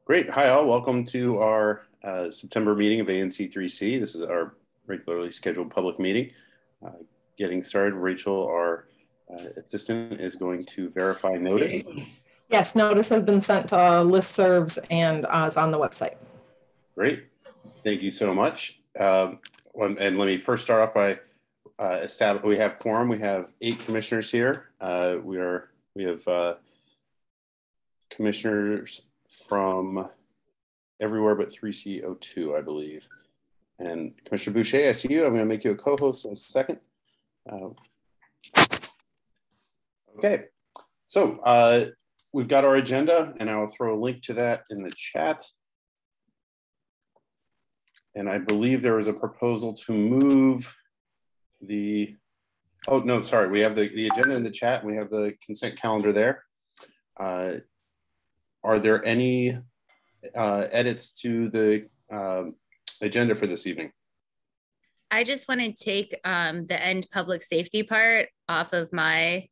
Great. Hi, all. Welcome to our September meeting of ANC3C. This is our regularly scheduled public meeting. Getting started, Rachel, our assistant, is going to verify notice. Yes, notice has been sent to listservs and is on the website. Great. Thank you so much. And let me first start off by we have quorum. We have 8 commissioners here. We have commissioners from everywhere but 3C02, I believe. And Commissioner Boucher, I see you. I'm going to make you a co-host in a second. Okay, so we've got our agenda, and I'll throw a link to that in the chat. And I believe there was a proposal to move the, oh no, sorry, we have the agenda in the chat, and we have the consent calendar there. Are there any edits to the agenda for this evening? I just want to take the end public safety part off of my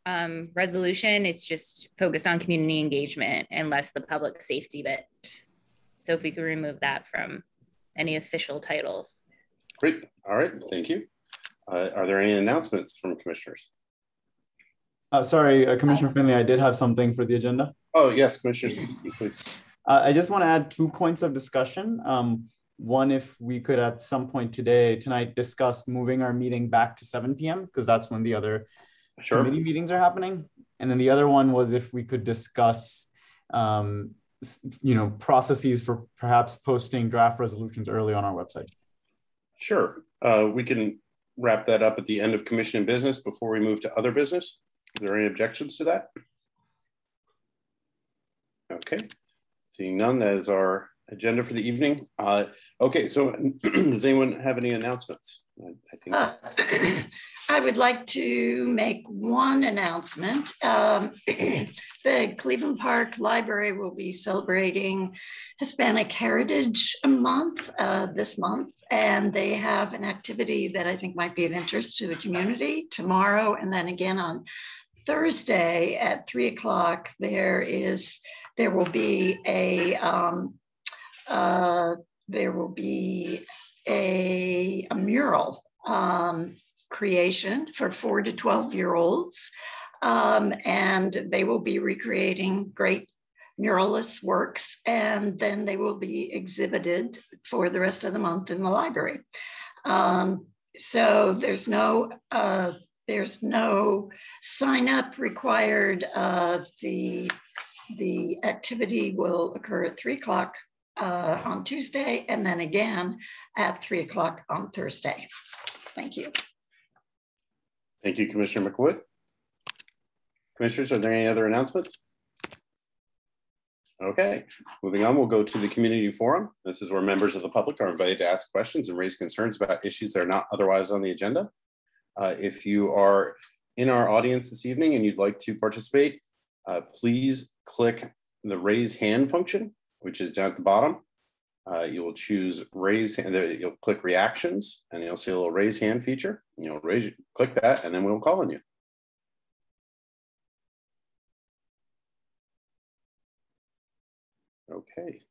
resolution. It's just focused on community engagement and less the public safety bit. So if we could remove that from any official titles. Great. All right. Thank you. Are there any announcements from commissioners? Sorry, Commissioner Finley, I did have something for the agenda. Oh, yes, Commissioner, please. I just want to add 2 points of discussion. One, if we could at some point tonight discuss moving our meeting back to 7 p.m. because that's when the other committee meetings are happening. And then the other one was if we could discuss, processes for perhaps posting draft resolutions early on our website. Sure. We can wrap that up at the end of commission business before we move to other business. Are there any objections to that? Okay. Seeing none, that is our agenda for the evening. Okay, so does anyone have any announcements? I would like to make one announcement. The Cleveland Park Library will be celebrating Hispanic Heritage Month this month, and they have an activity that I think might be of interest to the community tomorrow, and then again on Thursday at 3 o'clock. There will be a mural creation for 4 to 12-year-olds, and they will be recreating great muralist works, and then they will be exhibited for the rest of the month in the library. So there's no sign up required. The activity will occur at 3 o'clock on Tuesday, and then again at 3 o'clock on Thursday. Thank you. Thank you, Commissioner McWood. Commissioners, are there any other announcements? Okay, moving on, we'll go to the community forum. This is where members of the public are invited to ask questions and raise concerns about issues that are not otherwise on the agenda. If you are in our audience this evening and you'd like to participate, please click the raise hand function, which is down at the bottom. You will choose raise hand, you'll click reactions, and you'll see a little raise hand feature. And you'll click that, and then we'll call on you. Okay.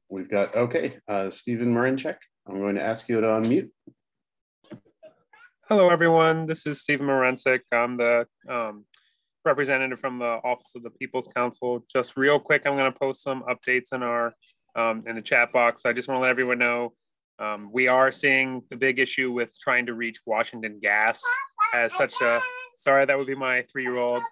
We've got, okay, Stephen Marinchek, I'm going to ask you to unmute. Hello, everyone. This is Stephen Marinchek. I'm the representative from the Office of the People's Council. Just real quick, I'm going to post some updates in our in the chat box. I just want to let everyone know we are seeing the big issue with trying to reach Washington Gas as such a, sorry, that would be my 3-year-old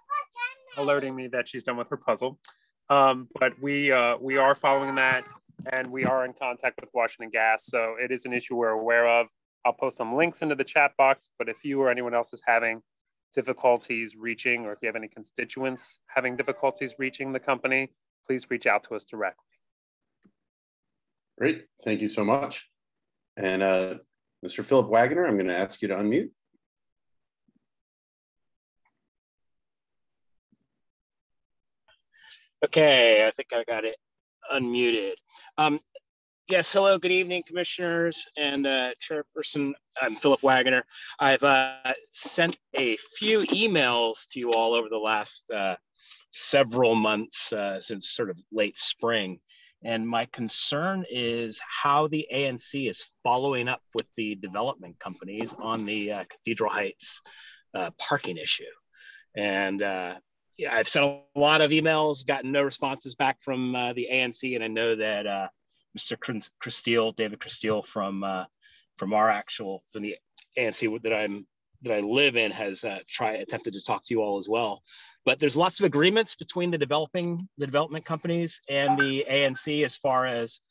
alerting me that she's done with her puzzle. But we are following that, and we are in contact with Washington Gas. So it is an issue we're aware of. I'll post some links into the chat box, but if you or anyone else is having difficulties reaching, or if you have any constituents having difficulties reaching the company, please reach out to us directly. Great, thank you so much. And Mr. Philip Wagner, I'm going to ask you to unmute. Okay, I think I got it unmuted. Yes, hello, good evening, commissioners and chairperson. I'm Philip Wagner. I've sent a few emails to you all over the last several months since sort of late spring. And my concern is how the ANC is following up with the development companies on the Cathedral Heights parking issue. And yeah, I've sent a lot of emails, gotten no responses back from the ANC, and I know that Mr. David Christille from the ANC that I live in has attempted to talk to you all as well. But there's lots of agreements between the development companies and the ANC as far as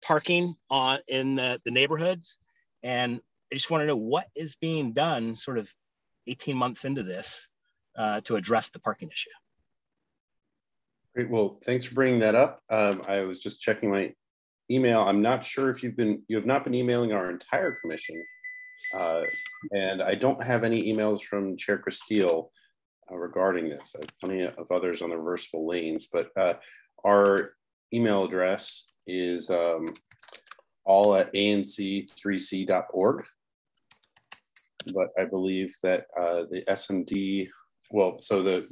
parking in the neighborhoods. And I just want to know what is being done sort of 18 months into this to address the parking issue. Great. Well, thanks for bringing that up. I was just checking my email. I'm not sure if you have not been emailing our entire commission. And I don't have any emails from Chair Christille regarding this. I have plenty of others on the reversible lanes, but our email address is all at ANC3C.org. But I believe that the SMD, well, so the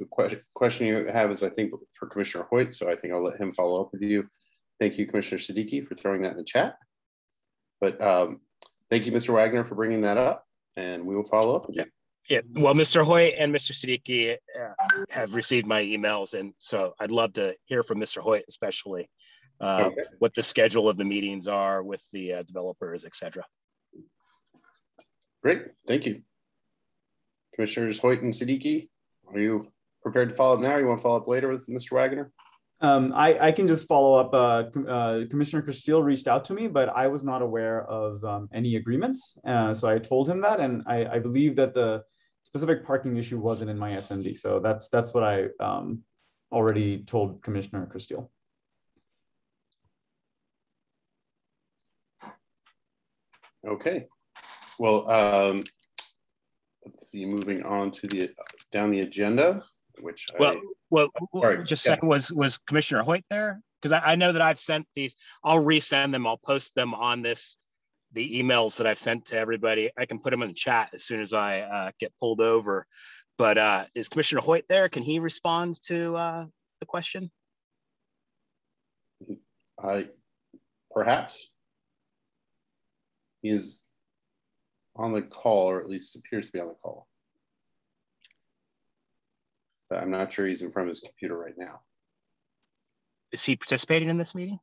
question you have is, I think, for Commissioner Hoyt, so I think I'll let him follow up with you. Thank you, Commissioner Siddiqui, for throwing that in the chat. But thank you, Mr. Wagner, for bringing that up, and we will follow up with you. Yeah, well, Mr. Hoyt and Mr. Siddiqui have received my emails, and so I'd love to hear from Mr. Hoyt, especially what the schedule of the meetings are with the developers, et cetera. Great, thank you. Commissioners Hoyt and Siddiqui, are you prepared to follow up now, or you want to follow up later with Mr. Wagner? I can just follow up. Commissioner Christille reached out to me, but I was not aware of any agreements. So I told him that, and I believe that the specific parking issue wasn't in my SMD. So that's what I already told Commissioner Christille. Okay. Well, let's see. Moving on to down the agenda, which just second, was Commissioner Hoyt there? Because I know that I've sent these. I'll resend them. I'll post them on the emails that I've sent to everybody. I can put them in the chat as soon as I get pulled over. But is Commissioner Hoyt there? Can he respond to the question? Perhaps. He is on the call, or at least appears to be on the call. But I'm not sure he's in front of his computer right now. Is he participating in this meeting?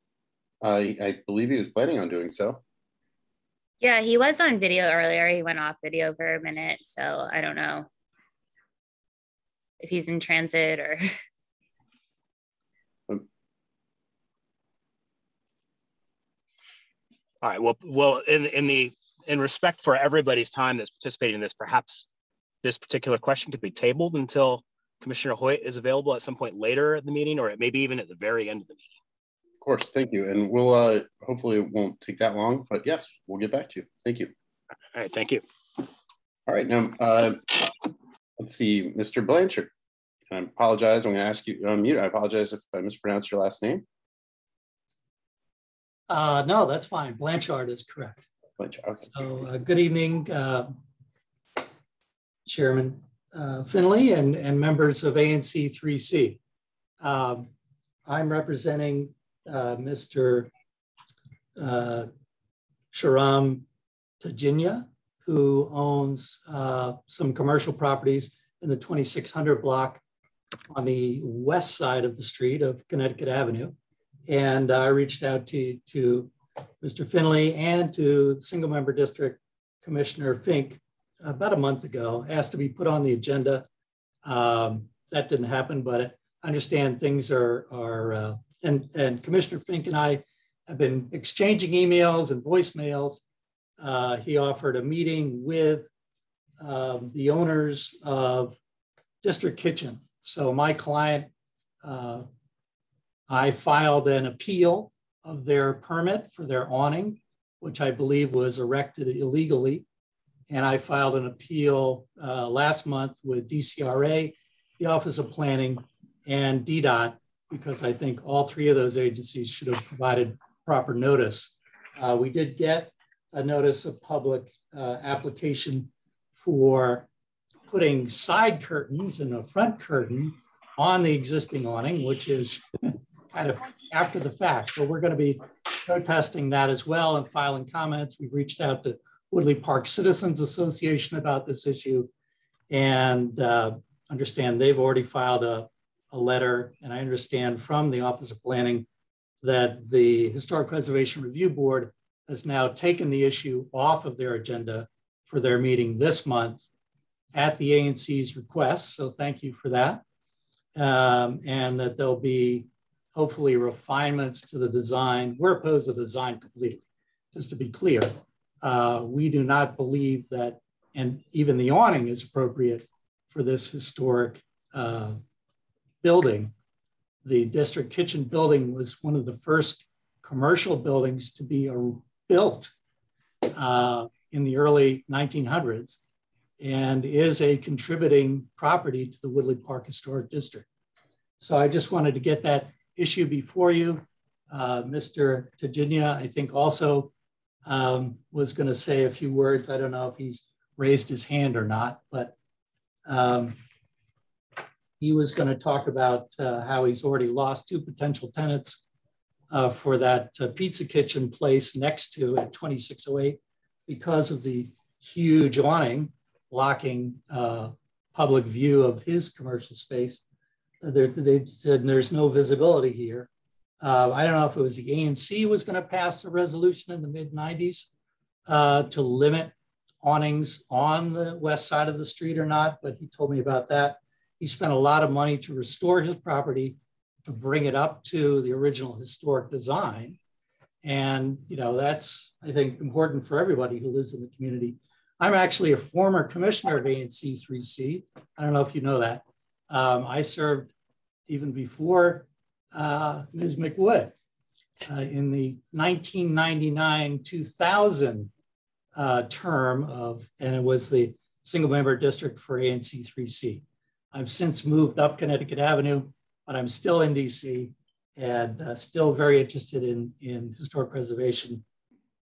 I believe he was planning on doing so. Yeah, he was on video earlier. He went off video for a minute, so I don't know if he's in transit or. All right. Well, in respect for everybody's time that's participating in this, perhaps this particular question could be tabled until Commissioner Hoyt is available at some point later in the meeting, or maybe even at the very end of the meeting. Of course, thank you. And we'll hopefully it won't take that long, but yes, we'll get back to you. Thank you. All right, thank you. All right, now let's see, Mr. Blanchard. I apologize. I'm going to ask you to unmute. I apologize if I mispronounced your last name. No, that's fine. Blanchard is correct. Blanchard, okay. So good evening, Chairman Finley and members of ANC3C. I'm representing Mr. Sharam Tajinya, who owns some commercial properties in the 2600 block on the west side of the street of Connecticut Avenue. And I reached out to Mr. Finley and to the single member district Commissioner Fink about a month ago, asked to be put on the agenda. That didn't happen, but I understand things and Commissioner Fink and I have been exchanging emails and voicemails. He offered a meeting with the owners of District Kitchen. So my client, I filed an appeal of their permit for their awning, which I believe was erected illegally. And I filed an appeal last month with DCRA, the Office of Planning, and DDOT, because I think all three of those agencies should have provided proper notice. We did get a notice of public application for putting side curtains and a front curtain on the existing awning, which is kind of after the fact, but we're going to be protesting that as well and filing comments. We've reached out to Woodley Park Citizens Association about this issue, and understand they've already filed a letter. And I understand from the Office of Planning that the Historic Preservation Review Board has now taken the issue off of their agenda for their meeting this month at the ANC's request. So thank you for that. And that there'll be hopefully refinements to the design. We're opposed to the design completely, just to be clear. We do not believe that, and even the awning is appropriate for this historic building. The district kitchen building was one of the first commercial buildings to be built in the early 1900s and is a contributing property to the Woodley Park Historic District. So I just wanted to get that issue before you. Mr. Tajinia, I think also was going to say a few words. I don't know if he's raised his hand or not, but he was going to talk about how he's already lost 2 potential tenants for that pizza kitchen place next to at 2608 because of the huge awning blocking public view of his commercial space. They said there's no visibility here. I don't know if it was the ANC was going to pass a resolution in the mid-90s to limit awnings on the west side of the street or not, but he told me about that. He spent a lot of money to restore his property, to bring it up to the original historic design. And, you know, that's, I think, important for everybody who lives in the community. I'm actually a former commissioner of ANC3C. I don't know if you know that. I served even before Ms. McWood in the 1999-2000 term of, and it was the single member district for ANC3C. I've since moved up Connecticut Avenue, but I'm still in DC and still very interested in historic preservation,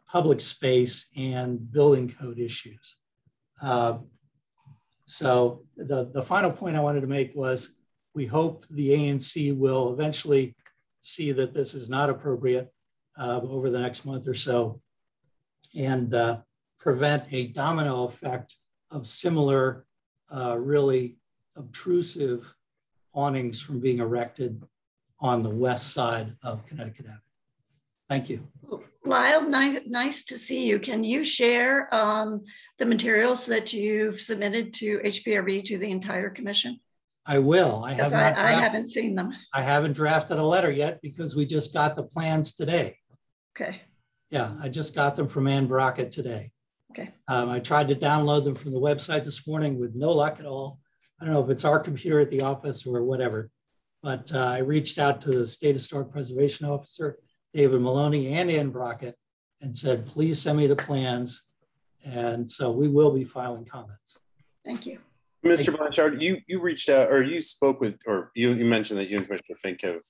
public space, and building code issues. So the final point I wanted to make was we hope the ANC will eventually see that this is not appropriate over the next month or so and prevent a domino effect of similar really obtrusive awnings from being erected on the west side of Connecticut Avenue. Thank you. Lyle, nice to see you. Can you share the materials that you've submitted to HPRB to the entire commission? I will. I haven't seen them. I haven't drafted a letter yet because we just got the plans today. Okay. Yeah, I just got them from Ann Brockett today. Okay. I tried to download them from the website this morning with no luck at all. I don't know if it's our computer at the office or whatever, but I reached out to the State Historic Preservation Officer, David Maloney, and Ann Brockett, and said, please send me the plans. And so we will be filing comments. Thank you. Mr. Blanchard, you reached out, or you spoke with, or you mentioned that you and Commissioner Fink have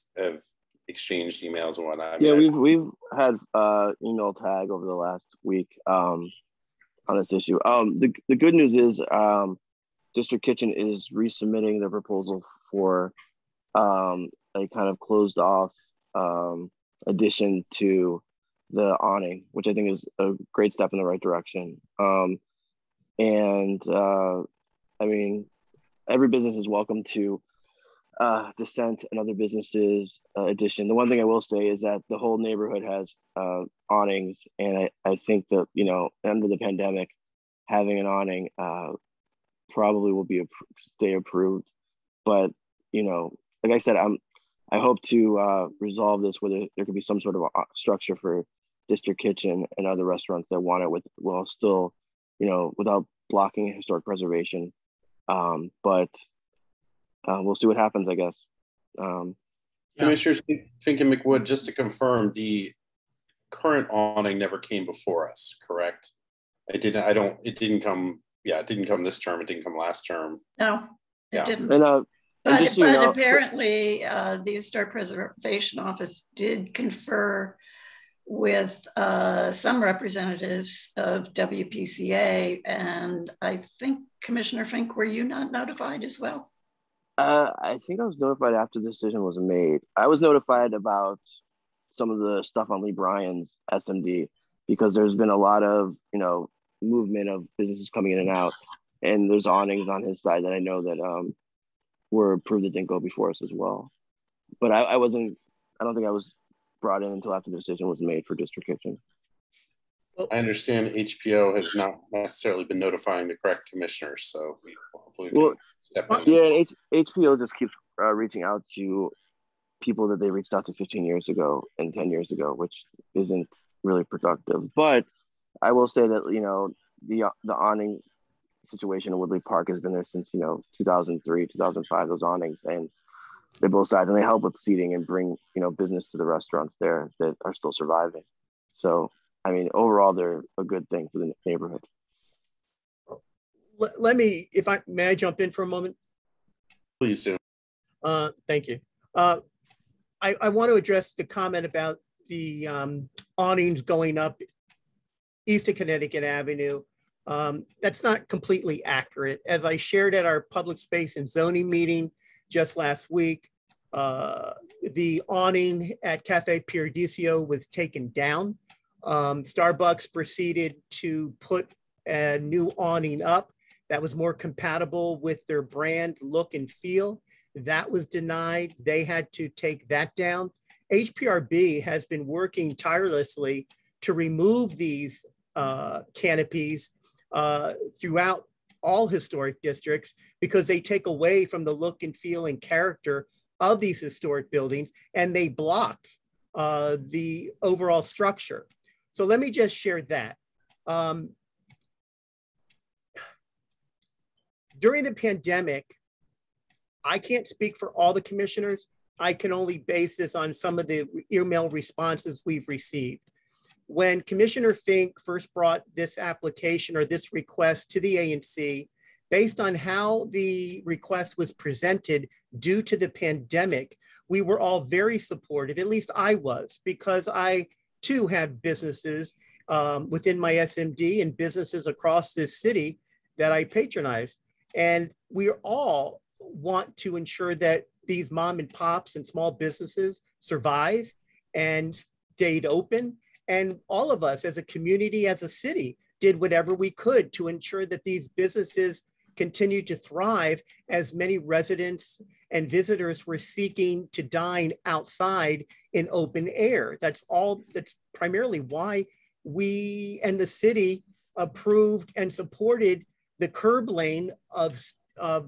exchanged emails and whatnot. Yeah, we've had email tag over the last week on this issue. The good news is District Kitchen is resubmitting their proposal for a kind of closed off addition to the awning, which I think is a great step in the right direction. I mean, every business is welcome to dissent and other businesses addition. The one thing I will say is that the whole neighborhood has awnings, and I think that, you know, under the pandemic, having an awning probably will be stay approved. But, you know, like I said, I hope to resolve this where there could be some sort of a structure for District Kitchen and other restaurants that want it while still, you know, without blocking historic preservation. But we'll see what happens, I guess. Commissioners Fink and McWood, just to confirm, the current awning never came before us, correct? It didn't come this term. It didn't come last term. No, it didn't. And, but apparently the Historic Preservation Office did confer with some representatives of WPCA, and I think Commissioner Fink, were you not notified as well? I think I was notified after the decision was made. I was notified about some of the stuff on Lee Bryan's SMD because there's been a lot of, movement of businesses coming in and out, and there's awnings on his side that I know that were approved that didn't go before us as well. But I don't think I was brought in until after the decision was made for District Kitchen. I understand HPO has not necessarily been notifying the correct commissioners, so hopefully we can step in. Yeah, and HPO just keeps reaching out to people that they reached out to 15 years ago and 10 years ago, which isn't really productive. But I will say that, the awning situation in Woodley Park has been there since, 2003, 2005, those awnings, and they're both sides, and they help with seating and bring, business to the restaurants there that are still surviving. So, I mean, overall, they're a good thing for the neighborhood. Let me, may I jump in for a moment? Please do. Thank you. I want to address the comment about the awnings going up east of Connecticut Avenue. That's not completely accurate. As I shared at our public space and zoning meeting just last week, the awning at Cafe Paradiso was taken down. Starbucks proceeded to put a new awning up that was more compatible with their brand look and feel. That was denied. They had to take that down. HPRB has been working tirelessly to remove these canopies throughout all historic districts because they take away from the look and feel and character of these historic buildings, and they block the overall structure. So let me just share that. During the pandemic, I can't speak for all the commissioners. I can only base this on some of the email responses we've received. When Commissioner Fink first brought this application or this request to the ANC, based on how the request was presented due to the pandemic, we were all very supportive, at least I was, because I too have businesses within my SMD and businesses across this city that I patronize. And we all want to ensure that these mom and pops and small businesses survive and stayed open. And all of us as a community, as a city, did whatever we could to ensure that these businesses continue to thrive as many residents and visitors were seeking to dine outside in open air. That's primarily why we and the city approved and supported the curb lane of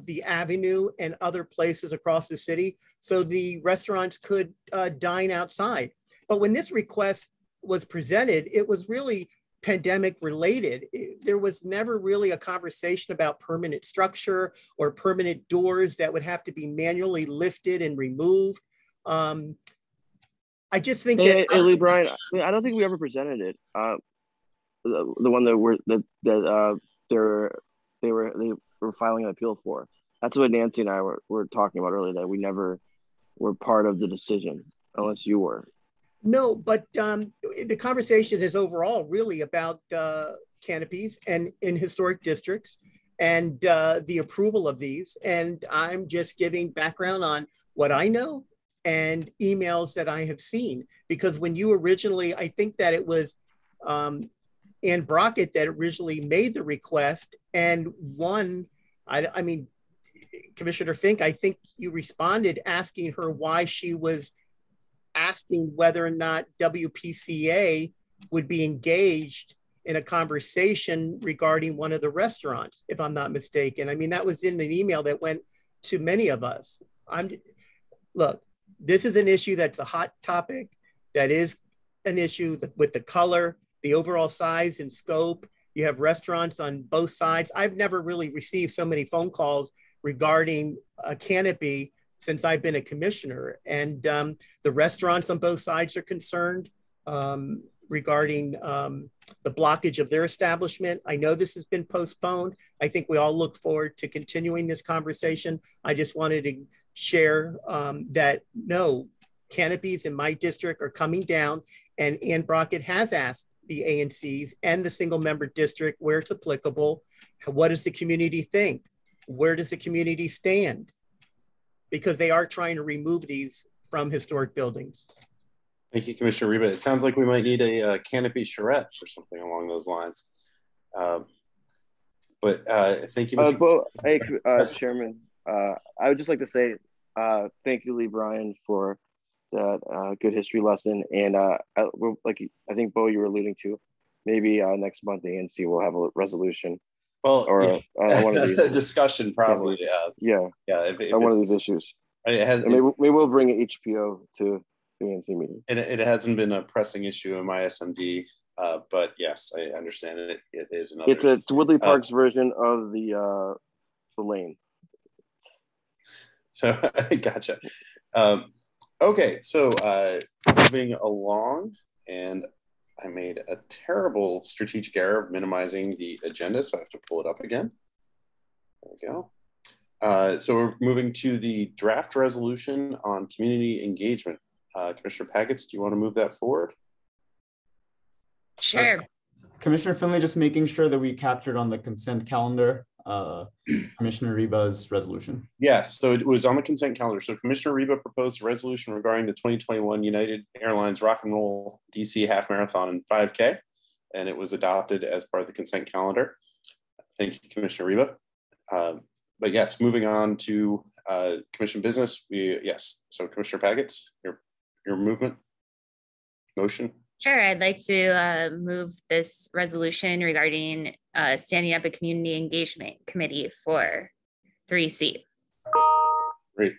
the avenue and other places across the city so the restaurants could dine outside. But when this request was presented, it was really pandemic related. There was never really a conversation about permanent structure or permanent doors that would have to be manually lifted and removed. I just think that Lee Bryan, I don't think we ever presented it. The one that they were filing an appeal for. That's what Nancy and I were talking about earlier, that we never were part of the decision, unless you were. No, but the conversation is overall really about canopies and in historic districts and the approval of these. And I'm just giving background on what I know and emails that I have seen. Because when you originally, I think that it was Ann Brockett that originally made the request, and I mean, Commissioner Fink, I think you responded asking her why she was asking whether or not WPCA would be engaged in a conversation regarding one of the restaurants, if I'm not mistaken. I mean, that was in the email that went to many of us. Look, this is an issue that's a hot topic, that is an issue with the color, the overall size and scope. You have restaurants on both sides. I've never really received so many phone calls regarding a canopy since I've been a commissioner. And the restaurants on both sides are concerned regarding the blockage of their establishment. I know this has been postponed. I think we all look forward to continuing this conversation. I just wanted to share that no, canopies in my district are coming down, and Ann Brockett has asked the ANCs and the single member district where it's applicable. What does the community think? Where does the community stand? because they are trying to remove these from historic buildings. Thank you, Commissioner Reba. It sounds like we might need a canopy charrette or something along those lines. But thank you, Mr. Hey, Chairman, I would just like to say thank you, Lee Bryan, for that good history lesson. And like I think, Bo, you were alluding to, maybe next month the ANC will have a resolution. Well, or one of these discussion probably. Yeah. If on one of these issues. Maybe we'll bring an HPO to the ANC meeting. It hasn't been a pressing issue in my SMD, but yes, I understand it. It is another. It's Woodley Park's version of the lane. So gotcha. Okay, so moving along, and I made a terrible strategic error of minimizing the agenda, so I have to pull it up again. There we go. So we're moving to the draft resolution on community engagement. Commissioner Packets, do you want to move that forward? Sure. Commissioner Finley, just making sure that we captured on the consent calendar Commissioner Reba's resolution. Yes, so it was on the consent calendar. So Commissioner Reba proposed a resolution regarding the 2021 United Airlines Rock and Roll DC Half Marathon and 5K, and it was adopted as part of the consent calendar. Thank you, Commissioner Reba. But yes, moving on to commission business. Yes, so Commissioner Packets, your movement, motion. Sure, I'd like to move this resolution regarding standing up a community engagement committee for 3C. Great.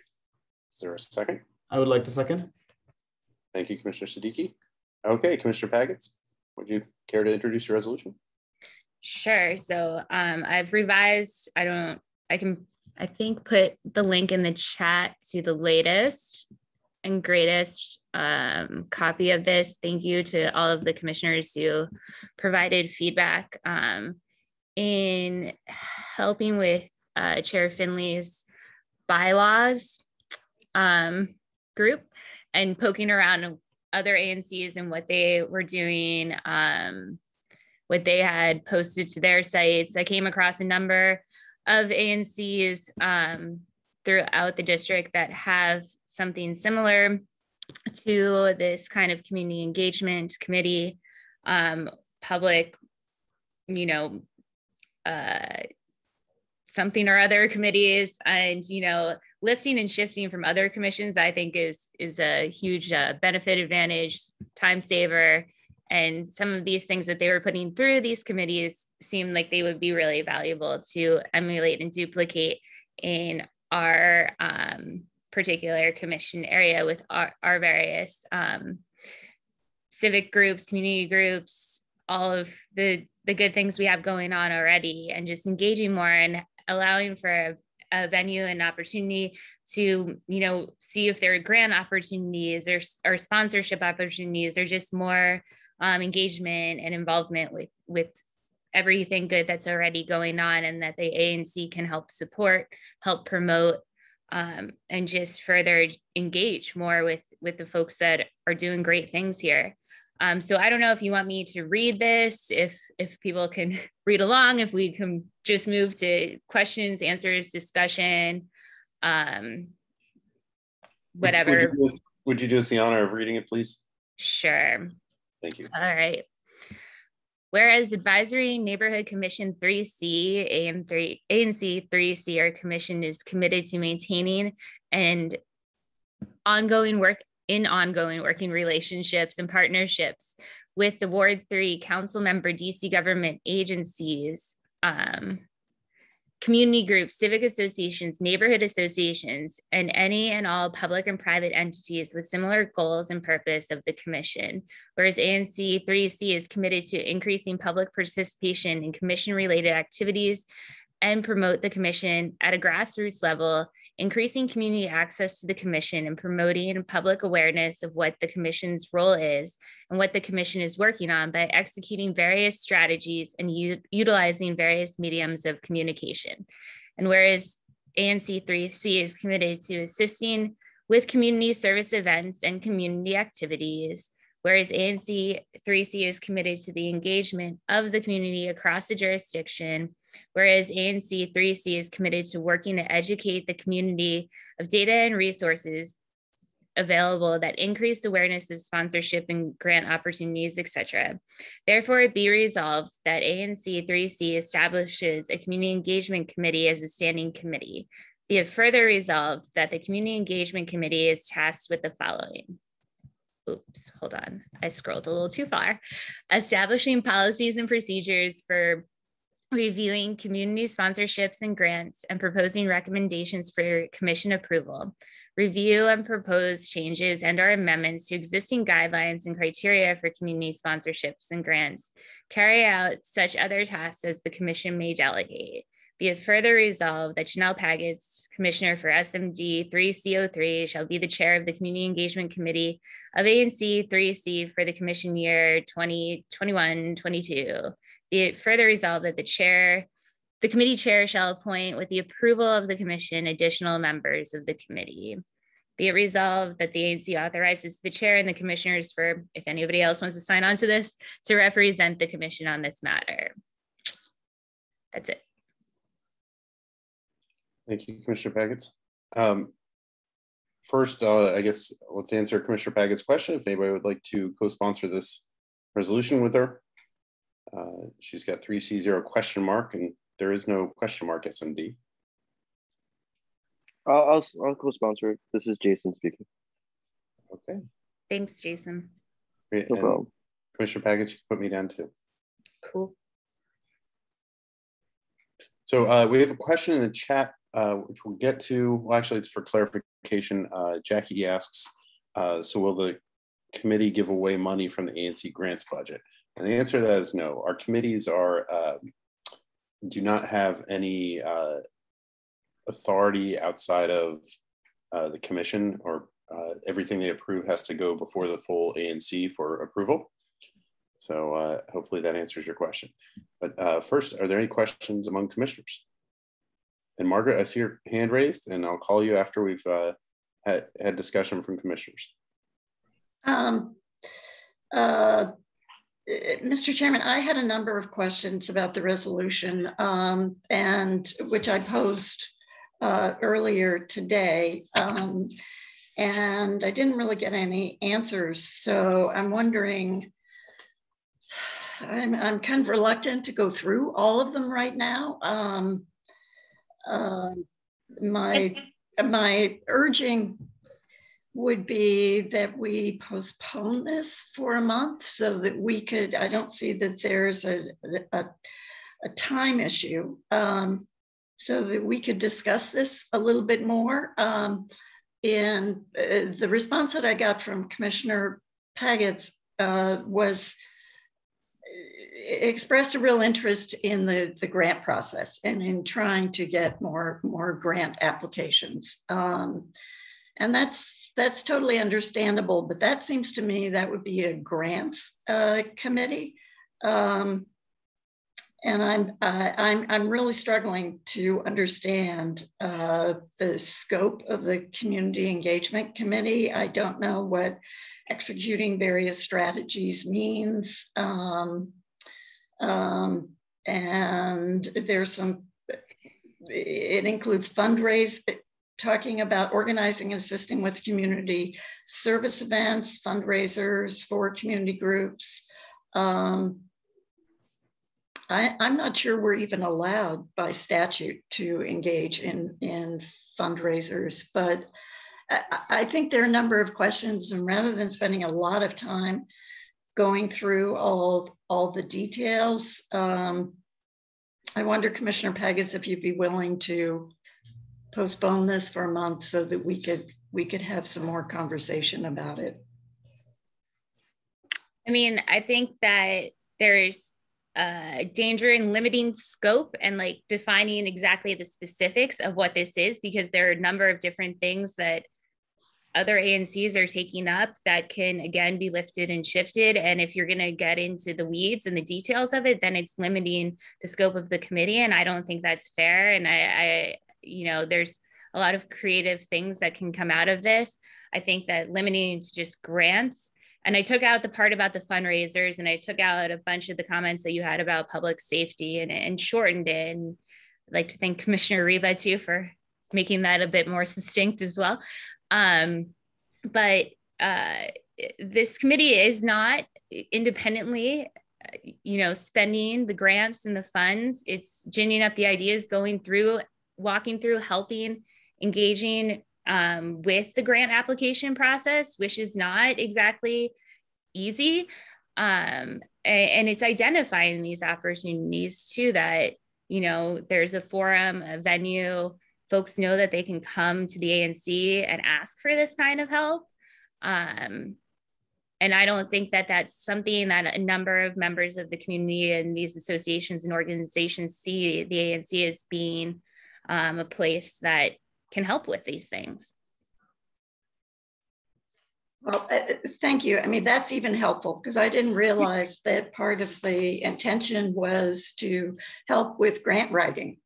Is there a second? I would like to second. Thank you, Commissioner Siddiqui. Okay, Commissioner Packets, would you care to introduce your resolution? Sure. So I've revised, I think put the link in the chat to the latest and greatest copy of this. Thank you to all of the commissioners who provided feedback in helping with Chair Finley's bylaws group and poking around other ANCs and what they were doing, what they had posted to their sites. I came across a number of ANCs throughout the district that have something similar to this kind of community engagement committee, public, something or other committees, and lifting and shifting from other commissions, I think is a huge benefit, advantage, time saver. And some of these things that they were putting through these committees seem like they would be really valuable to emulate and duplicate in our particular commission area with our various civic groups, community groups, all of the good things we have going on already, and just engaging more and allowing for a venue and opportunity to, see if there are grant opportunities or sponsorship opportunities or just more engagement and involvement with everything good that's already going on, and that the ANC can help support, help promote, and just further engage more with the folks that are doing great things here. So I don't know if you want me to read this, if people can read along, if we can just move to questions, answers, discussion, whatever. Would you do us the honor of reading it, please? Sure. Thank you. All right. Whereas Advisory Neighborhood Commission 3C, ANC3C, our commission is committed to maintaining and ongoing working relationships and partnerships with the Ward 3 council member DC government agencies, community groups, civic associations, neighborhood associations, and any and all public and private entities with similar goals and purpose of the commission. Whereas ANC3C is committed to increasing public participation in commission-related activities and promote the commission at a grassroots level, increasing community access to the commission and promoting public awareness of what the commission's role is and what the commission is working on by executing various strategies and utilizing various mediums of communication. And whereas ANC3C is committed to assisting with community service events and community activities, Whereas ANC3C is committed to the engagement of the community across the jurisdiction, whereas ANC3C is committed to working to educate the community of data and resources available that increase awareness of sponsorship and grant opportunities, etc. Therefore, it be resolved that ANC3C establishes a community engagement committee as a standing committee. Be it further resolved that the community engagement committee is tasked with the following. Oops, hold on. I scrolled a little too far. Establishing policies and procedures for reviewing community sponsorships and grants and proposing recommendations for commission approval, review and propose changes and or amendments to existing guidelines and criteria for community sponsorships and grants, carry out such other tasks as the commission may delegate. Be it further resolved that Janelle Pagets, Commissioner for SMD 3C03, shall be the chair of the Community Engagement Committee of ANC 3C for the commission year 2021-22. Be it further resolved that the committee chair shall appoint, with the approval of the commission, additional members of the committee. Be it resolved that the ANC authorizes the chair and the commissioners for, if anybody else wants to sign on to this, to represent the commission on this matter. That's it. Thank you, Commissioner Pagets. First, I guess let's answer Commissioner Pagets' question. If anybody would like to co-sponsor this resolution with her. She's got 3C0 question mark, and there is no question mark SMD. I'll co-sponsor it. This is Jason speaking. Okay. Thanks, Jason. Great. No problem. Commissioner Pagets, you can put me down too. Cool. So we have a question in the chat, which we'll get to. Well, actually, it's for clarification. Jackie asks, so will the committee give away money from the ANC grants budget? And the answer to that is no. Our committees do not have any authority outside of the commission, or everything they approve has to go before the full ANC for approval. So hopefully that answers your question. But first, are there any questions among commissioners? And Margaret, I see your hand raised, and I'll call you after we've had discussion from commissioners. Mr. Chairman, I had a number of questions about the resolution, and which I posed earlier today, and I didn't really get any answers. So I'm wondering, I'm kind of reluctant to go through all of them right now. My urging would be that we postpone this for a month so that we could, I don't see that there's a time issue, so that we could discuss this a little bit more. And the response that I got from Commissioner Pagets was expressed a real interest in the grant process and in trying to get more grant applications. And that's totally understandable, but that seems to me that would be a grants committee. And I'm really struggling to understand the scope of the Community Engagement Committee. I don't know what executing various strategies means. And there's some, it includes fundraising, talking about organizing and assisting with community service events, fundraisers for community groups. I'm not sure we're even allowed by statute to engage in fundraisers, but I think there are a number of questions, and rather than spending a lot of time going through all the details, I wonder, Commissioner Pagets, if you'd be willing to postpone this for a month so that we could have some more conversation about it. I mean, I think that there's danger in limiting scope and like defining exactly the specifics of what this is, because there are a number of different things that other ANCs are taking up that can, again, be lifted and shifted. And if you're going to get into the weeds and the details of it, then it's limiting the scope of the committee. And I don't think that's fair. And I you know, there's a lot of creative things that can come out of this. I think that limiting to just grants and I took out the part about the fundraisers, and I took out a bunch of the comments that you had about public safety and shortened it. And I'd like to thank Commissioner Riva too for making that a bit more succinct as well. But this committee is not independently, spending the grants and the funds. It's ginning up the ideas, going through, walking through, helping, engaging with the grant application process, which is not exactly easy. And it's identifying these opportunities too, that, there's a forum, a venue, folks know that they can come to the ANC and ask for this kind of help. And I don't think that that's something that a number of members of the community and these associations and organizations see the ANC as being a place that can help with these things. Well, thank you. I mean, that's even helpful because I didn't realize that part of the intention was to help with grant writing.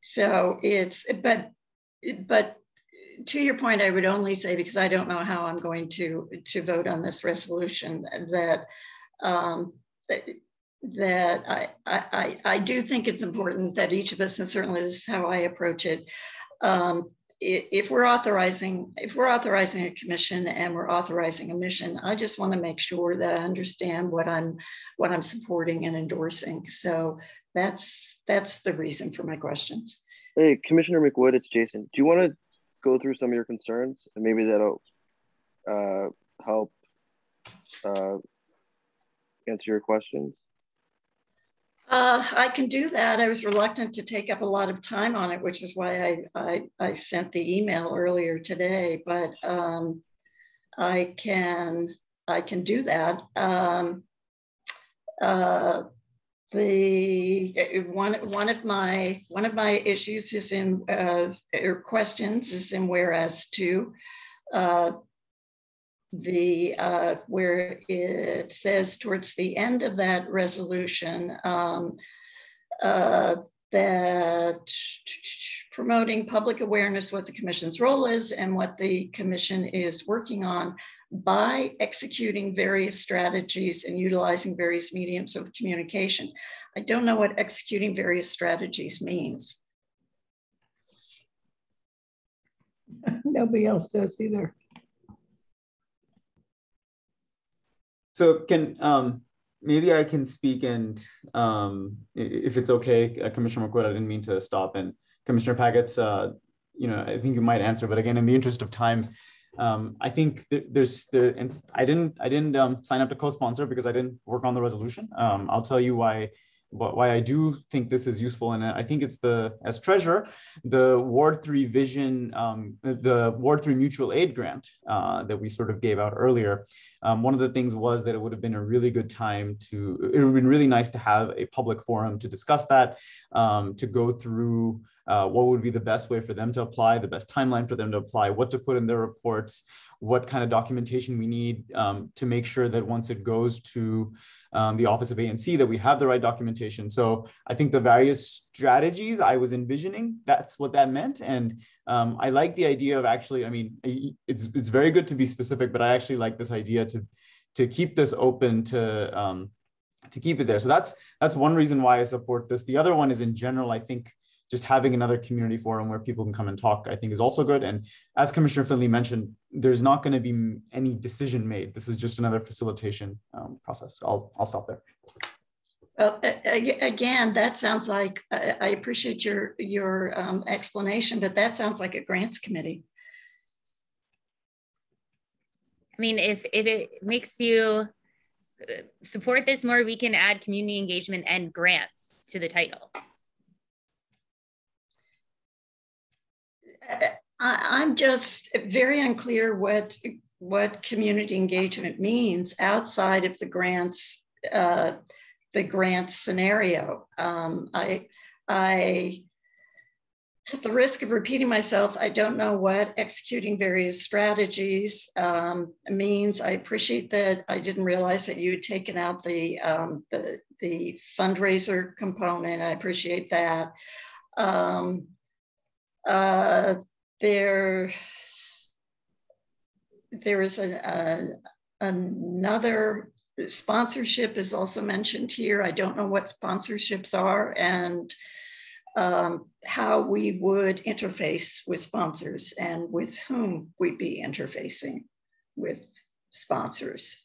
So but to your point, I would only say, because I don't know how I'm going to vote on this resolution, that I do think it's important that each of us, and certainly this is how I approach it, if we're authorizing a commission and we're authorizing a mission, I just want to make sure that I understand what I'm supporting and endorsing. So that's the reason for my questions. Hey, Commissioner McWood, it's Jason. Do you want to go through some of your concerns, and maybe that'll help answer your questions? I can do that. I was reluctant to take up a lot of time on it, which is why I sent the email earlier today, but I can do that. One of my issues is in or questions is in whereas 2, where it says towards the end of that resolution that promoting public awareness what the commission's role is and what the commission is working on by executing various strategies and utilizing various mediums of communication. I don't know what executing various strategies means. Nobody else does either. So can maybe I can speak, and if it's okay, Commissioner McWood, I didn't mean to stop, and Commissioner Pagets, I think you might answer, but again, in the interest of time, I think I didn't sign up to co-sponsor because I didn't work on the resolution. I'll tell you why I do think this is useful. And I think it's as treasurer, the Ward 3 vision, the Ward 3 mutual aid grant that we sort of gave out earlier. One of the things was that it would have been a really good time it would have been really nice to have a public forum to discuss that, to go through what would be the best way for them to apply, the best timeline for them to apply, what to put in their reports, what kind of documentation we need to make sure that once it goes to the Office of ANC that we have the right documentation. So I think the various strategies I was envisioning, that's what that meant. And I like the idea of actually, I mean, it's very good to be specific, but I actually like this idea to keep this open to keep it there. So that's one reason why I support this. The other one is in general, I think just having another community forum where people can come and talk, I think is also good. And as Commissioner Finley mentioned, there's not going to be any decision made. This is just another facilitation process. I'll stop there. Well, again, that sounds like, I appreciate your explanation, but that sounds like a grants committee. I mean, if it makes you support this more, we can add community engagement and grants to the title. I'm just very unclear what community engagement means outside of the grants scenario. I at the risk of repeating myself, I don't know what executing various strategies means. I appreciate that. I didn't realize that you had taken out the fundraiser component. I appreciate that. there is another sponsorship is also mentioned here. I don't know what sponsorships are and how we would interface with sponsors and with whom we'd be interfacing with sponsors.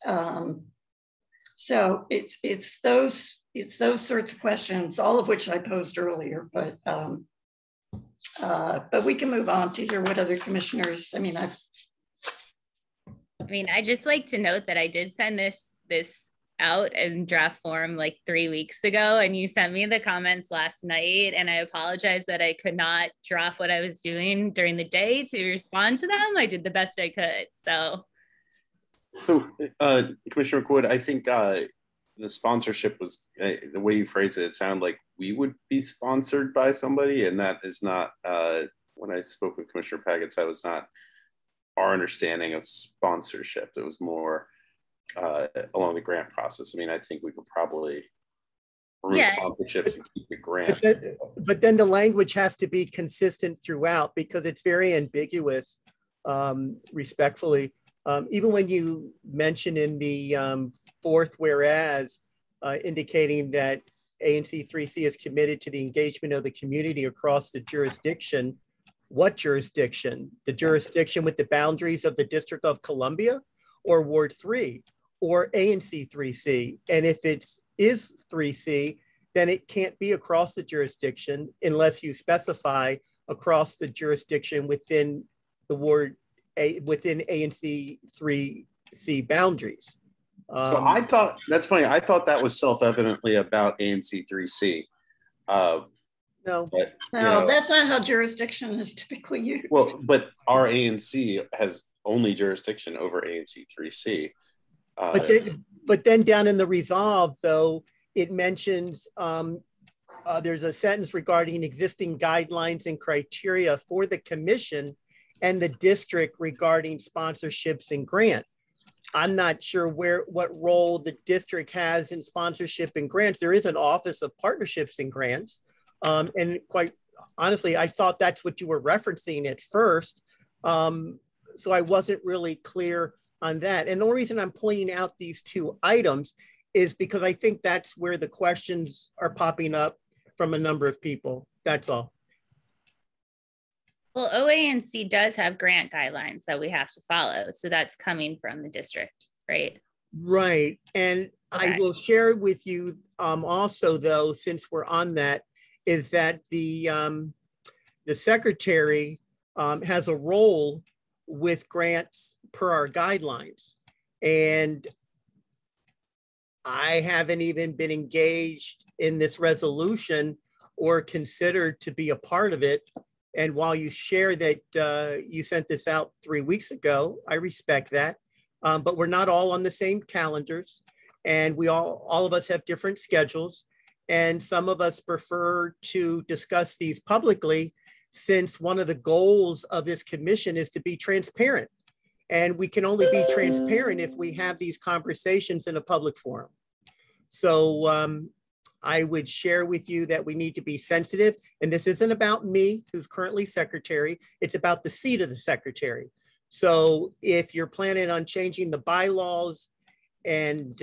So it's those sorts of questions, all of which I posed earlier, but we can move on to hear what other commissioners. I mean, I just like to note that I did send this out in draft form like 3 weeks ago, and you sent me the comments last night, and I apologize that I could not draft what I was doing during the day to respond to them. I did the best I could. So Commissioner McWood, I think the sponsorship was, the way you phrased it, it sounded like we would be sponsored by somebody, and that is not, when I spoke with Commissioner Paggett, that was not our understanding of sponsorship. It was more along the grant process. I mean, I think we could probably remove sponsorships and keep the grant. But then the language has to be consistent throughout because it's very ambiguous, respectfully. Even when you mention in the fourth whereas, indicating that ANC3C is committed to the engagement of the community across the jurisdiction, what jurisdiction? The jurisdiction with the boundaries of the District of Columbia or Ward 3 or ANC3C? And if it is 3C, then it can't be across the jurisdiction unless you specify across the jurisdiction within the Ward within ANC3C boundaries. So I thought, that's funny, I thought that was self-evidently about ANC3C. No, but, no, that's not how jurisdiction is typically used. Well, but our ANC has only jurisdiction over ANC3C. But then down in the resolve, though, it mentions there's a sentence regarding existing guidelines and criteria for the commission and the district regarding sponsorships and grant. I'm not sure what role the district has in sponsorship and grants. There is an Office of Partnerships and Grants. And quite honestly, I thought that's what you were referencing at first. So I wasn't really clear on that. And the only reason I'm pointing out these two items is because I think that's where the questions are popping up from a number of people. That's all. Well, OANC does have grant guidelines that we have to follow. So that's coming from the district, right? Right. And okay. I will share with you also, though, since we're on that, is that the secretary has a role with grants per our guidelines. And I haven't even been engaged in this resolution or considered to be a part of it. And while you share that you sent this out 3 weeks ago, I respect that. But we're not all on the same calendars, and we all of us have different schedules. And some of us prefer to discuss these publicly, since one of the goals of this commission is to be transparent. And we can only be transparent if we have these conversations in a public forum. So I would share with you that we need to be sensitive. And this isn't about me, who's currently secretary. It's about the seat of the secretary. So if you're planning on changing the bylaws and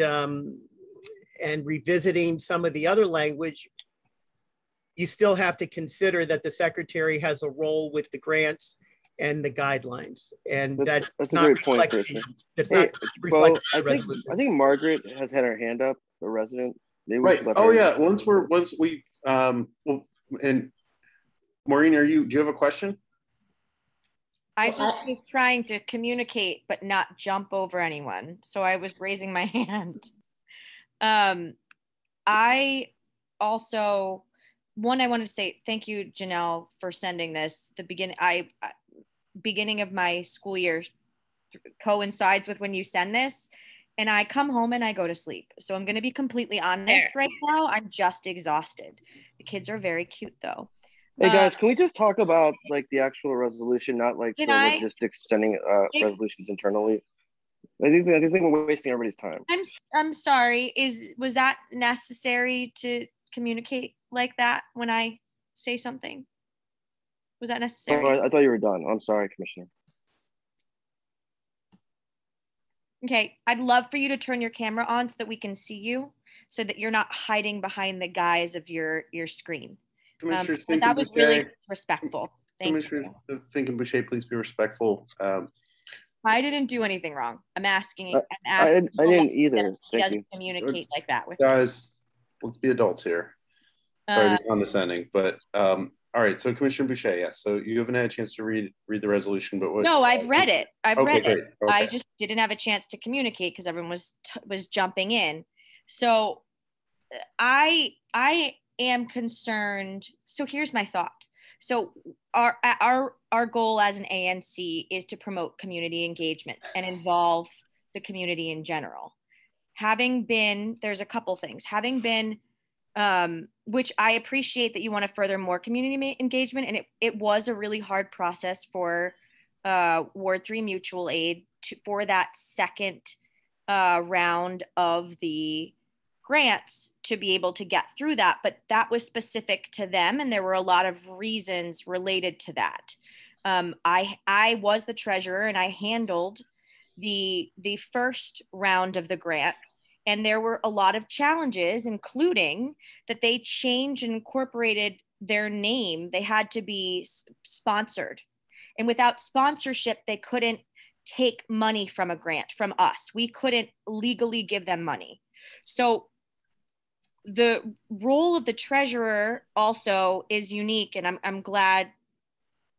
revisiting some of the other language, you still have to consider that the secretary has a role with the grants and the guidelines. And that's a great point, Christian. That's not reflected I think Margaret has had her hand up, a resident. Right. Oh yeah. Once we well, and Maureen, do you have a question? I just was trying to communicate but not jump over anyone, so I was raising my hand. I also, I wanted to say thank you, Janelle, for sending this. The beginning of my school year coincides with when you send this, and I come home and I go to sleep. So I'm going to be completely honest right now. I'm just exhausted. The kids are very cute though. Hey guys, can we just talk about like the actual resolution, not like the logistics sending resolutions internally? I think we're wasting everybody's time. I'm sorry. Was that necessary to communicate like that when I say something? Was that necessary? Oh, I thought you were done. I'm sorry, Commissioner. Okay, I'd love for you to turn your camera on so that we can see you, so that you're not hiding behind the guise of your screen. Commissioner But that was really respectful. Thank Commissioner you. Fink and Boucher, please be respectful. I didn't do anything wrong. I'm asking. I didn't either. He doesn't communicate like that with guys. Let's be adults here. Sorry to be condescending, but all right. So Commissioner Boucher, yes. So you haven't had a chance to read the resolution, but what? No, I've read it. I've read great. it. Okay. I just didn't have a chance to communicate because everyone was jumping in. So I am concerned. So here's my thought. So our goal as an ANC is to promote community engagement and involve the community in general. There's a couple things. Having been, which I appreciate that you want to further more community engagement, and it was a really hard process for Ward 3 Mutual Aid for that second round of the grants to be able to get through that, but that was specific to them, and there were a lot of reasons related to that. I was the treasurer, and I handled the first round of the grant, and there were a lot of challenges, including that they changed and incorporated their name. They had to be sponsored, and without sponsorship, they couldn't take money from a grant from us. We couldn't legally give them money. So the role of the treasurer also is unique, and I'm glad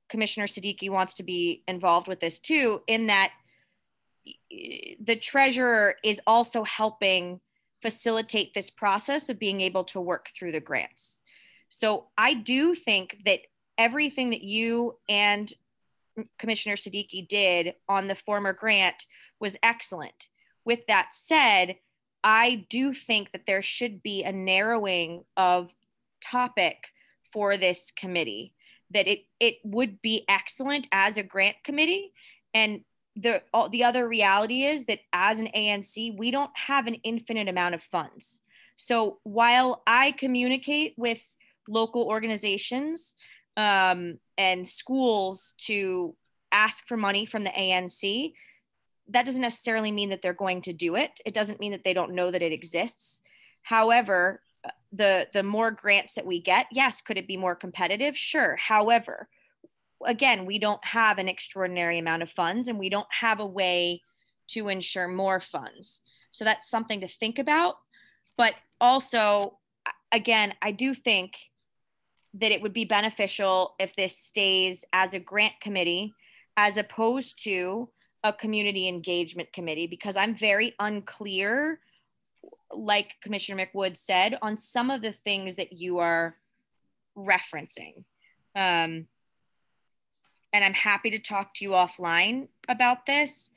Commissioner Siddiqui wants to be involved with this too, in that the treasurer is also helping facilitate this process of being able to work through the grants. So I do think that everything that you and Commissioner Siddiqui did on the former grant was excellent. With that said, I do think that there should be a narrowing of topic for this committee, that it would be excellent as a grant committee. And the other reality is that as an ANC, we don't have an infinite amount of funds. So while I communicate with local organizations and schools to ask for money from the ANC, that doesn't necessarily mean that they're going to do it. It doesn't mean that they don't know that it exists. However, the more grants that we get, yes, could it be more competitive? Sure. However, again, we don't have an extraordinary amount of funds, and we don't have a way to ensure more funds. So that's something to think about. But also, again, I do think that it would be beneficial if this stays as a grant committee as opposed to a community engagement committee, because I'm very unclear, like Commissioner McWood said, on some of the things that you are referencing. And I'm happy to talk to you offline about this.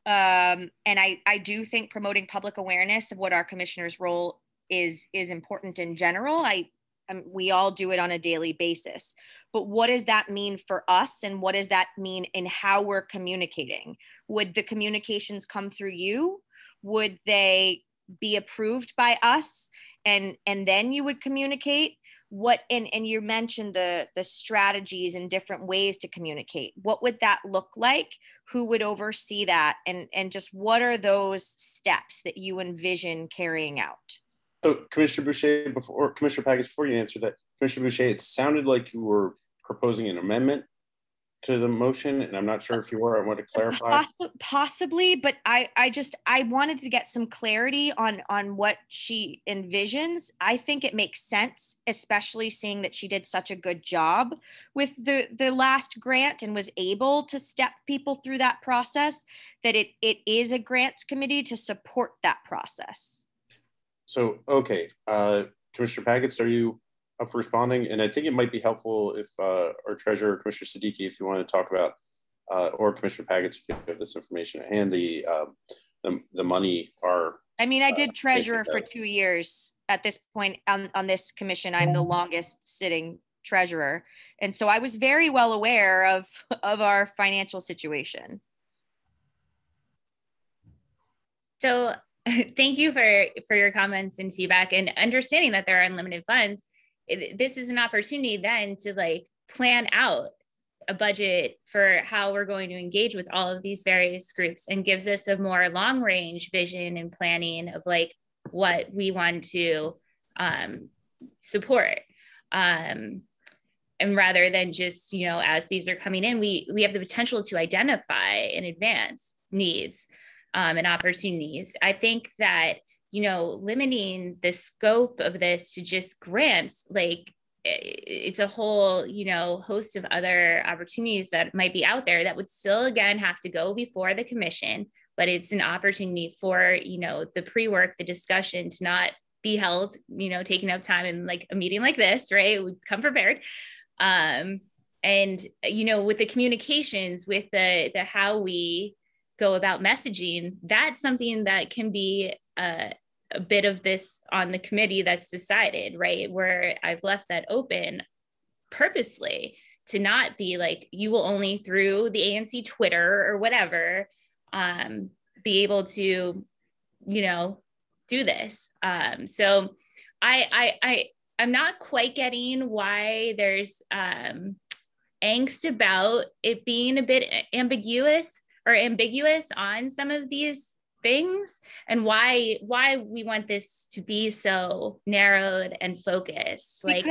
And I do think promoting public awareness of what our commissioner's role is important in general. We all do it on a daily basis. But what does that mean for us? And what does that mean in how we're communicating? Would the communications come through you? Would they be approved by us? And then you would communicate? And you mentioned the strategies and different ways to communicate. What would that look like? Who would oversee that? And just what are those steps that you envision carrying out? So Commissioner Boucher, Commissioner Package, before you answer that, Commissioner Boucher, it sounded like you were proposing an amendment to the motion, and I'm not sure if you were. I want to clarify. Possibly, but I wanted to get some clarity on what she envisions. I think it makes sense, especially seeing that she did such a good job with the last grant and was able to step people through that process, that it is a grants committee to support that process. So, okay, Commissioner Packets, are you up for responding? And I think it might be helpful if our treasurer, Commissioner Siddiqui, if you want to talk about, or Commissioner Packets, if you have this information at hand, the money are. I mean, I did treasurer for 2 years. At this point on this commission, I'm the longest sitting treasurer. And so I was very well aware of our financial situation. So thank you for your comments and feedback, and understanding that there are unlimited funds. This is an opportunity then to like plan out a budget for how we're going to engage with all of these various groups, and gives us a more long range vision and planning of like what we want to support. And rather than just, you know, as these are coming in, we have the potential to identify in advance needs and opportunities. I think that, you know, limiting the scope of this to just grants, like it's a whole, you know, host of other opportunities that might be out there that would still, again, have to go before the commission, but it's an opportunity for, you know, the pre-work, the discussion to not be held, you know, taking up time in like a meeting like this, right? We come prepared. And, you know, with the communications, with the how we go about messaging, that's something that can be a bit of this on the committee that's decided, right? Where I've left that open purposely to not be like, you will only through the ANC Twitter or whatever, be able to, you know, do this. So I'm not quite getting why there's angst about it being a bit ambiguous on some of these things, and why we want this to be so narrowed and focused. Like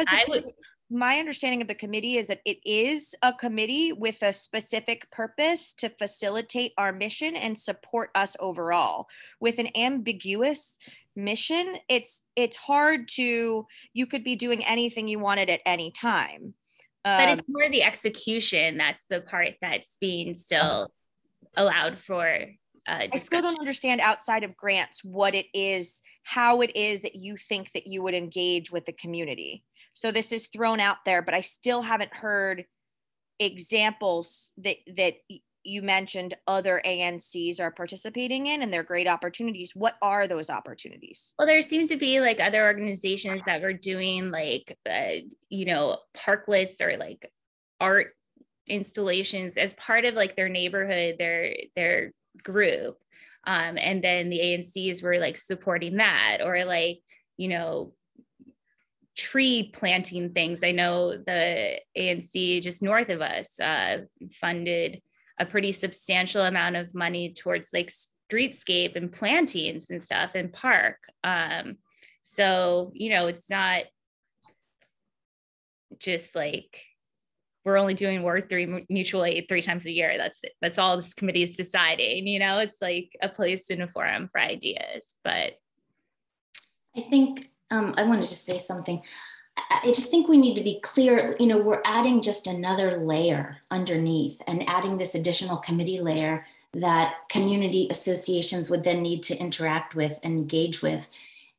my understanding of the committee is that it is a committee with a specific purpose to facilitate our mission and support us overall. With an ambiguous mission, it's hard to, you could be doing anything you wanted at any time. But it's more the execution that's the part that's being still allowed for I still don't understand outside of grants what it is, how it is that you think that you would engage with the community. So this is thrown out there, but I still haven't heard examples that you mentioned other ANCs are participating in, and they're great opportunities. What are those opportunities? Well, there seems to be like other organizations that were doing like, you know, parklets or like art installations as part of like their neighborhood, their group. And then the ANCs were like supporting that, or like, you know, tree planting things. I know the ANC just north of us funded a pretty substantial amount of money towards like streetscape and plantings and stuff in park. So, you know, it's not just like we're only doing Ward 3 mutual aid 3 times a year. That's all this committee is deciding, you know. It's like a place and a forum for ideas. But I think I wanted to say something. I just think we need to be clear, you know, we're adding just another layer underneath and adding this additional committee layer that community associations would then need to interact with and engage with.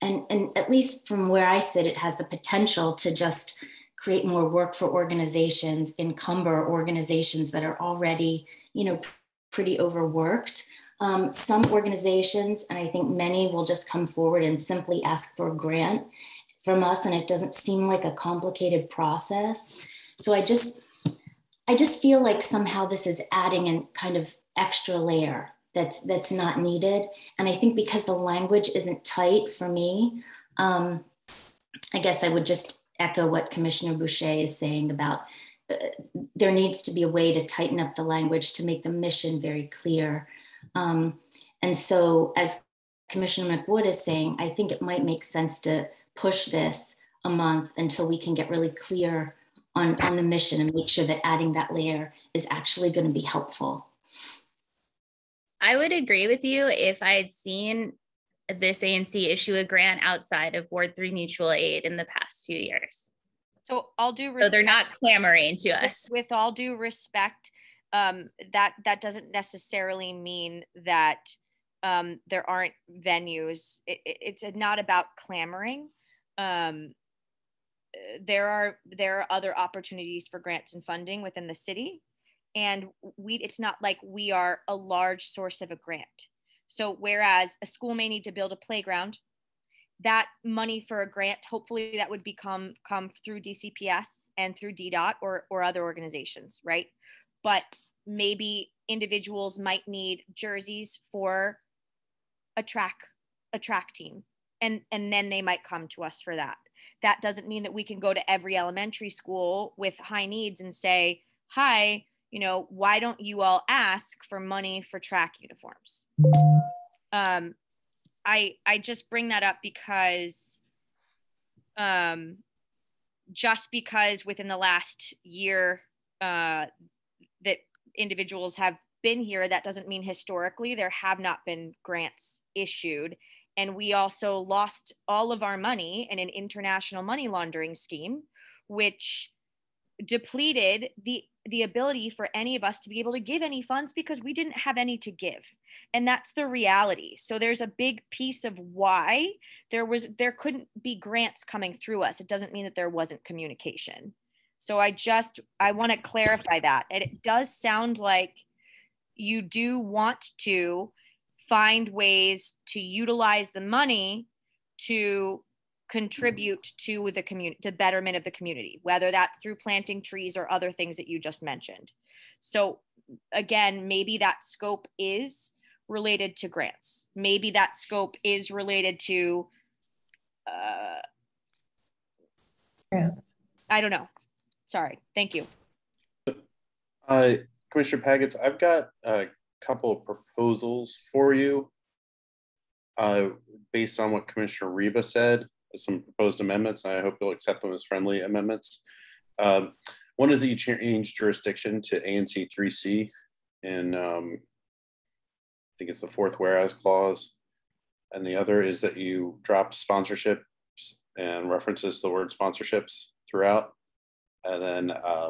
And at least from where I sit, it has the potential to just create more work for organizations, encumber organizations that are already, you know, pretty overworked. Some organizations, and I think many, will just come forward and simply ask for a grant from us, and it doesn't seem like a complicated process. So I just feel like somehow this is adding a kind of extra layer that's not needed. And I think because the language isn't tight for me, I guess I would just echo what Commissioner Boucher is saying about there needs to be a way to tighten up the language to make the mission very clear. And so as Commissioner McWood is saying, I think it might make sense to push this a month until we can get really clear on the mission and make sure that adding that layer is actually going to be helpful. I would agree with you if I had seen this ANC issue a grant outside of Ward 3 mutual aid in the past few years. So all due respect, so they're not clamoring to us. With all due respect, that doesn't necessarily mean that there aren't venues. It's not about clamoring. There are other opportunities for grants and funding within the city, and it's not like we are a large source of a grant. So whereas a school may need to build a playground, that money for a grant, hopefully that would come through DCPS and through DDOT or other organizations, right? But maybe individuals might need jerseys for a track team, and then they might come to us for that. That doesn't mean that we can go to every elementary school with high needs and say, hi, you know, why don't you all ask for money for track uniforms? I just bring that up because just because within the last year that individuals have been here, that doesn't mean historically there have not been grants issued. And we also lost all of our money in an international money laundering scheme, which depleted the ability for any of us to be able to give any funds because we didn't have any to give. And that's the reality. So there's a big piece of why there couldn't be grants coming through us. It doesn't mean that there wasn't communication. So I want to clarify that. And it does sound like you do want to find ways to utilize the money to contribute to the community, to betterment of the community, whether that's through planting trees or other things that you just mentioned. So again, maybe that scope is related to grants. Maybe that scope is related to, I don't know. Sorry. Thank you. Commissioner Pagets, I've got a couple of proposals for you based on what Commissioner Reba said, some proposed amendments. And I hope you'll accept them as friendly amendments. One is that you change jurisdiction to ANC3C, and I think it's the fourth whereas clause. And the other is that you drop sponsorships and references the word sponsorships throughout. And then I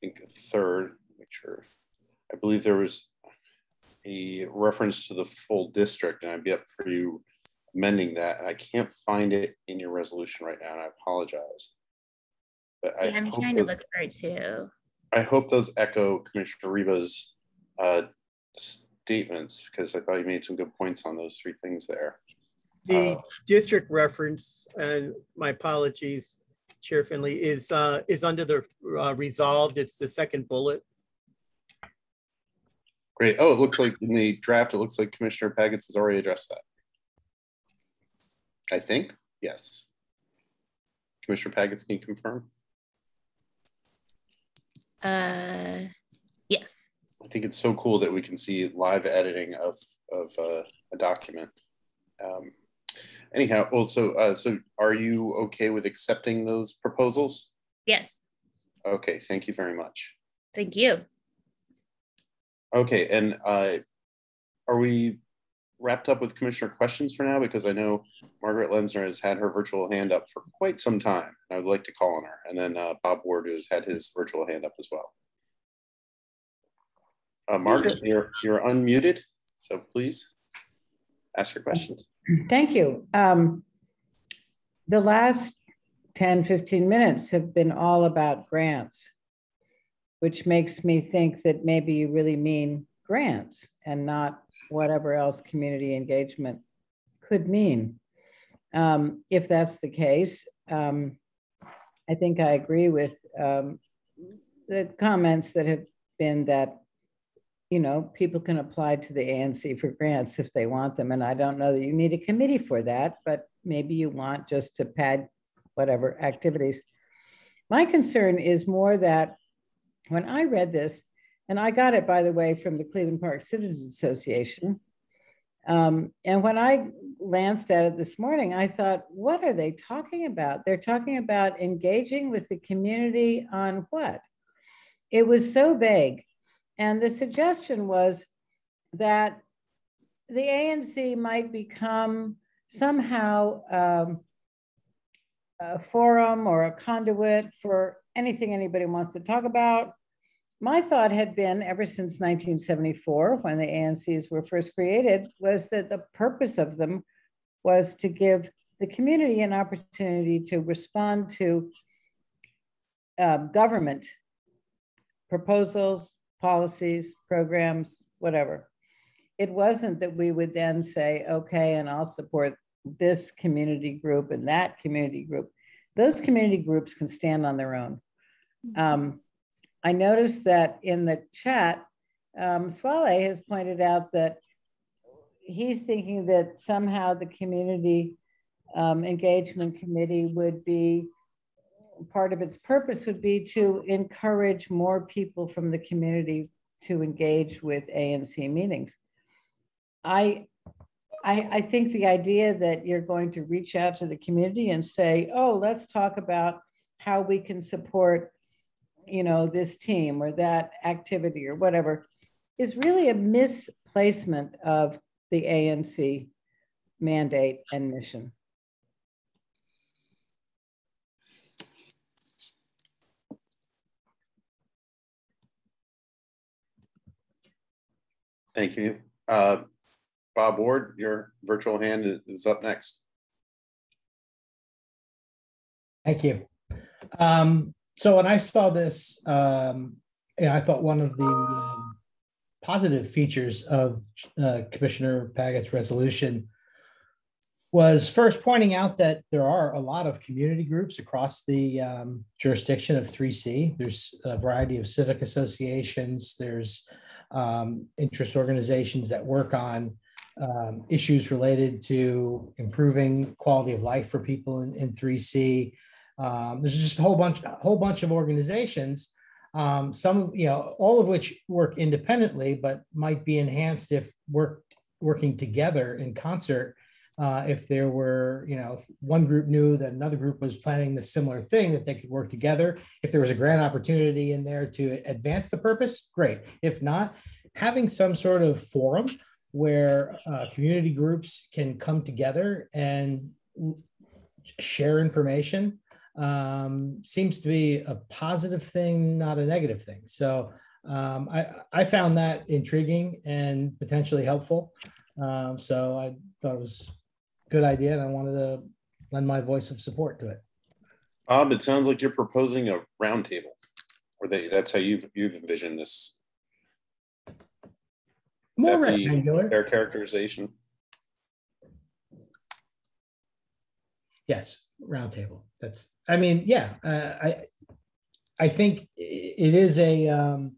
think third, make sure, I believe there was a reference to the full district, and I'd be up for you amending that. And I can't find it in your resolution right now, and I apologize. But yeah, I'm trying to look for it too. I hope those echo Commissioner Reba's statements, because I thought you made some good points on those three things there. The district reference, and my apologies, Chair Finley, is under the resolved. It's the second bullet. Great. Oh, it looks like in the draft, it looks like Commissioner Pagets has already addressed that. I think, yes. Commissioner Pagets, can you confirm? Yes. I think it's so cool that we can see live editing of a document. Anyhow, also, so are you okay with accepting those proposals? Yes. Okay, thank you very much. Thank you. Okay, and are we wrapped up with commissioner questions for now? Because I know Margaret Lenzner has had her virtual hand up for quite some time. I would like to call on her. And then Bob Ward has had his virtual hand up as well. Margaret, you're unmuted, so please ask your questions. Thank you. The last 10, 15 minutes have been all about grants, which makes me think that maybe you really mean grants and not whatever else community engagement could mean. If that's the case, I think I agree with the comments that have been that, you know, people can apply to the ANC for grants if they want them. And I don't know that you need a committee for that, but maybe you want just to pad whatever activities. My concern is more that when I read this, and I got it, by the way, from the Cleveland Park Citizens Association. And when I glanced at it this morning, I thought, what are they talking about? They're talking about engaging with the community on what? It was so vague. And the suggestion was that the ANC might become somehow a forum or a conduit for anything anybody wants to talk about. My thought had been, ever since 1974, when the ANCs were first created, was that the purpose of them was to give the community an opportunity to respond to government proposals, policies, programs, whatever. It wasn't that we would then say, okay, and I'll support this community group and that community group. Those community groups can stand on their own. I noticed that in the chat, Swale has pointed out that he's thinking that somehow the community engagement committee would be part of its purpose would be to encourage more people from the community to engage with ANC meetings. I think the idea that you're going to reach out to the community and say, oh, let's talk about how we can support, you know, this team or that activity or whatever, is really a misplacement of the ANC mandate and mission. Thank you. Bob Ward, your virtual hand is up next. Thank you. So when I saw this, I thought one of the positive features of Commissioner Paggett's resolution was first pointing out that there are a lot of community groups across the jurisdiction of 3C. There's a variety of civic associations. There's interest organizations that work on issues related to improving quality of life for people in 3C. There's just a whole bunch of organizations, some, you know, all of which work independently, but might be enhanced if working together in concert. If there were, you know, if one group knew that another group was planning the similar thing, that they could work together. If there was a grant opportunity in there to advance the purpose, great. If not, having some sort of forum where community groups can come together and share information seems to be a positive thing, not a negative thing. So I found that intriguing and potentially helpful. So I thought it was a good idea, and I wanted to lend my voice of support to it. Bob, it sounds like you're proposing a roundtable, or that's how you've envisioned this. More rectangular. Fair characterization. Yes, roundtable. That's. I mean, yeah. I think it is an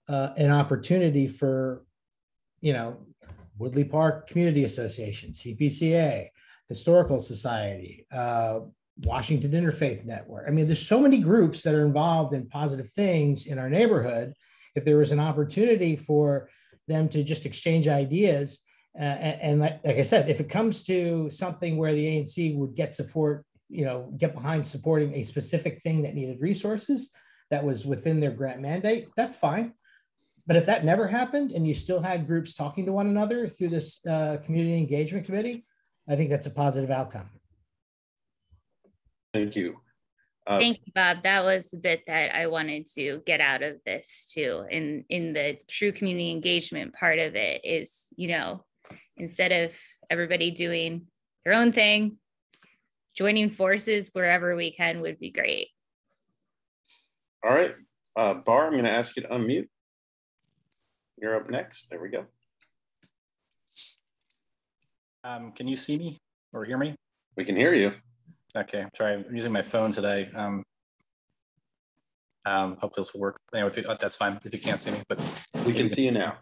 opportunity for, you know, Woodley Park Community Association, CPCA, Historical Society, Washington Interfaith Network. I mean, there's so many groups that are involved in positive things in our neighborhood. If there was an opportunity for them to just exchange ideas, and like I said, if it comes to something where the ANC would get support, you know, get behind supporting a specific thing that needed resources that was within their grant mandate, that's fine. But if that never happened and you still had groups talking to one another through this community engagement committee, I think that's a positive outcome. Thank you. Thank you, Bob. That was a bit that I wanted to get out of this too. In the true community engagement part of it is, you know, instead of everybody doing their own thing, joining forces wherever we can would be great. All right, Bar, I'm going to ask you to unmute. You're up next. There we go. Can you see me or hear me? We can hear you. Okay, sorry, I'm using my phone today. Hope this will work. Anyway, that's fine if you can't see me, but we can see you now.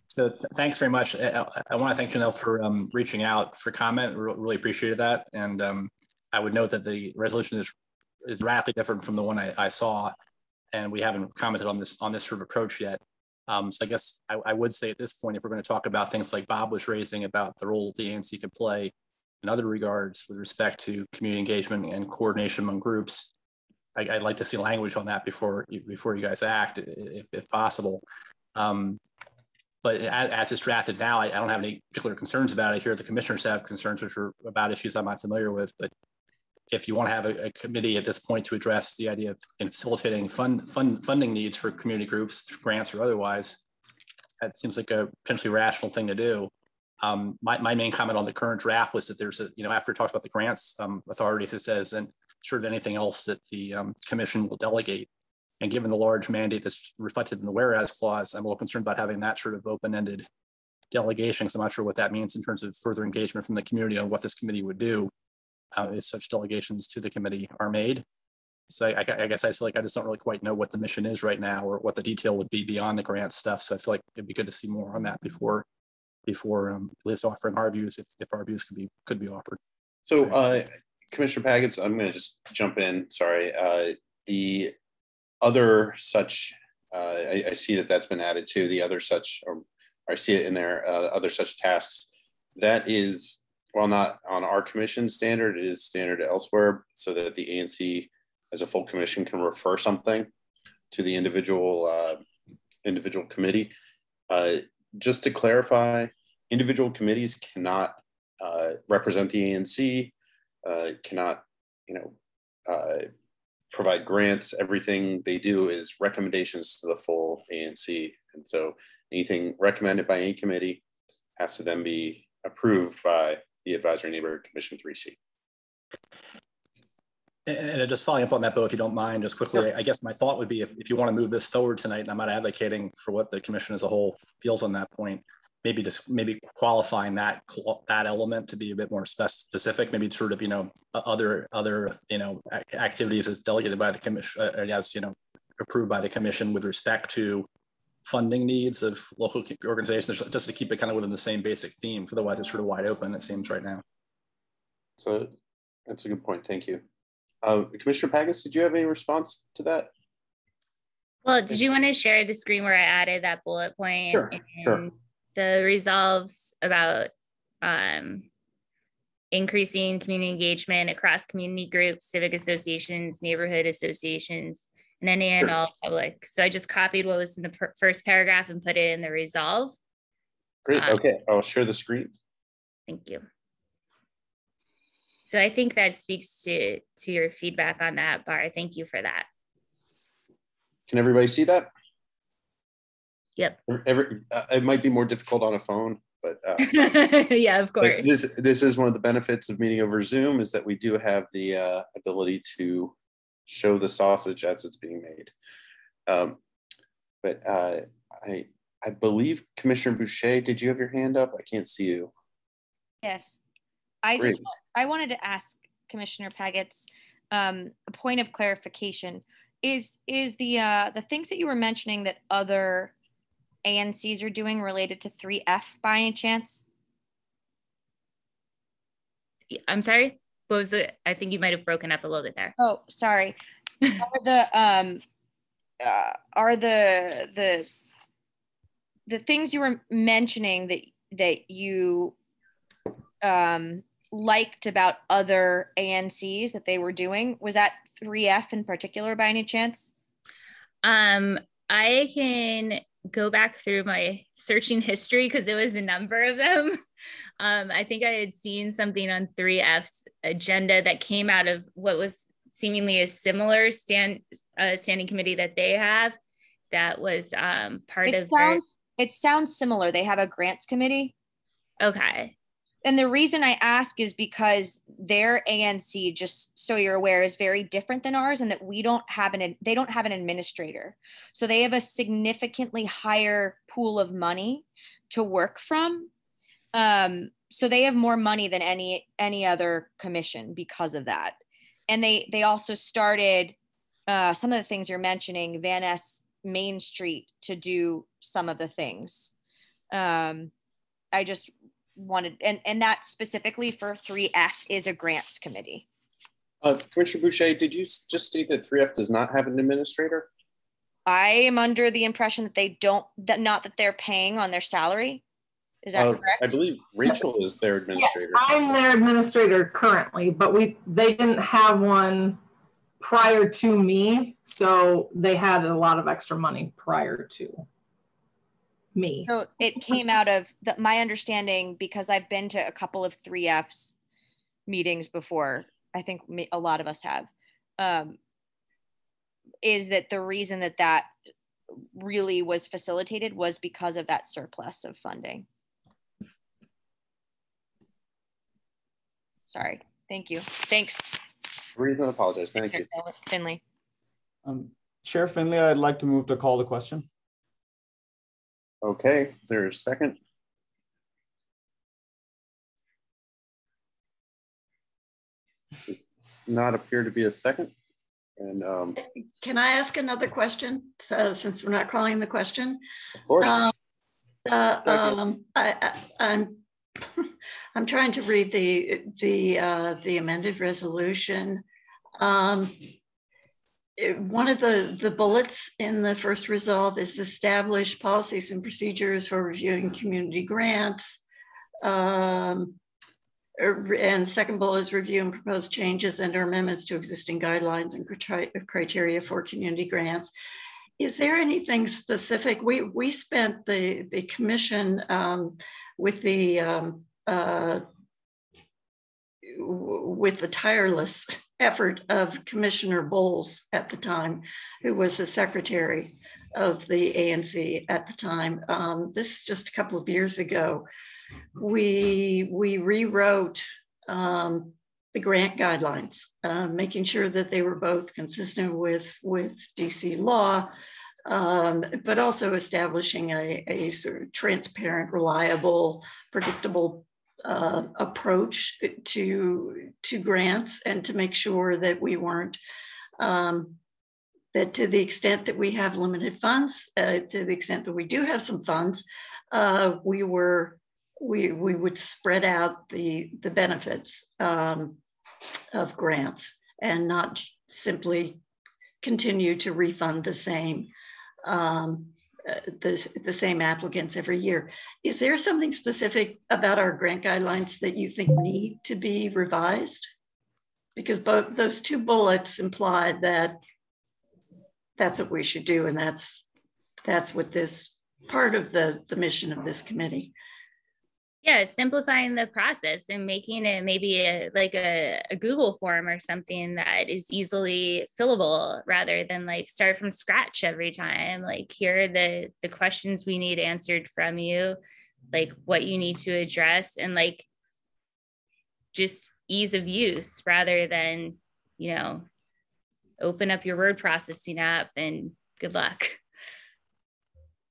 So thanks very much. I want to thank Janelle for reaching out for comment. Really appreciated that. And I would note that the resolution is radically different from the one I saw, and we haven't commented on this sort of approach yet. So I guess I would say at this point, if we're going to talk about things like Bob was raising about the role the ANC could play in other regards with respect to community engagement and coordination among groups, I'd like to see language on that before you guys act, if possible. But as it's drafted now, I don't have any particular concerns about it. I hear the commissioners have concerns, which are about issues I'm not familiar with. But if you want to have a committee at this point to address the idea of facilitating funding needs for community groups, grants or otherwise, that seems like a potentially rational thing to do. My main comment on the current draft was that there's a, you know, after it talks about the grants authorities, it says, and sort of anything else that the commission will delegate. And given the large mandate that's reflected in the whereas clause, I'm a little concerned about having that sort of open-ended delegation. So I'm not sure what that means in terms of further engagement from the community on what this committee would do if such delegations to the committee are made. So I guess I feel like I just don't really quite know what the mission is right now or what the detail would be beyond the grant stuff. So I feel like it'd be good to see more on that before at least offering our views, if our views could be offered. So Commissioner Paggett, I'm going to just jump in. Sorry. The other such, I see that that's been added to the other such, or I see it in there, other such tasks. That is, while not on our commission standard, it is standard elsewhere, so that the ANC as a full commission can refer something to the individual committee. Just to clarify, individual committees cannot represent the ANC, cannot, provide grants. Everything they do is recommendations to the full ANC. And so anything recommended by any committee has to then be approved by the Advisory Neighborhood Commission 3C. And just following up on that, Bo, if you don't mind, just quickly, sure. I guess my thought would be if you want to move this forward tonight, and I'm not advocating for what the commission as a whole feels on that point, maybe qualifying that element to be a bit more specific, maybe sort of, other activities as delegated by the commission, as, approved by the commission with respect to funding needs of local organizations, just to keep it kind of within the same basic theme. Otherwise it's sort of wide open, it seems right now. So that's a good point. Thank you. Commissioner Paggett, did you have any response to that? Well, did you want to share the screen where I added that bullet point? Sure, sure. The resolves about increasing community engagement across community groups, civic associations, neighborhood associations, and any and all public. So I just copied what was in the first paragraph and put it in the resolve. Great. Okay, I'll share the screen. Thank you. So I think that speaks to your feedback on that, Bar. Thank you for that. Can everybody see that? Yep. It might be more difficult on a phone, but yeah, of course. This is one of the benefits of meeting over Zoom, is that we do have the ability to show the sausage as it's being made. But I believe Commissioner Boucher, did you have your hand up? I can't see you. Yes. I wanted to ask Commissioner Paggett's a point of clarification. Is the things that you were mentioning that other ANCs are doing related to 3F by any chance? I'm sorry, what was I think you might have broken up a little bit there. Oh, sorry. Are the things you were mentioning that you liked about other ANCs that they were doing, was that 3F in particular by any chance? I can go back through my searching history because it was a number of them. I think I had seen something on 3F's agenda that came out of what was seemingly a similar standing committee that they have. That was part of it sounds similar. They have a grants committee. Okay. And the reason I ask is because their ANC, just so you're aware, is very different than ours, and that they don't have an administrator. So they have a significantly higher pool of money to work from. So they have more money than any other commission because of that. And they also started some of the things you're mentioning, Van Ness Main Street, to do some of the things. I just wanted, and that specifically for 3F is a grants committee. Commissioner Boucher, did you just state that 3F does not have an administrator? I am under the impression that they don't, not that they're paying on their salary. Is that correct? I believe Rachel is their administrator. Yes, I'm their administrator currently, but they didn't have one prior to me, so they had a lot of extra money prior to me. So it came out of my understanding, because I've been to a couple of 3F's meetings before. I think a lot of us have. Is that the reason that really was facilitated was because of that surplus of funding. Sorry. Thank you. Thanks. Reason to apologize. Thank you. Finley. Chair Finley, I'd like to move to call the question. Okay, is there a second? Does not appear to be a second. And can I ask another question? So, since we're not calling the question, of course. I'm trying to read the amended resolution. One of the bullets in the first resolve is establish policies and procedures for reviewing community grants. And second bullet is review and propose changes and or amendments to existing guidelines and criteria for community grants. Is there anything specific? We spent the commission with the tireless effort of Commissioner Bowles at the time, who was the secretary of the ANC at the time. This is just a couple of years ago. We rewrote the grant guidelines, making sure that they were both consistent with DC law, but also establishing a sort of transparent, reliable, predictable approach to grants, and to make sure that we weren't, that to the extent that we have limited funds, to the extent that we do have some funds, we would spread out the benefits of grants and not simply continue to refund the same applicants every year. Is there something specific about our grant guidelines that you think need to be revised? Because both those two bullets imply that that's what we should do, and that's what this part of the mission of this committee. Yeah, simplifying the process and making it maybe like a Google form or something that is easily fillable, rather than like start from scratch every time. Like, here are the questions we need answered from you, like what you need to address, and like just ease of use, rather than, you know, open up your word processing app and good luck.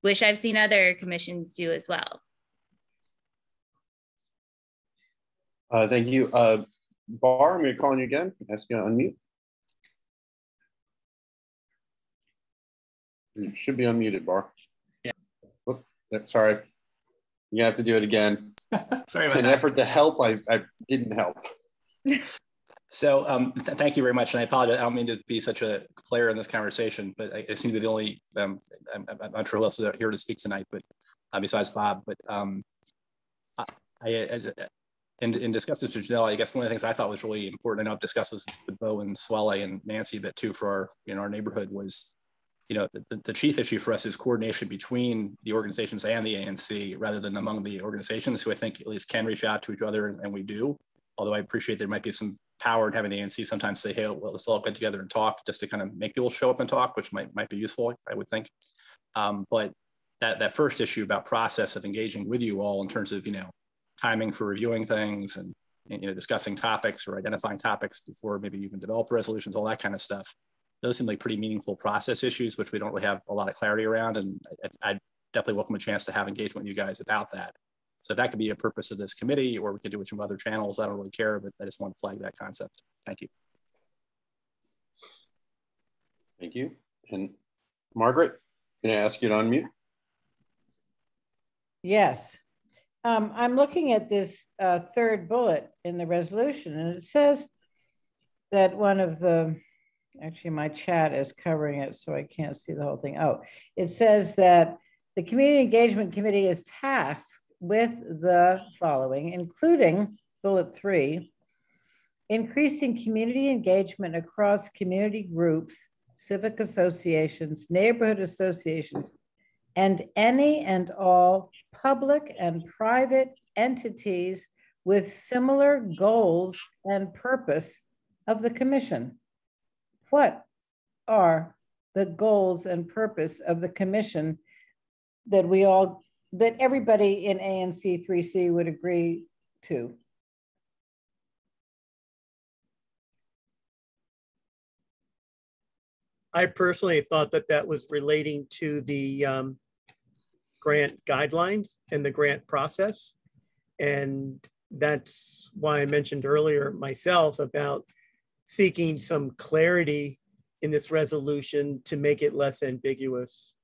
Which I've seen other commissions do as well. Thank you. Bar, I'm going to call on you again. Ask you to unmute. You should be unmuted, Bar. Yeah. Whoop, sorry. You have to do it again. Sorry about that. In an effort to help, I didn't help. So thank you very much. And I apologize. I don't mean to be such a player in this conversation, but I seem to be the only, I'm not sure who else is here to speak tonight, but besides Bob. But in discussing this with Janelle, I guess one of the things I thought was really important, I know I've discussed this with Bo and Swale and Nancy a bit too for our, in our neighborhood, was, you know, the chief issue for us is coordination between the organizations and the ANC, rather than among the organizations, who I think at least can reach out to each other, and we do. Although I appreciate there might be some power in having the ANC sometimes say, hey, well, let's all get together and talk, just to kind of make people show up and talk, which might be useful, I would think. But that first issue about process of engaging with you all in terms of, you know, timing for reviewing things and you know, discussing topics or identifying topics before maybe even develop resolutions, all that kind of stuff. Those seem like pretty meaningful process issues, which we don't really have a lot of clarity around. And I definitely welcome a chance to have engagement with you guys about that. So that could be a purpose of this committee, or we could do it from other channels. I don't really care, but I just want to flag that concept. Thank you. Thank you. And Margaret, can I ask you to unmute? Yes. I'm looking at this third bullet in the resolution, and it says that one of the, actually my chat is covering it, so I can't see the whole thing. Oh, it says that the Community Engagement Committee is tasked with the following, including bullet 3, increasing community engagement across community groups, civic associations, neighborhood associations, and any and all public and private entities with similar goals and purpose of the commission. What are the goals and purpose of the commission that that everybody in ANC3C would agree to? I personally thought that was relating to the grant guidelines and the grant process. And that's why I mentioned earlier myself about seeking some clarity in this resolution to make it less ambiguous.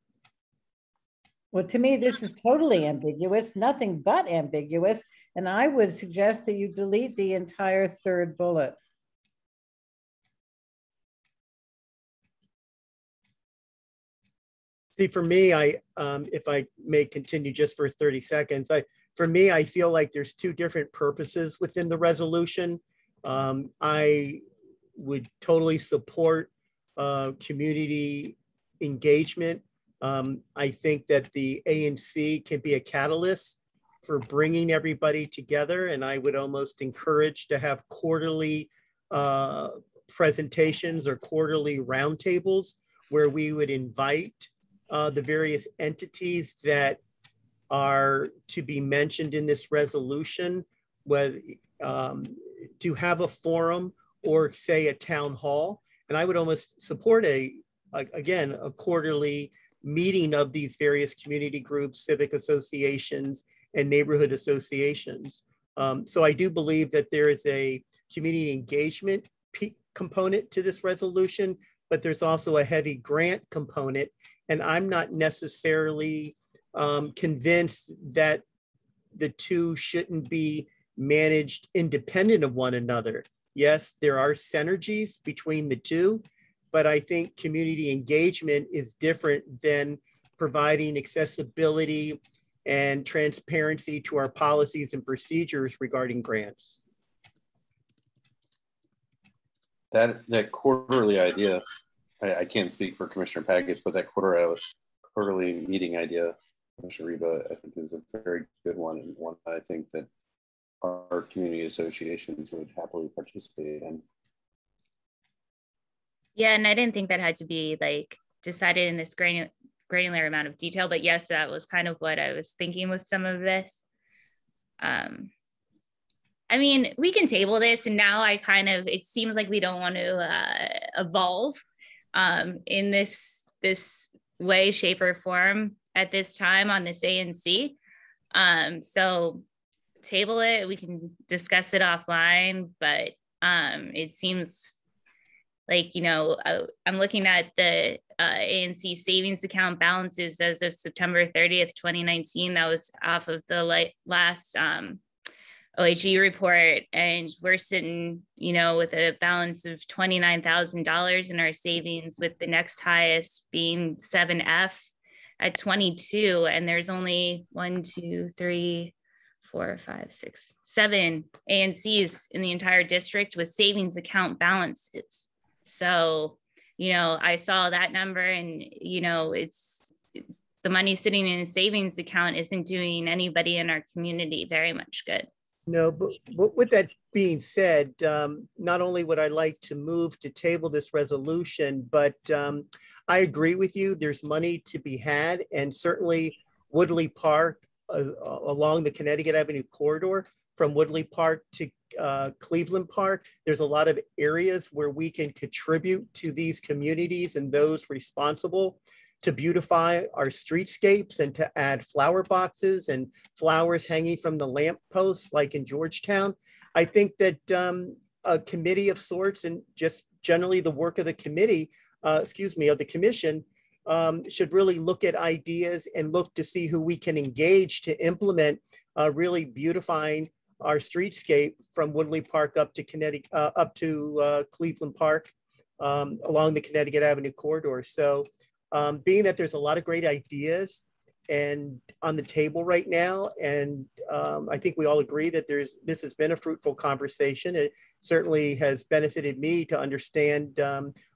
Well, to me, this is totally ambiguous, nothing but ambiguous. And I would suggest that you delete the entire third bullet. See, for me, if I may continue just for 30 seconds, for me, I feel like there's two different purposes within the resolution. I would totally support community engagement. I think that the ANC can be a catalyst for bringing everybody together, and I would almost encourage to have quarterly presentations or quarterly roundtables where we would invite the various entities that are to be mentioned in this resolution, whether to have a forum or say a town hall. And I would almost support again, a quarterly meeting of these various community groups, civic associations, and neighborhood associations. So I do believe that there is a community engagement component to this resolution, but there's also a heavy grant component. And I'm not necessarily convinced that the two shouldn't be managed independent of one another. Yes, there are synergies between the two, but I think community engagement is different than providing accessibility and transparency to our policies and procedures regarding grants. That quarterly idea, I can't speak for Commissioner Pagets, but that quarterly meeting idea, Commissioner Reba, I think is a very good one, and one I think that our community associations would happily participate in. Yeah, and I didn't think that had to be like decided in this granular amount of detail, but yes, that was kind of what I was thinking with some of this. I mean, we can table this, and now it seems like we don't want to evolve in this way, shape, or form at this time on this ANC. So table it, we can discuss it offline, but it seems like, I'm looking at the ANC savings account balances as of September 30th, 2019. That was off of the last OHE report, and we're sitting, with a balance of $29,000 in our savings, with the next highest being 7F at 22, and there's only 1, 2, 3, 4, 5, 6, 7 ANCs in the entire district with savings account balances. So, I saw that number, and, it's the money sitting in a savings account isn't doing anybody in our community very much good. No, but with that being said, not only would I like to move to table this resolution, but I agree with you. There's money to be had, and certainly Woodley Park along the Connecticut Avenue corridor from Woodley Park to Cleveland Park. There's a lot of areas where we can contribute to these communities and those responsible to beautify our streetscapes and to add flower boxes and flowers hanging from the lamp posts like in Georgetown. I think that a committee of sorts, and just generally the work of the committee, of the commission, should really look at ideas and look to see who we can engage to implement really beautifying our streetscape from Woodley Park up to Cleveland Park along the Connecticut Avenue corridor. So being that there's a lot of great ideas and on the table right now, and I think we all agree that this has been a fruitful conversation. It certainly has benefited me to understand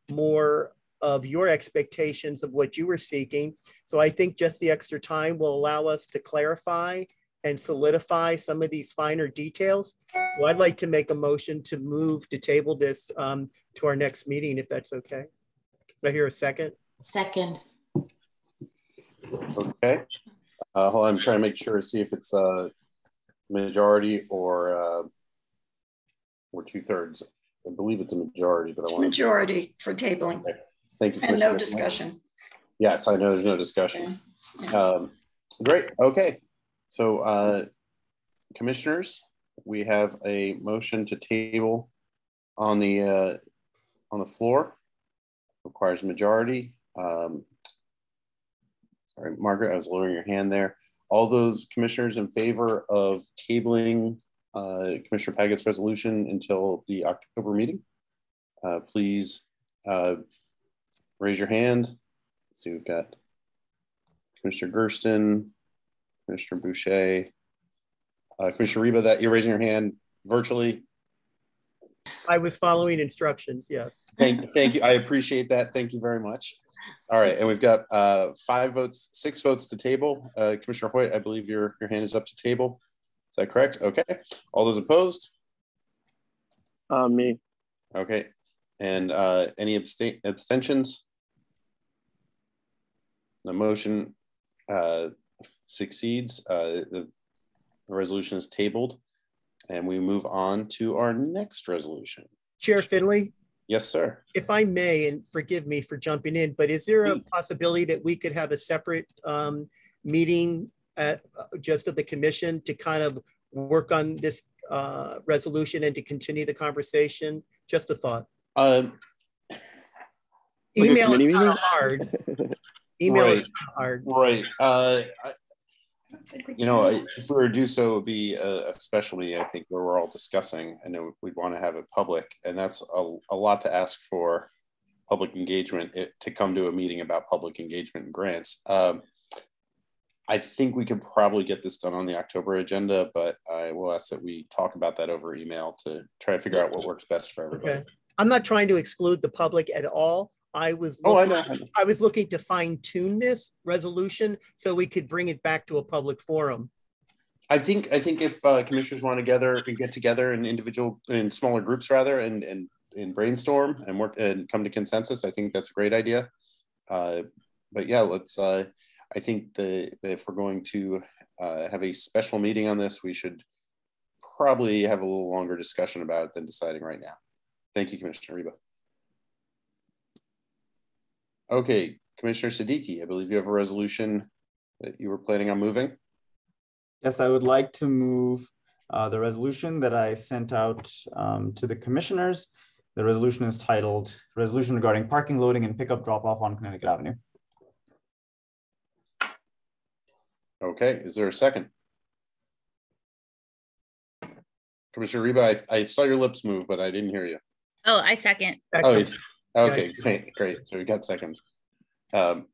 more of your expectations of what you were seeking. So I think just the extra time will allow us to clarify and solidify some of these finer details. So I'd like to make a motion to move to table this to our next meeting, if that's okay. Do I hear a second? Second. Okay. Hold on, I'm trying to make sure to see if it's a majority or 2/3. I believe it's a majority, but I want majority for tabling. Okay. Thank you. And no discussion. Yes, I know there's no discussion. Yeah. Great. Okay. So commissioners, we have a motion to table on the floor. Requires a majority. Sorry, Margaret, I was lowering your hand there. All those commissioners in favor of tabling Commissioner Paggett's resolution until the October meeting, please raise your hand. Let's see, we've got Commissioner Gersten, Commissioner Boucher, Commissioner Reba, that you're raising your hand virtually. I was following instructions, yes. Thank you. I appreciate that. Thank you very much. All right, and we've got 6 votes to table. Commissioner Hoyt, I believe your hand is up to table. Is that correct? Okay. All those opposed? Me. Okay. And any abstentions? The motion succeeds. The resolution is tabled, and we move on to our next resolution. Chair Finley? Yes, sir. If I may, and forgive me for jumping in, but is there a possibility that we could have a separate meeting just of the commission to kind of work on this resolution and to continue the conversation? Just a thought. Email is kind of hard. Email is hard. Right. You know, if we were to do so, it would be a special meeting, I think, where we're all discussing, and we'd want to have it public. And that's a lot to ask for public engagement to come to a meeting about public engagement and grants. I think we could probably get this done on the October agenda, but I will ask that we talk about that over email to try to figure out what works best for everybody. Okay. I'm not trying to exclude the public at all. I was looking to fine tune this resolution so we could bring it back to a public forum. I think if commissioners want to get together in smaller groups rather and brainstorm and work and come to consensus, I think that's a great idea. But yeah, let's. I think that if we're going to have a special meeting on this, we should probably have a little longer discussion about it than deciding right now. Thank you, Commissioner Reba. Okay, Commissioner Siddiqui, I believe you have a resolution that you were planning on moving. Yes, I would like to move the resolution that I sent out to the commissioners. The resolution is titled Resolution Regarding Parking, Loading, and Pickup Drop-Off on Connecticut Avenue. Okay, is there a second? Commissioner Reba, I saw your lips move, but I didn't hear you. Oh, I second. Oh, okay, great. So we got seconds. All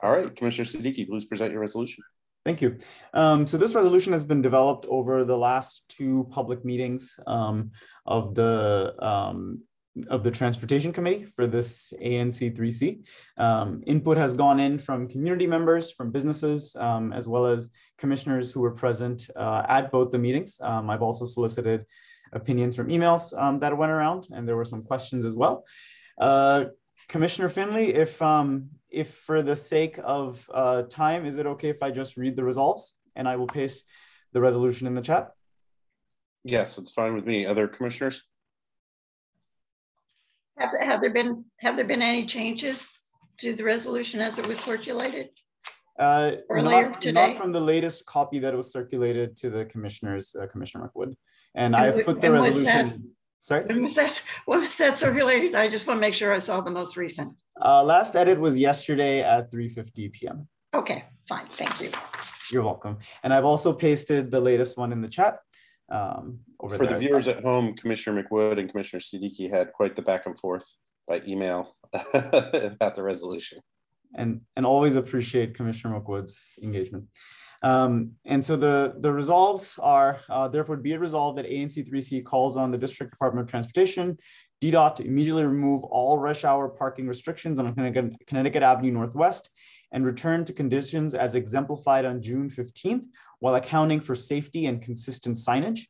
right, Commissioner Siddiqui, please present your resolution. Thank you. So this resolution has been developed over the last 2 public meetings of the Transportation Committee for this ANC3C. Input has gone in from community members, from businesses, as well as commissioners who were present at both the meetings. I've also solicited opinions from emails that went around, and there were some questions as well. Commissioner Finley, if for the sake of time, is it okay if I just read the resolves and I will paste the resolution in the chat? Yes, it's fine with me. Other commissioners? Have there been any changes to the resolution as it was circulated earlier today? Not from the latest copy that was circulated to the commissioners, Commissioner McWood. And I've put the resolution. Sorry? When was that circulated? I just want to make sure I saw the most recent. Last edit was yesterday at 3:50 p.m. Okay, fine. Thank you. You're welcome. And I've also pasted the latest one in the chat. For the viewers at home, Commissioner McWood and Commissioner Siddiqui had quite the back and forth by email about the resolution. And always appreciate Commissioner McWood's engagement. And so the resolves are, therefore be it resolved that ANC3C calls on the District Department of Transportation, DDOT, to immediately remove all rush hour parking restrictions on Connecticut Avenue Northwest and return to conditions as exemplified on June 15th, while accounting for safety and consistent signage.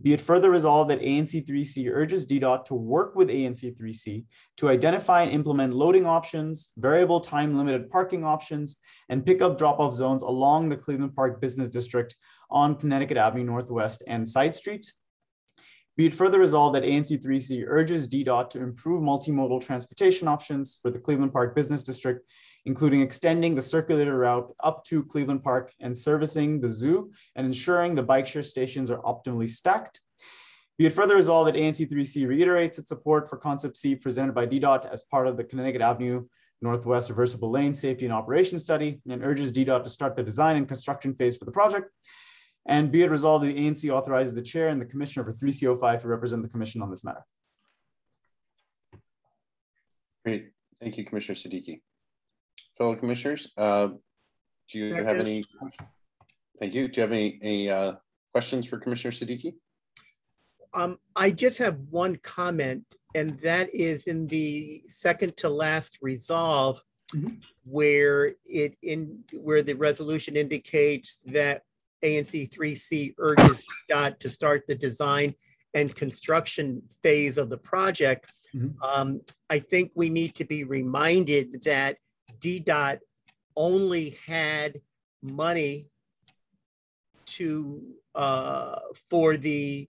Be it further resolved that ANC3C urges DDOT to work with ANC3C to identify and implement loading options, variable time limited parking options, and pickup drop-off zones along the Cleveland Park Business District on Connecticut Avenue Northwest and side streets. Be it further resolved that ANC3C urges DDOT to improve multimodal transportation options for the Cleveland Park Business District, including extending the circulator route up to Cleveland Park and servicing the zoo and ensuring the bike share stations are optimally stacked. Be it further resolved that ANC3C reiterates its support for Concept C presented by DDOT as part of the Connecticut Avenue Northwest Reversible Lane Safety and Operations Study, and urges DDOT to start the design and construction phase for the project. And be it resolved, the ANC authorizes the chair and the commissioner for 3C05 to represent the commission on this matter. Great. Thank you, Commissioner Siddiqui. Fellow commissioners, do you have any? Thank you. Do you have any questions for Commissioner Siddiqui? I just have one comment, and that is in the second to last resolve, where the resolution indicates that ANC3C urges DDOT to start the design and construction phase of the project. I think we need to be reminded that DDOT only had money to for the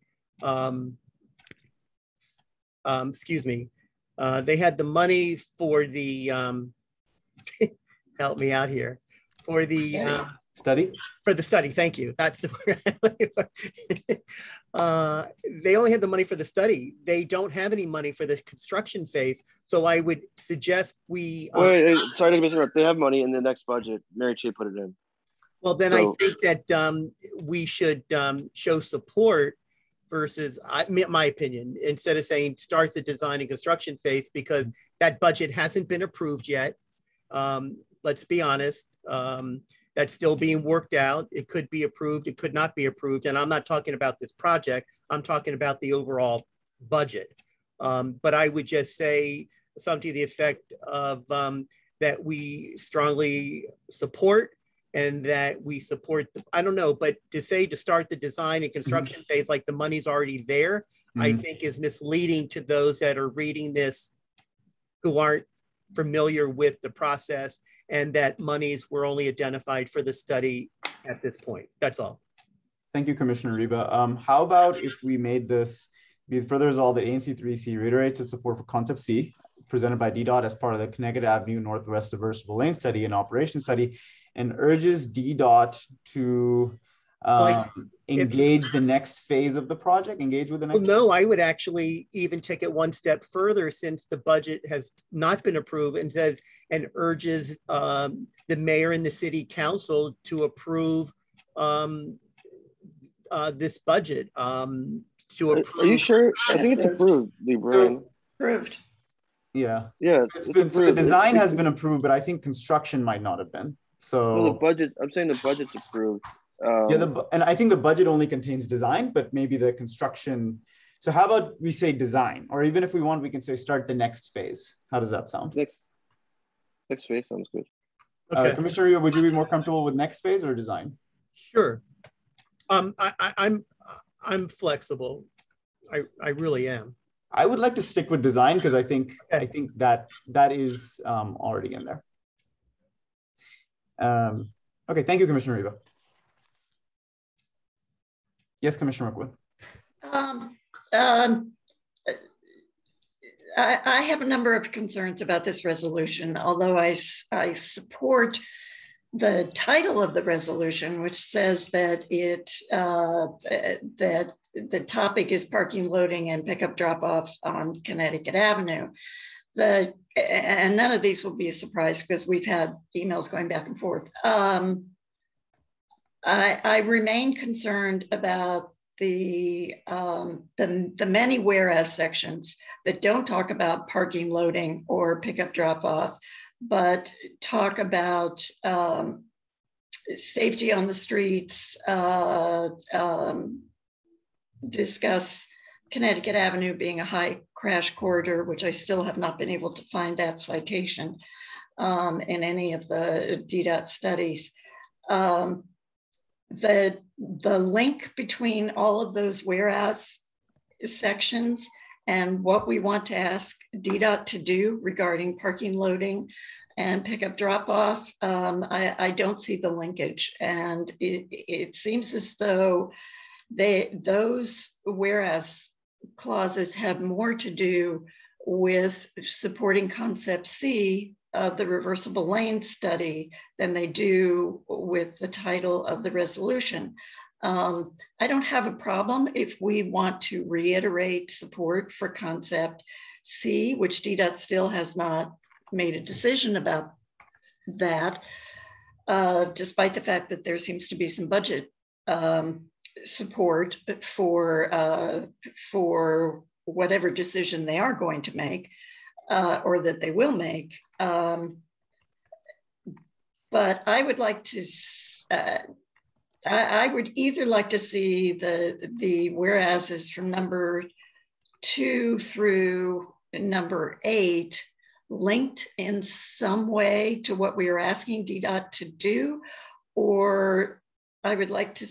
excuse me, they had the money for the help me out here, for the study. For the study, thank you. That's they only had the money for the study. They don't have any money for the construction phase. So I would suggest we. Wait, sorry to interrupt. They have money in the next budget. Mary Chey put it in. Well, then I think that we should show support versus, my opinion, instead of saying start the design and construction phase, because that budget hasn't been approved yet. Let's be honest. That's still being worked out. It could be approved, it could not be approved. And I'm not talking about this project, I'm talking about the overall budget. But I would just say something to the effect of that we strongly support, and that we support, I don't know, but to say to start the design and construction phase like the money's already there, I think is misleading to those that are reading this who aren't familiar with the process, and that monies were only identified for the study at this point. That's all. Thank you, Commissioner Reba. How about if we made this, be it further resolved that ANC3C reiterates its support for Concept C, presented by DDOT as part of the Connecticut Avenue Northwest Reversible Lane Study and Operation Study, and urges DDOT to engage the next phase of the project, engage with the next. Well, no, I would actually even take it one step further, since the budget has not been approved, and says, and urges the mayor and the city council to approve this budget. To approve. Are you sure? I think it's approved, Brian. Approved. Yeah. Yeah. It's been, so the design has been approved, but I think construction might not have been. So well, the budget, I'm saying the budget's approved. Yeah, and I think the budget only contains design, but maybe the construction. So how about we say design, or even if we want, we can say start the next phase. How does that sound? Next phase sounds good. Okay. Commissioner, would you be more comfortable with next phase or design? Sure. I'm flexible. I really am. I would like to stick with design because I think that is already in there. Okay, thank you, Commissioner Reba. Yes, Commissioner McWood. I have a number of concerns about this resolution, although I support the title of the resolution, which says that that the topic is parking, loading, and pickup drop-off on Connecticut Avenue. And none of these will be a surprise because we've had emails going back and forth. I remain concerned about the many whereas sections that don't talk about parking, loading, or pickup drop-off, but talk about safety on the streets, discuss Connecticut Avenue being a high crash corridor, which I still have not been able to find that citation in any of the DDOT studies. The link between all of those whereas sections and what we want to ask DDOT to do regarding parking, loading, and pickup drop-off, I don't see the linkage. And it seems as though those whereas clauses have more to do with supporting Concept C of the reversible lane study than they do with the title of the resolution. I don't have a problem if we want to reiterate support for Concept C, which DDOT still has not made a decision about that, despite the fact that there seems to be some budget support for whatever decision they are going to make, or that they will make. But I would like to, I would either like to see the whereases from number 2 through number 8 linked in some way to what we are asking DDOT to do, or I would like to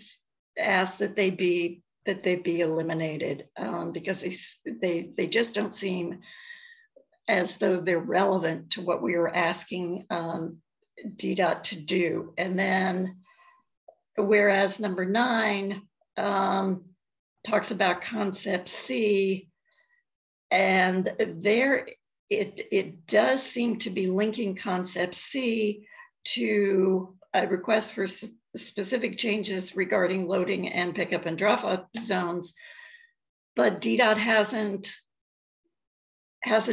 ask that they be eliminated, because they just don't seem as though they're relevant to what we are asking DDOT to do. And then whereas number 9 talks about concept C, and there it does seem to be linking concept C to a request for specific changes regarding loading and pickup and drop off zones, but DDOT hasn't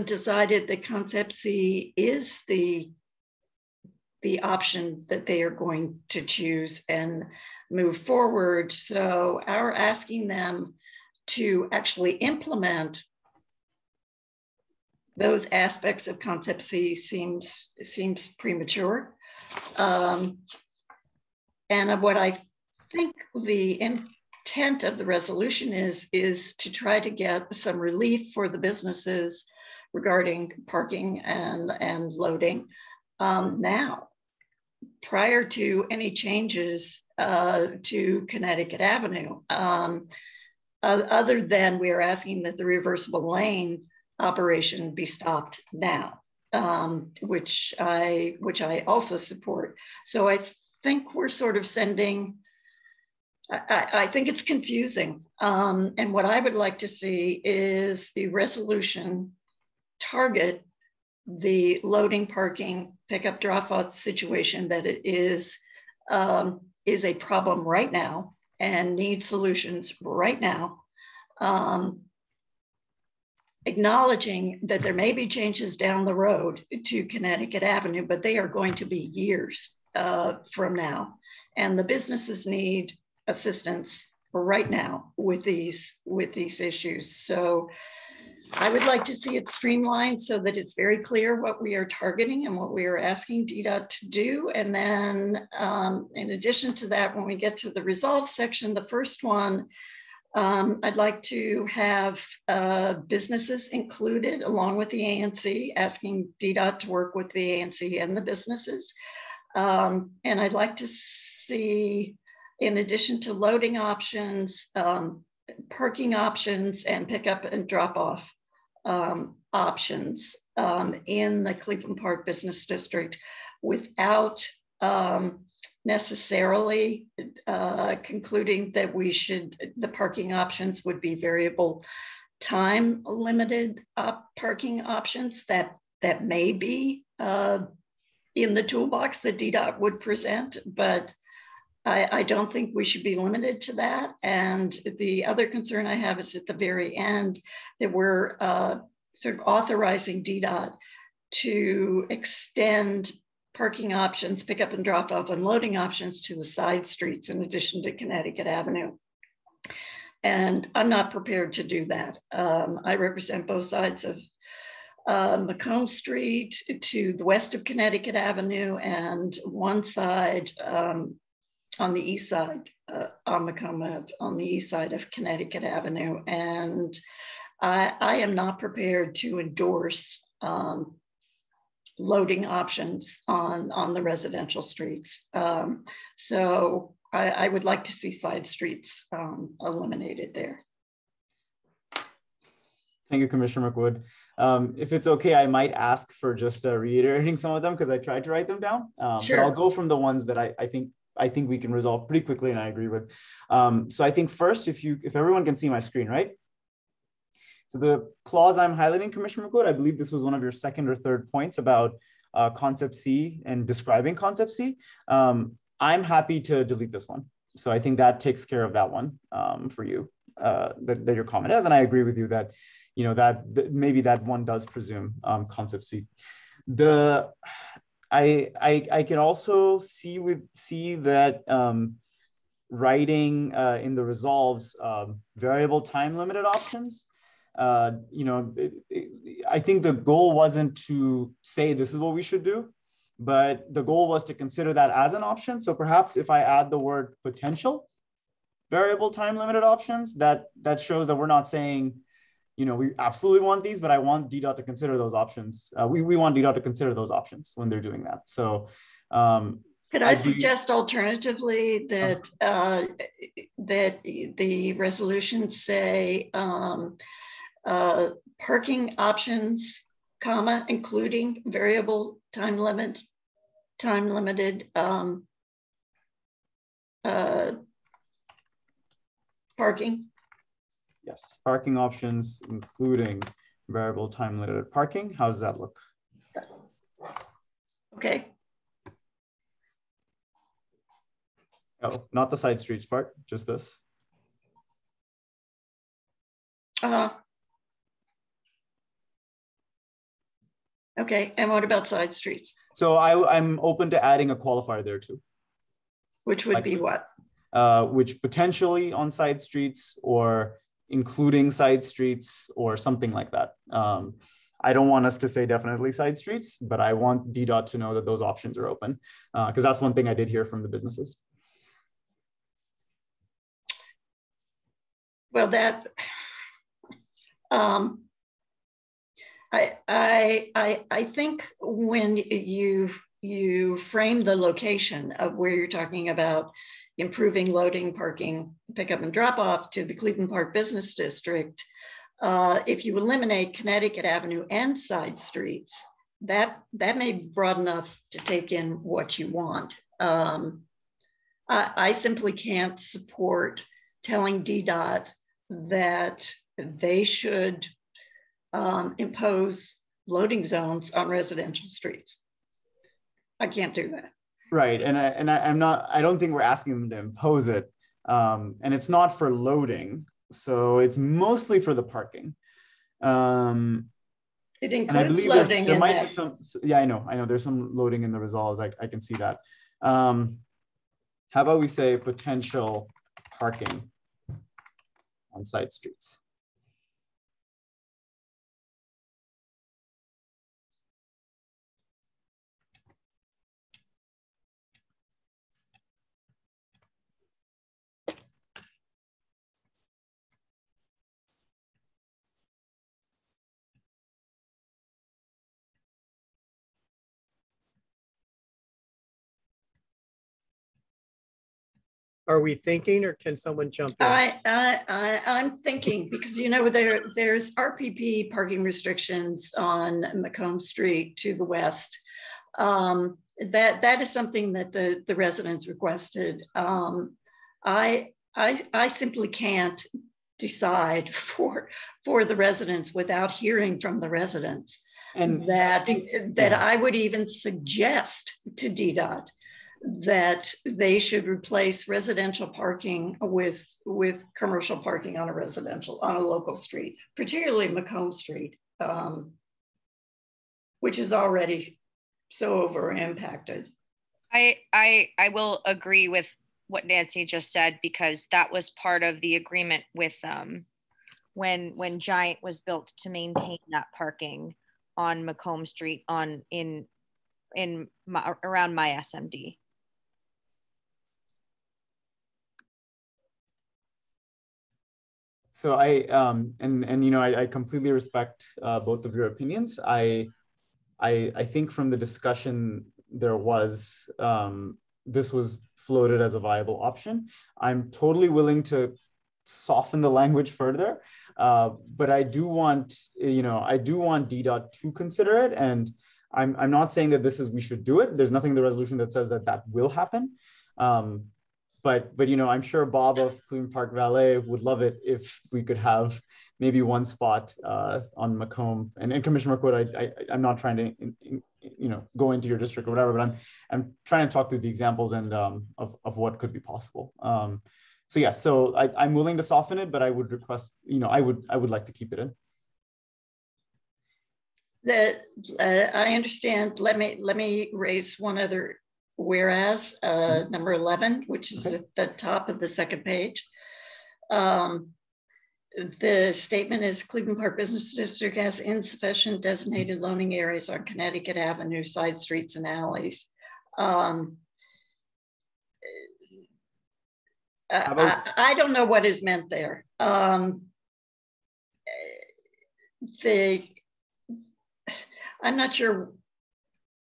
decided that concept C is the option that they are going to choose and move forward. So our asking them to actually implement those aspects of concept C seems premature. And what I think the intent of the resolution is to try to get some relief for the businesses regarding parking and loading now, prior to any changes to Connecticut Avenue. Other than we are asking that the reversible lane operation be stopped now, which I also support. So I think we're sort of sending, I think it's confusing. And what I would like to see is the resolution target the loading, parking, pickup, drop-off situation that it is a problem right now and needs solutions right now. Acknowledging that there may be changes down the road to Connecticut Avenue, but they are going to be years from now. And the businesses need assistance right now with these issues. So I would like to see it streamlined so that it's very clear what we are targeting and what we are asking DDOT to do. And then in addition to that, when we get to the resolve section, the first one, I'd like to have businesses included along with the ANC, asking DDOT to work with the ANC and the businesses. And I'd like to see, in addition to loading options, parking options and pickup and drop off options in the Cleveland Park Business District without necessarily concluding that the parking options would be variable time limited parking options that may be in the toolbox that DDOT would present, but I don't think we should be limited to that. And the other concern I have is at the very end that we're sort of authorizing DDOT to extend parking options, pickup and drop off and loading options to the side streets in addition to Connecticut Avenue. And I'm not prepared to do that. I represent both sides of Macomb Street to the west of Connecticut Avenue and one side on the east side, on Macomb, on the east side of Connecticut Avenue. And I am not prepared to endorse loading options on the residential streets. So I would like to see side streets eliminated there. Thank you, Commissioner McWood. If it's okay, I might ask for just reiterating some of them because I tried to write them down. Sure. But I'll go from the ones that I think we can resolve pretty quickly and I agree with. So I think first, if everyone can see my screen, right? So the clause I'm highlighting, Commissioner McWood, I believe this was one of your second or third points about concept C and describing concept C. I'm happy to delete this one. So I think that takes care of that one for you, that your comment is. And I agree with you that, that maybe that one does presume concept C. I can also see that writing in the resolves variable time limited options. I think the goal wasn't to say this is what we should do, but the goal was to consider that as an option. So perhaps if I add the word potential variable time limited options, that shows that we're not saying, we absolutely want these, but I want DDOT to consider those options. We want DDOT to consider those options when they're doing that. So could I suggest alternatively that that the resolutions say parking options, comma, including variable time limited parking? Yes, parking options, including variable time limited parking. How does that look? Okay. Oh, not the side streets part, just this. Okay, and what about side streets? So I'm open to adding a qualifier there too. Which would be what? Which potentially on side streets or including side streets or something like that. I don't want us to say definitely side streets, but I want DDOT to know that those options are open because that's one thing I did hear from the businesses. Well, that I think when you frame the location of where you're talking about improving loading, parking, pickup and drop off to the Cleveland Park Business District, if you eliminate Connecticut Avenue and side streets, that may be broad enough to take in what you want. I simply can't support telling DDOT that they should impose loading zones on residential streets. I can't do that. Right, and I don't think we're asking them to impose it, and it's not for loading, so it's mostly for the parking. It includes loading. There might be some. Yeah, I know. There's some loading in the resolves. I can see that. How about we say potential parking on side streets? Are we thinking, or can someone jump in? I'm thinking because there's RPP parking restrictions on Macomb Street to the west. That is something that the residents requested. I simply can't decide for the residents without hearing from the residents, and that I would even suggest to DDOT that they should replace residential parking with commercial parking on a local street, particularly Macomb Street, which is already so over impacted. I will agree with what Nancy just said, because that was part of the agreement with when Giant was built to maintain that parking on Macomb Street around my SMD. So I completely respect both of your opinions. I think from the discussion this was floated as a viable option. I'm totally willing to soften the language further, but I do want DDOT to consider it, and I'm not saying that we should do it. There's nothing in the resolution that says that will happen. But I'm sure Bob of Cleveland Park Valet would love it if we could have maybe one spot on Macomb. And Commissioner McQuoid, I'm not trying to go into your district or whatever, but I'm trying to talk through the examples and of what could be possible. So I'm willing to soften it, but I would request, I would like to keep it in. I understand. Let me raise one other whereas, number 11, which is at the top of the second page. The statement is Cleveland Park Business District has insufficient designated loading areas on Connecticut Avenue, side streets and alleys. I don't know what is meant there. I'm not sure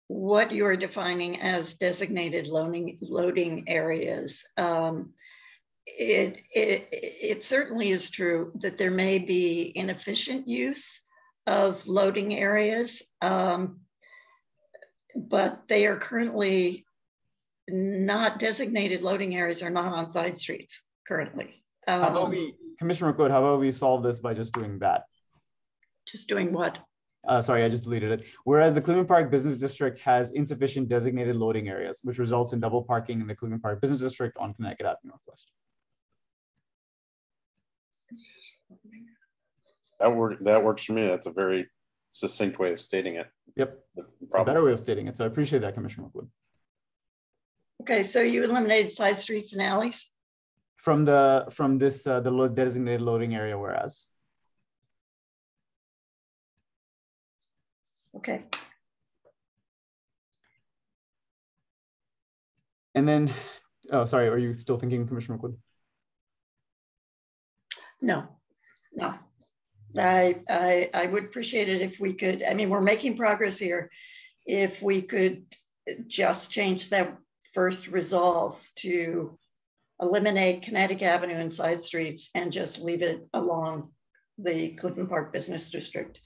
what you're defining as designated loading areas. It certainly is true that there may be inefficient use of loading areas, but they are currently not designated. Loading areas are not on side streets currently. How about Commissioner McWood, how about we solve this by just doing that? Just doing what? Sorry, I just deleted it. Whereas the Cleveland Park Business District has insufficient designated loading areas, which results in double parking in the Cleveland Park Business District on Connecticut Avenue Northwest. That works for me. That's a very succinct way of stating it. Yep, a better way of stating it. So I appreciate that, Commissioner McWood. Okay, so you eliminated side streets and alleys? From this the designated loading area whereas. Okay. And then, oh, sorry, are you still thinking, Commissioner McWood? No. I would appreciate it if we could, I mean, we're making progress here. If we could just change that first resolve to eliminate Connecticut Avenue and side streets and just leave it along the Cleveland Park Business District.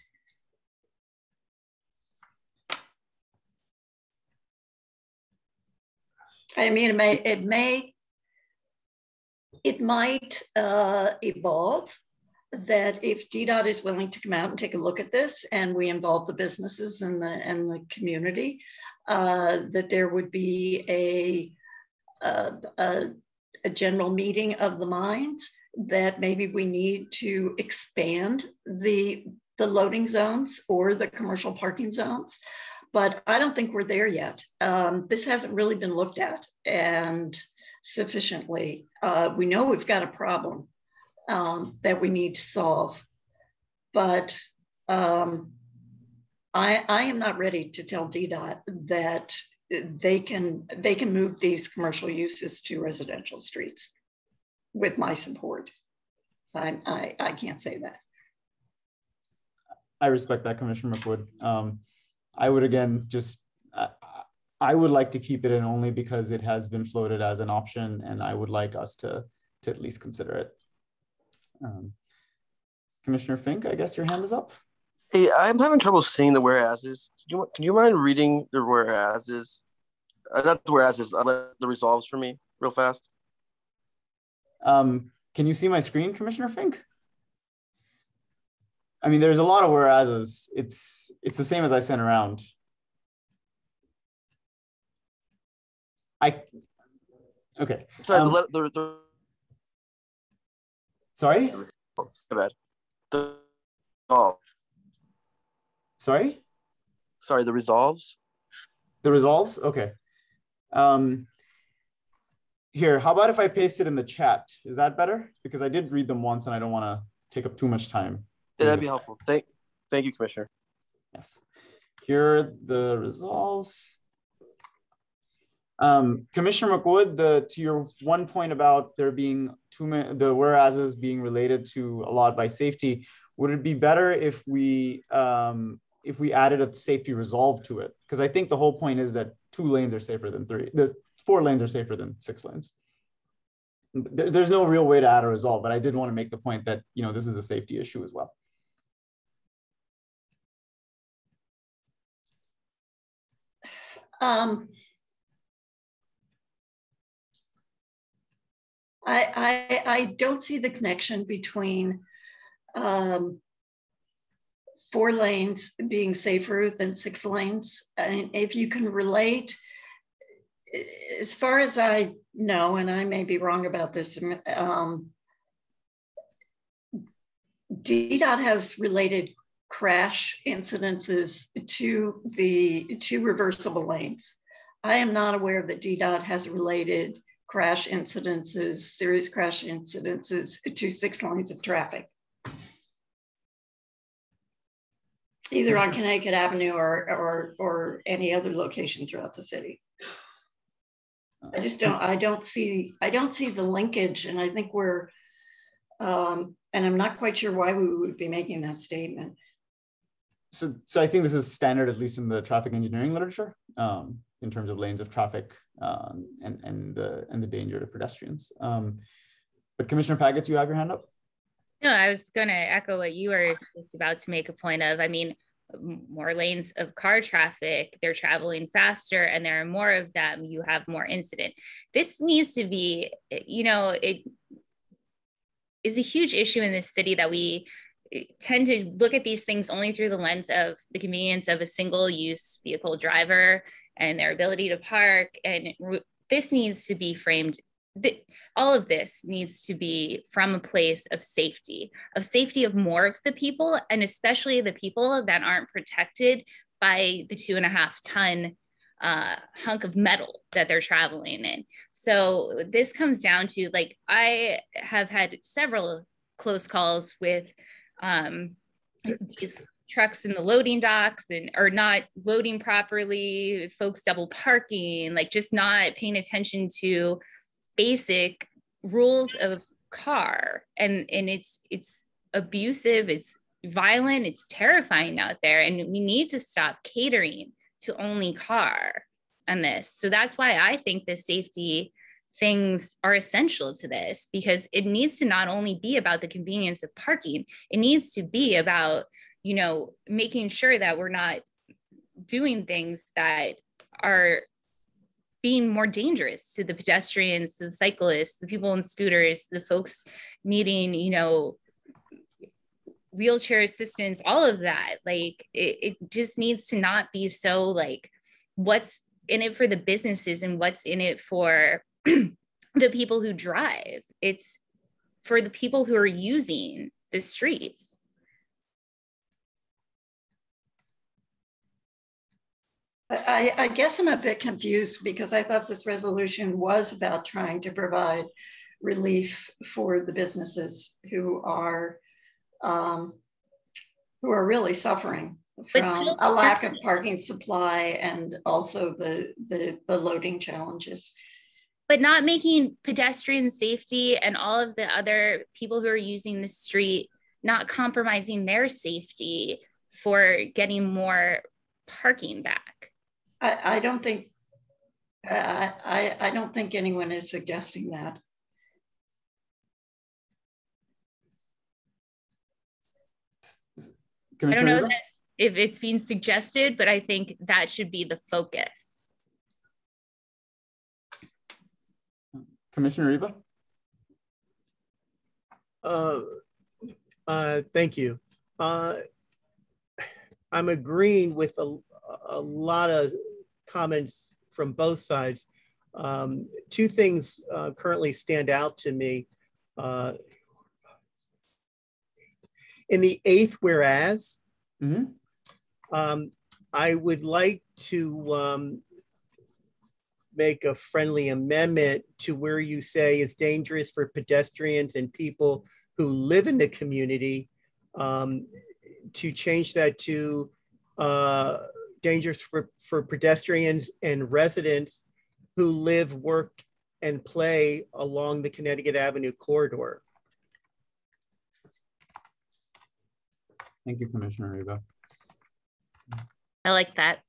I mean, it might evolve that if DDOT is willing to come out and take a look at this and we involve the businesses and the community, that there would be a general meeting of the minds that maybe we need to expand the loading zones or the commercial parking zones. But I don't think we're there yet. This hasn't really been looked at and sufficiently. We know we've got a problem that we need to solve, but I am not ready to tell DDOT that they can move these commercial uses to residential streets with my support. I can't say that. I respect that, Commissioner McWood. I would again I would like to keep it in only because it has been floated as an option, and I would like us to at least consider it. Commissioner Fink, I guess your hand is up. Hey, I'm having trouble seeing the whereases. Can you mind reading the whereases? Not the whereases, the resolves for me real fast. Can you see my screen, Commissioner Fink? I mean, there's a lot of whereases. It's the same as I sent around. Okay. Sorry, sorry? Bad. Sorry? Sorry, the resolves? The resolves? Okay. Here, how about if I paste it in the chat? Is that better? Because I did read them once and I don't want to take up too much time. Yeah, that'd be helpful. Thank you, Commissioner. Yes. Here are the resolves. Commissioner McWood, to your one point about there being the whereases being related to a lot by safety, would it be better if we added a safety resolve to it? Because I think the whole point is that 2 lanes are safer than 3. The 4 lanes are safer than 6 lanes. There's no real way to add a resolve, but I did want to make the point that, you know, this is a safety issue as well. I don't see the connection between 4 lanes being safer than 6 lanes. And if you can relate, as far as I know, and I may be wrong about this, DDOT has related crash incidences to the two reversible lanes. I am not aware that DDOT has related crash incidences, serious crash incidences to 6 lanes of traffic, either on Connecticut Avenue or any other location throughout the city. I don't see the linkage, and I think we're, and I'm not quite sure why we would be making that statement. So I think this is standard, at least in the traffic engineering literature, in terms of lanes of traffic and the danger to pedestrians. But Commissioner Pagets, you have your hand up? No, I was going to echo what you were just about to make a point of. I mean, more lanes of car traffic, they're traveling faster, and there are more of them, you have more incident. This needs to be, it is a huge issue in this city that we tend to look at these things only through the lens of the convenience of a single use vehicle driver and their ability to park. And this needs to be framed, all of this needs to be from a place of safety of more of the people, and especially the people that aren't protected by the 2.5 ton hunk of metal that they're traveling in. So this comes down to, like, I have had several close calls with these trucks in the loading docks or not loading properly, folks double parking, like just not paying attention to basic rules of car. And it's abusive, it's violent, it's terrifying out there. And we need to stop catering to only car on this. So that's why I think the safety things are essential to this, because it needs to not only be about the convenience of parking, it needs to be about, making sure that we're not doing things that are being more dangerous to the pedestrians, the cyclists, the people in scooters, the folks needing, wheelchair assistance, all of that. Like, it just needs to not be so like, what's in it for the businesses and what's in it for the people who drive. It's for the people who are using the streets. I guess I'm a bit confused, because I thought this resolution was about trying to provide relief for the businesses who are really suffering from a lack of parking supply and also the loading challenges. But not making pedestrian safety and all of the other people who are using the street, not compromising their safety for getting more parking back. I don't think I don't think anyone is suggesting that. I don't know if it's being suggested, but I think that should be the focus. Commissioner Riva? Thank you. I'm agreeing with a lot of comments from both sides. 2 things currently stand out to me. In the 8th whereas, I would like to make a friendly amendment to where you say it's dangerous for pedestrians and people who live in the community, to change that to dangerous for pedestrians and residents who live, work, and play along the Connecticut Avenue corridor. Thank you, Commissioner Riva. I like that.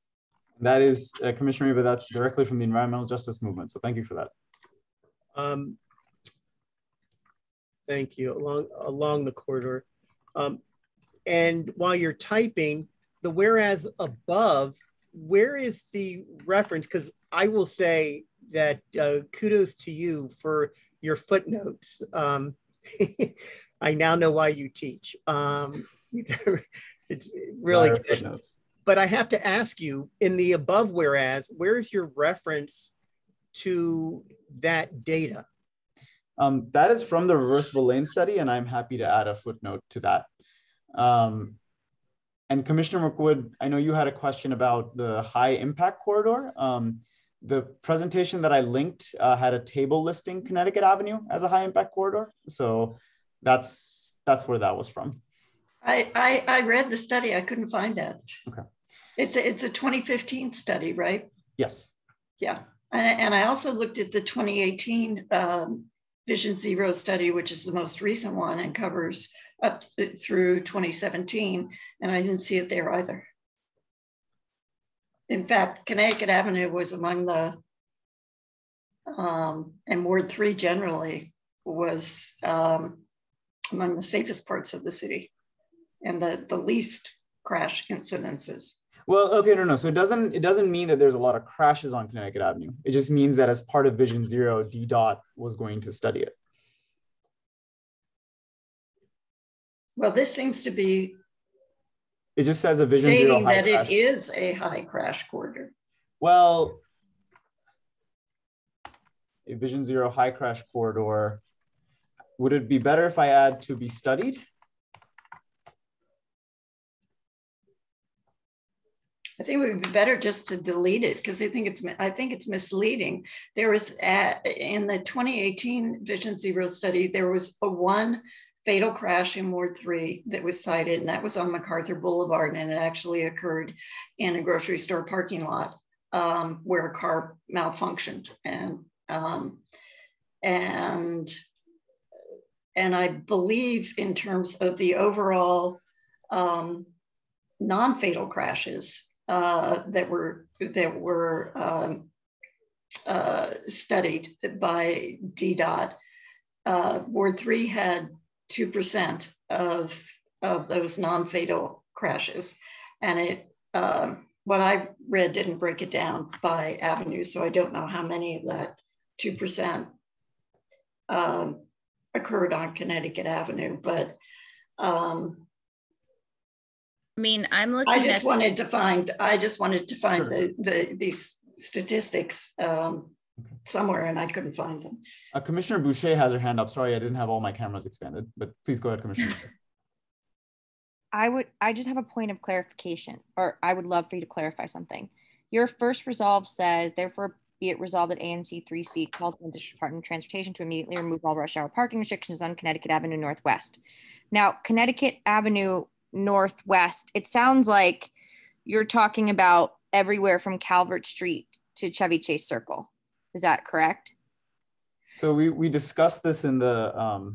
That is, Commissioner Riva, that's directly from the environmental justice movement. So thank you for that. Thank you, along the corridor. And while you're typing, the whereas above, where is the reference? Because I will say that kudos to you for your footnotes. I now know why you teach. It's really good. Footnotes. But I have to ask you, in the above whereas, where's your reference to that data? That is from the reversible lane study, and I'm happy to add a footnote to that. And Commissioner McWood, I know you had a question about the high impact corridor. The presentation that I linked had a table listing Connecticut Avenue as a high impact corridor. So that's where that was from. I read the study. I couldn't find that. Okay. It's a 2015 study, right? Yes. Yeah. And I also looked at the 2018 Vision Zero study, which is the most recent one and covers up through 2017. And I didn't see it there either. In fact, Connecticut Avenue was among the, and Ward 3 generally was among the safest parts of the city and the least crash incidences. Well, okay, no. So it doesn't mean that there's a lot of crashes on Connecticut Avenue. It just means that as part of Vision Zero, DDOT was going to study it. Well, this seems to be. It just says a Vision Zero high that crash. It is a high crash corridor. Well, a Vision Zero high crash corridor. Would it be better if I add to be studied? I think it would be better just to delete it because I think it's misleading. There was in the 2018 Vision Zero study, there was a one fatal crash in Ward 3 that was cited, and that was on MacArthur Boulevard, and it actually occurred in a grocery store parking lot where a car malfunctioned, and I believe in terms of the overall non-fatal crashes that were studied by DDOT, Ward 3 had 2% of those non-fatal crashes, and it what I read didn't break it down by avenue, so I don't know how many of that 2% occurred on Connecticut Avenue, but I mean, I'm looking. I just wanted to find Sure. these statistics somewhere, and I couldn't find them. Commissioner Boucher has her hand up. Sorry, I didn't have all my cameras expanded, but please go ahead, Commissioner. I just have a point of clarification, or I would love for you to clarify something. Your first resolve says, therefore, be it resolved that ANC3C calls on the District Department of Transportation to immediately remove all rush hour parking restrictions on Connecticut Avenue Northwest. Now, Connecticut Avenue Northwest, it sounds like you're talking about everywhere from Calvert Street to Chevy Chase Circle. Is that correct? So we discussed this in the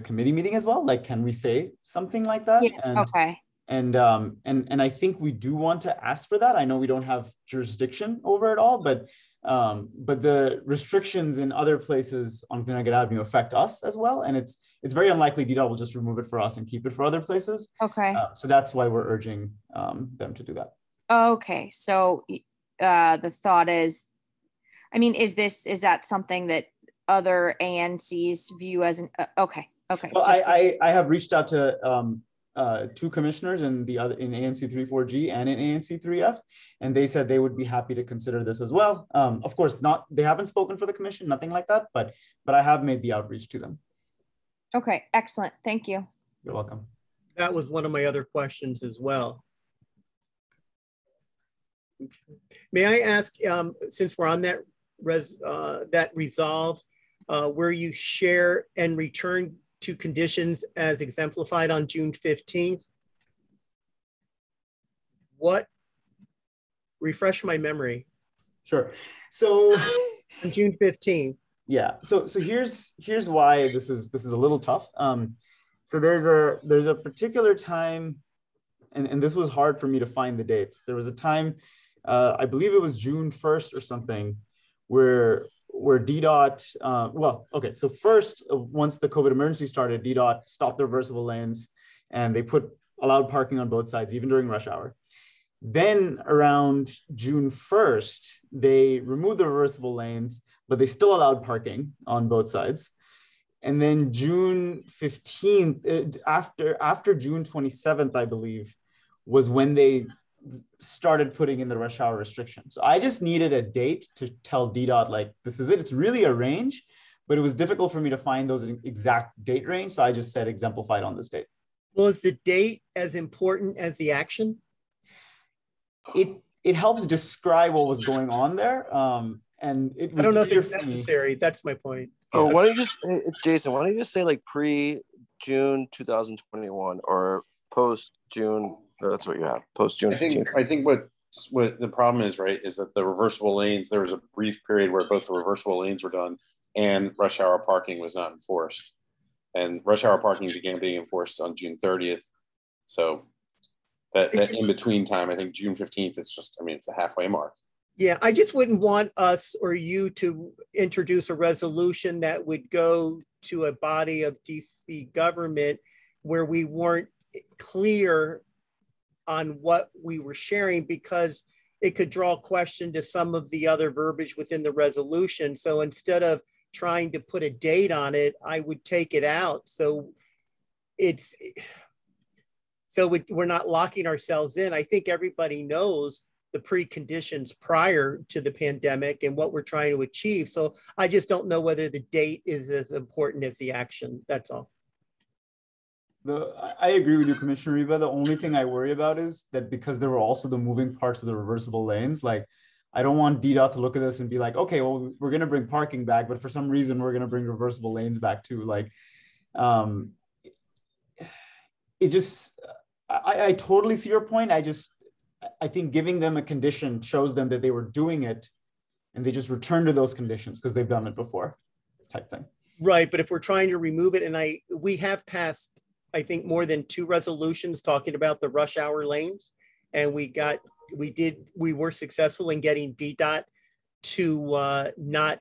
committee meeting as well. Like, can we say something like that? Yeah, and, okay. And I think we do want to ask for that. I know we don't have jurisdiction over it all, but the restrictions in other places on Connecticut Avenue affect us as well. And it's very unlikely DDOT will just remove it for us and keep it for other places. Okay. So that's why we're urging them to do that. Okay. So the thought is, I mean, is that something that other ANCs view as an, okay. Well, I have reached out to two commissioners in ANC3-4G and in ANC3F, and they said they would be happy to consider this as well. Of course, they haven't spoken for the commission, nothing like that, but I have made the outreach to them. Okay, excellent. Thank you. You're welcome. That was one of my other questions as well. May I ask, since we're on that resolve, where you share and return to conditions as exemplified on June 15th? What? Refresh my memory. Sure. So on June 15th. Yeah. So here's why this is a little tough. So there's a particular time, and this was hard for me to find the dates. There was a time, I believe it was June 1st or something, where DDOT, so first, once the COVID emergency started, DDOT stopped the reversible lanes and they allowed parking on both sides, even during rush hour. Then around June 1st, they removed the reversible lanes, but they still allowed parking on both sides. And then June 15th, after June 27th, I believe, was when they started putting in the rush hour restrictions. So I just needed a date to tell DDOT, like, this is it. It's really a range, but it was difficult for me to find those exact date range. So I just said exemplified on this date. Well, is the date as important as the action? It helps describe what was going on there. And it was I don't know if clear it's for me. necessary. That's my point. Oh, why don't you just, it's Jason, why don't you just say like pre-June 2021 or post-June, that's what you have, post-June 15th. I think what the problem is, right, is that the reversible lanes, there was a brief period where both the reversible lanes were done and rush hour parking was not enforced. And rush hour parking began being enforced on June 30th. So that in between time, I think June 15th, it's just, I mean, it's the halfway mark. Yeah, I just wouldn't want us or you to introduce a resolution that would go to a body of DC government where we weren't clear on what we were sharing, because it could draw question to some of the other verbiage within the resolution. So instead of trying to put a date on it, I would take it out. So we're not locking ourselves in. I think everybody knows the preconditions prior to the pandemic and what we're trying to achieve. So I just don't know whether the date is as important as the action. That's all. I agree with you, Commissioner Reba. The only thing I worry about is that because there were also the moving parts of the reversible lanes, like I don't want DDOT to look at this and be like, okay, well, we're going to bring parking back, but for some reason we're going to bring reversible lanes back too. Like, it just, I totally see your point. I think giving them a condition shows them that they were doing it and they just return to those conditions because they've done it before, type thing. Right, but if we're trying to remove it, and we have passed, I think, more than 2 resolutions talking about the rush hour lanes, and we were successful in getting DDOT to not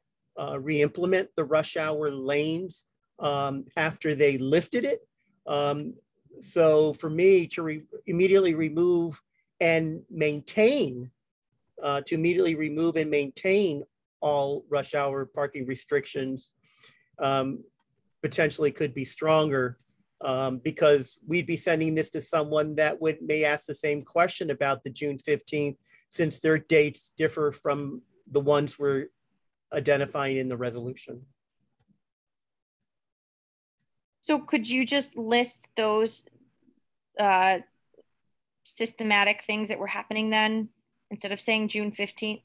re-implement the rush hour lanes after they lifted it. So for me to immediately remove and maintain, all rush hour parking restrictions potentially could be stronger, because we'd be sending this to someone that may ask the same question about the June 15th, since their dates differ from the ones we're identifying in the resolution. So could you just list those systematic things that were happening then, instead of saying June 15th?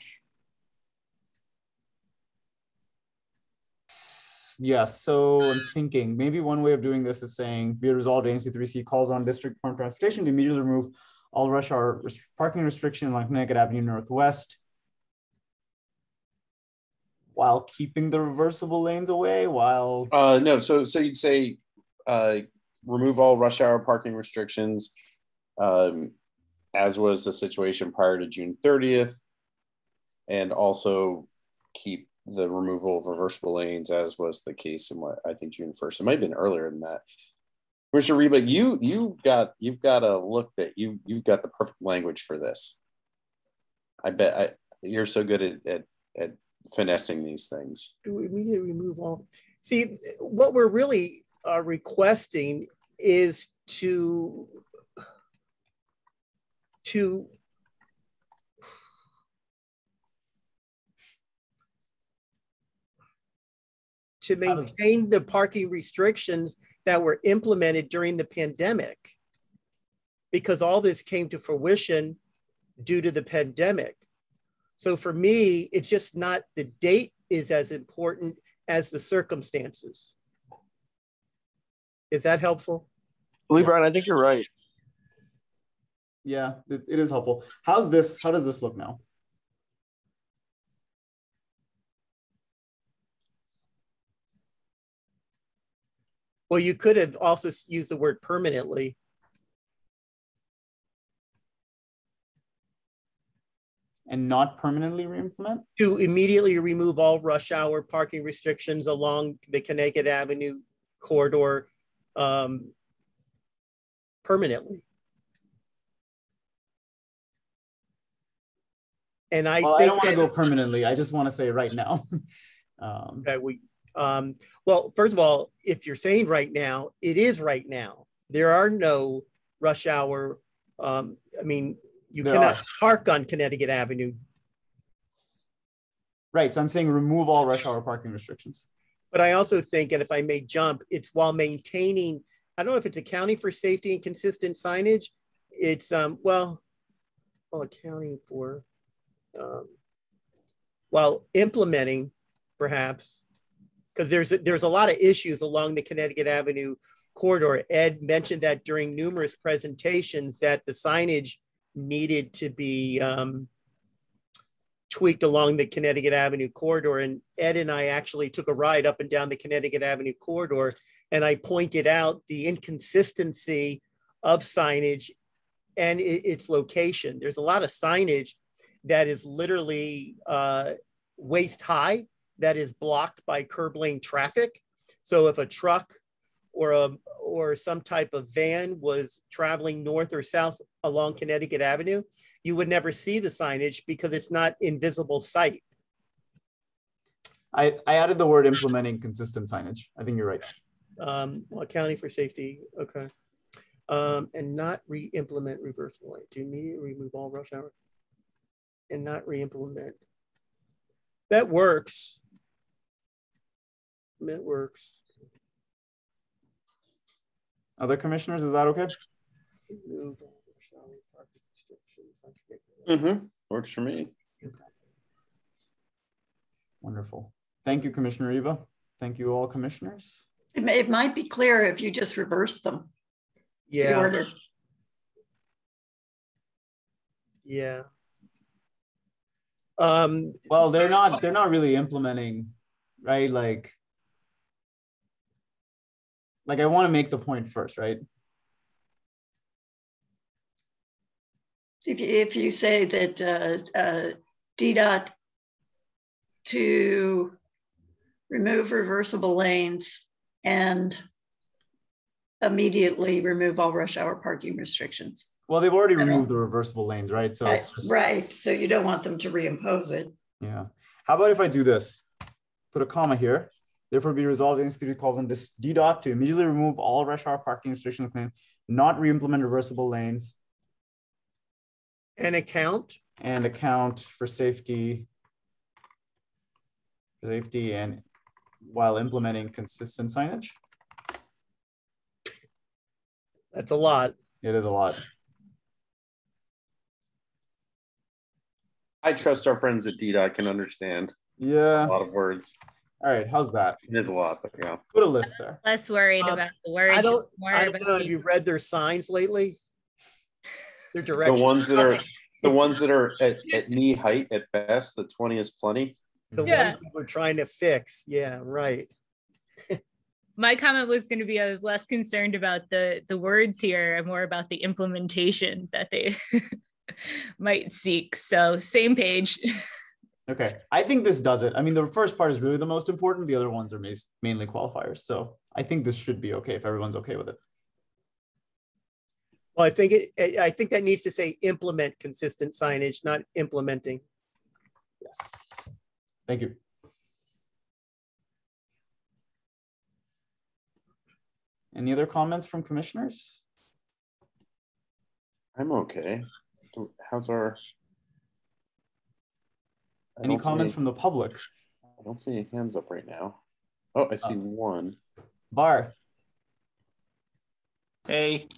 Yes, so I'm thinking maybe one way of doing this is saying, be it resolved, ANC3C calls on District Farm Transportation to immediately remove all rush hour parking restrictions along Connecticut Avenue Northwest while keeping the reversible lanes away while... No, so you'd say remove all rush hour parking restrictions, as was the situation prior to June 30th, and also keep the removal of reversible lanes as was the case in what I think June 1st. It might have been earlier than that. Mr. Reba, you've got a look that you've got the perfect language for this. I bet you're so good at finessing these things. We need to remove all. See, what we're really requesting is to maintain the parking restrictions that were implemented during the pandemic, because all this came to fruition due to the pandemic. So for me, it's just not the date is as important as the circumstances. Is that helpful? Lee Brown, I think you're right. Yeah, it is helpful. How does this look now? Well, you could have also used the word permanently. And not permanently re-implement? To immediately remove all rush hour parking restrictions along the Connecticut Avenue corridor permanently. And I don't want to go permanently. I just want to say right now. Well, first of all, if you're saying right now, it is right now. There are no rush hour. You cannot park on Connecticut Avenue. Right, so I'm saying remove all rush hour parking restrictions. But I also think, and if I may jump, it's while maintaining I don't know if it's accounting for safety and consistent signage. It's, well, accounting for, while implementing perhaps, because there's a lot of issues along the Connecticut Avenue corridor. Ed mentioned that during numerous presentations that the signage needed to be tweaked along the Connecticut Avenue corridor. And Ed and I actually took a ride up and down the Connecticut Avenue corridor, and I pointed out the inconsistency of signage and its location. There's a lot of signage that is literally waist high, that is blocked by curb lane traffic. So if a truck or some type of van was traveling north or south along Connecticut Avenue, you would never see the signage because it's not in visible sight. I added the word implementing consistent signage. I think you're right. Well, accounting for safety, okay. And not re-implement reversible lane, to immediately remove all rush hour and not re-implement. That works. That works. Other commissioners, is that okay? Mm-hmm. Works for me. Wonderful. Thank you, Commissioner Eva. Thank you all commissioners. It might be clear if you just reverse them. Yeah. Yeah. Well, they're not really implementing, right? Like I want to make the point first, right? If you say that DDOT to remove reversible lanes and immediately remove all rush hour parking restrictions. Well, they've already removed the reversible lanes, right? So it's just, right. So you don't want them to reimpose it. Yeah. How about if I do this? Put a comma here. Therefore, be resolved, ANC3C calls on this DDOT to immediately remove all rush hour parking restrictions, not re-implement reversible lanes. And account for safety and while implementing consistent signage. That's a lot. It is a lot. I trust our friends at DDOT can understand. Yeah. A lot of words. All right, how's that? It is a lot, but yeah. Put a list there. Less worried about the words. I don't know. Have you read their signs lately? Their directions. The ones that are at knee height at best. The 20 is plenty. The ones that we're trying to fix. Yeah, right. My comment was going to be I was less concerned about the words here and more about the implementation that they might seek. So same page. Okay, I think this does it. I mean, the first part is really the most important. The other ones are mainly qualifiers. So I think this should be okay if everyone's okay with it. Well, I think that needs to say implement consistent signage, not implementing. Yes. Thank you. Any other comments from commissioners? I'm okay. How's our... Any comments from the public? I don't see any hands up right now. Oh, I see one. Bar. Hey.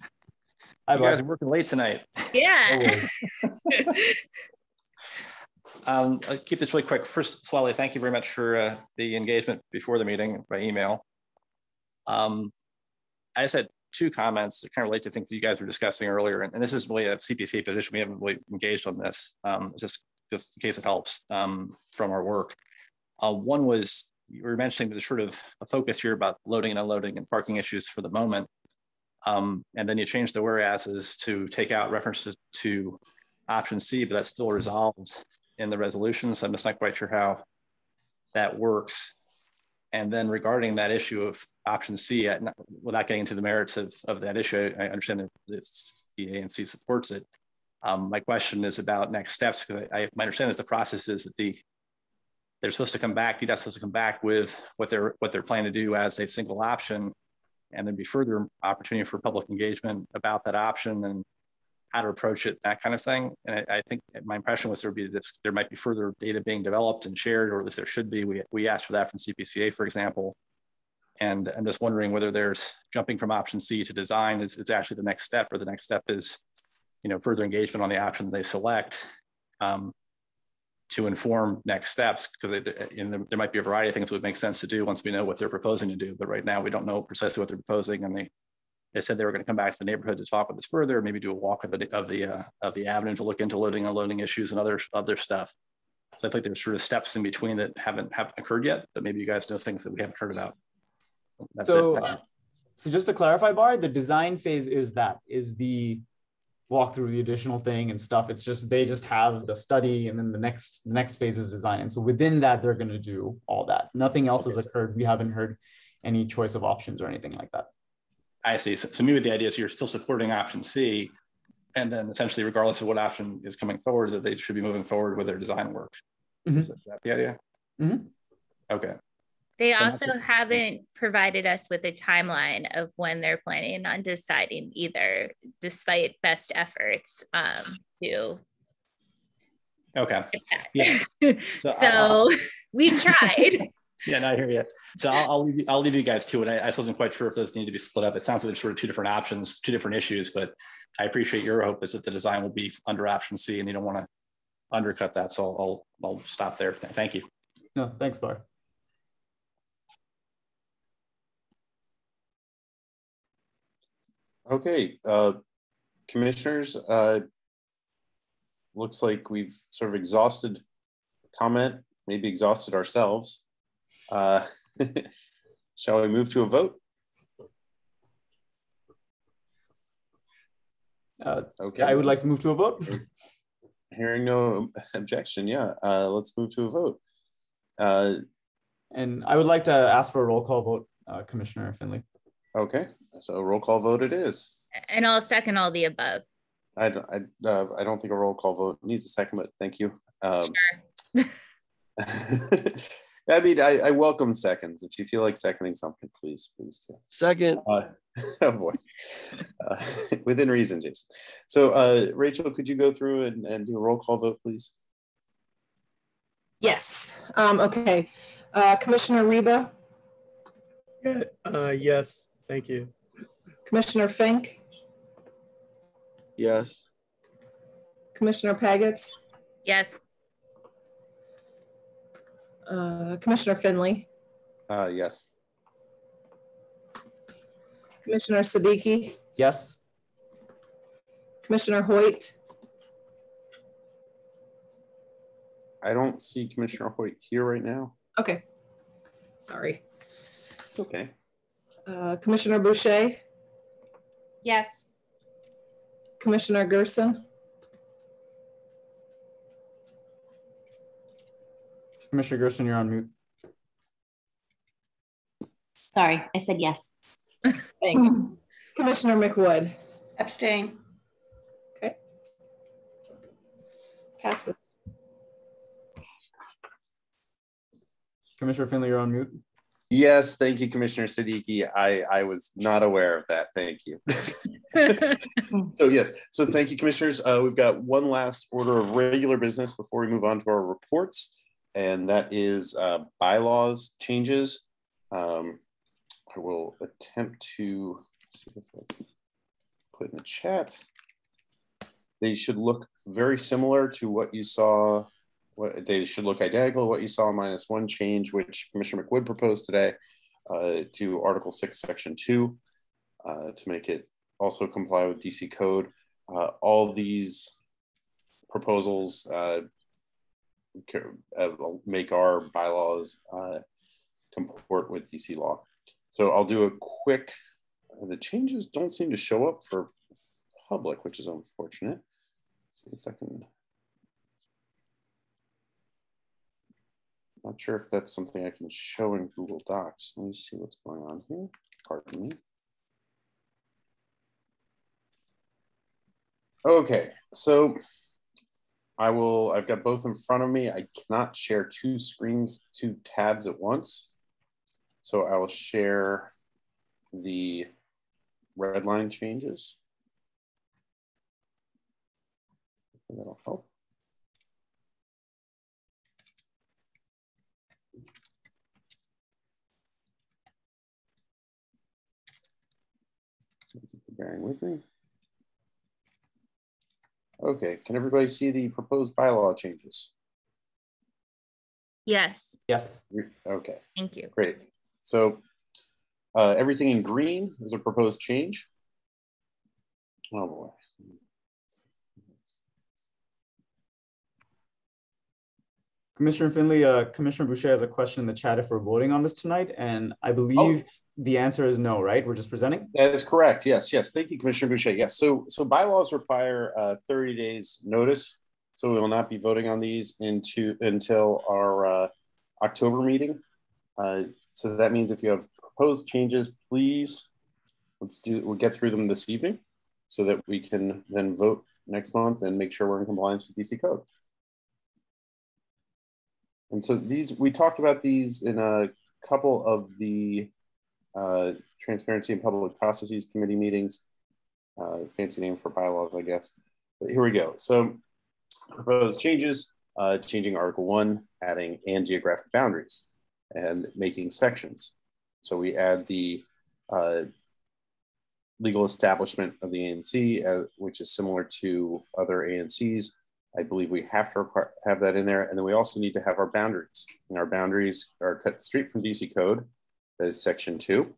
Hi, you Bar. guys are working late tonight. Yeah. I'll keep this really quick. First, Swally, thank you very much for the engagement before the meeting by email. I just had two comments that kind of relate to things that you guys were discussing earlier. And this is really a CPC position. We haven't really engaged on this, just in case it helps from our work. One was, you were mentioning there's sort of a focus here about loading and unloading and parking issues for the moment. And then you changed the whereases to take out references to option C, but that's still resolved in the resolution. So I'm just not quite sure how that works. And then regarding that issue of option C, without getting into the merits of that issue, I understand that the ANC supports it. My question is about next steps, because my understanding is the process is that they're supposed to come back, DDOT's supposed to come back with what they're planning to do as a single option, and then be further opportunity for public engagement about that option and how to approach it, that kind of thing. And I think my impression was there might be further data being developed and shared, or at least there should be. We asked for that from CPCA, for example. And I'm just wondering whether there's jumping from option C to design is actually the next step, or the next step is, further engagement on the option they select to inform next steps, because there might be a variety of things that would make sense to do once we know what they're proposing to do. But right now we don't know precisely what they're proposing, and they said they were going to come back to the neighborhood to talk with us further, maybe do a walk of the avenue to look into loading and unloading issues and other stuff. So I think there's sort of steps in between that haven't occurred yet, but maybe you guys know things that we haven't heard about. That's it. So just to clarify, Bar, the design phase is the walk through the additional thing and stuff. It's just they just have the study, and then the next phase is design. And so within that, they're going to do all that. Nothing else has occurred. We haven't heard any choice of options or anything like that. I see. So maybe the idea is you're still supporting option C, and then essentially, regardless of what option is coming forward, that they should be moving forward with their design work. Mm-hmm. Is that the idea? Mm-hmm. Okay. They also haven't provided us with a timeline of when they're planning on deciding either, despite best efforts to. Okay. Yeah. So we've tried. Yeah, no, I hear you. So I'll leave you guys to it. I wasn't quite sure if those need to be split up. It sounds like there's sort of two different options, two different issues, but I appreciate your hope is that the design will be under option C, and you don't want to undercut that. So I'll stop there. Thank you. No, thanks, Bar. Okay, commissioners, looks like we've sort of exhausted comment, maybe exhausted ourselves. Shall we move to a vote? Okay. I would like to move to a vote. Hearing no objection, yeah, let's move to a vote. And I would like to ask for a roll call vote, Commissioner Finley. Okay, so a roll call vote it is. And I'll second all the above. I don't think a roll call vote needs a second, but thank you. Sure. I mean, I welcome seconds. If you feel like seconding something, please do. Second. Oh boy. Within reason, Jason. So Rachel, could you go through and do a roll call vote, please? Yes. Okay. Commissioner Reba? Yeah, yes, thank you. Commissioner Fink? Yes. Commissioner Pagets? Yes. Commissioner Finley? Yes. Commissioner Siddiqui? Yes. Commissioner Hoyt? I don't see Commissioner Hoyt here right now. Okay. Sorry. It's okay. Commissioner Boucher? Yes. Commissioner Gerson? Commissioner Gerson, you're on mute. Sorry, I said yes. Thanks. Commissioner McWood? Abstain. Okay. Passes. Commissioner Finley, you're on mute. Yes, thank you, Commissioner Siddiqui. I was not aware of that. Thank you. So yes, so thank you, commissioners. We've got one last order of regular business before we move on to our reports, and that is bylaws changes. I will attempt to see if I put in the chat. They should look very similar to what you saw. They should look identical to what you saw minus one change, which Commissioner McWood proposed today to Article 6, Section 2, to make it also comply with DC code. All these proposals make our bylaws comport with DC law. So I'll do a quick, the changes don't seem to show up for public, which is unfortunate. Let's see if I can. Not sure if that's something I can show in Google Docs. Let me see what's going on here. Pardon me. Okay, so I've got both in front of me. I cannot share two tabs at once. So I will share the red line changes. That'll help. Thank you for bearing with me. Okay, can everybody see the proposed bylaw changes? Yes. Yes. Okay. Thank you. Great. So everything in green is a proposed change. Oh boy. Commissioner Finley, Commissioner Boucher has a question in the chat if we're voting on this tonight, and I believe the answer is no, right? We're just presenting? That is correct. Yes, yes. Thank you, Commissioner Boucher. Yes, so bylaws require 30 days notice. So we will not be voting on these until our October meeting. So that means if you have proposed changes, please, we'll get through them this evening so that we can then vote next month and make sure we're in compliance with DC code. And so we talked about these in a couple of the Transparency and Public Processes Committee meetings, fancy name for bylaws, I guess. But here we go. So proposed changes, changing Article 1, adding and geographic boundaries and making sections. So we add the legal establishment of the ANC, which is similar to other ANCs. I believe we have to have that in there. And then we also need to have our boundaries. And our boundaries are cut straight from DC code. That is section 2.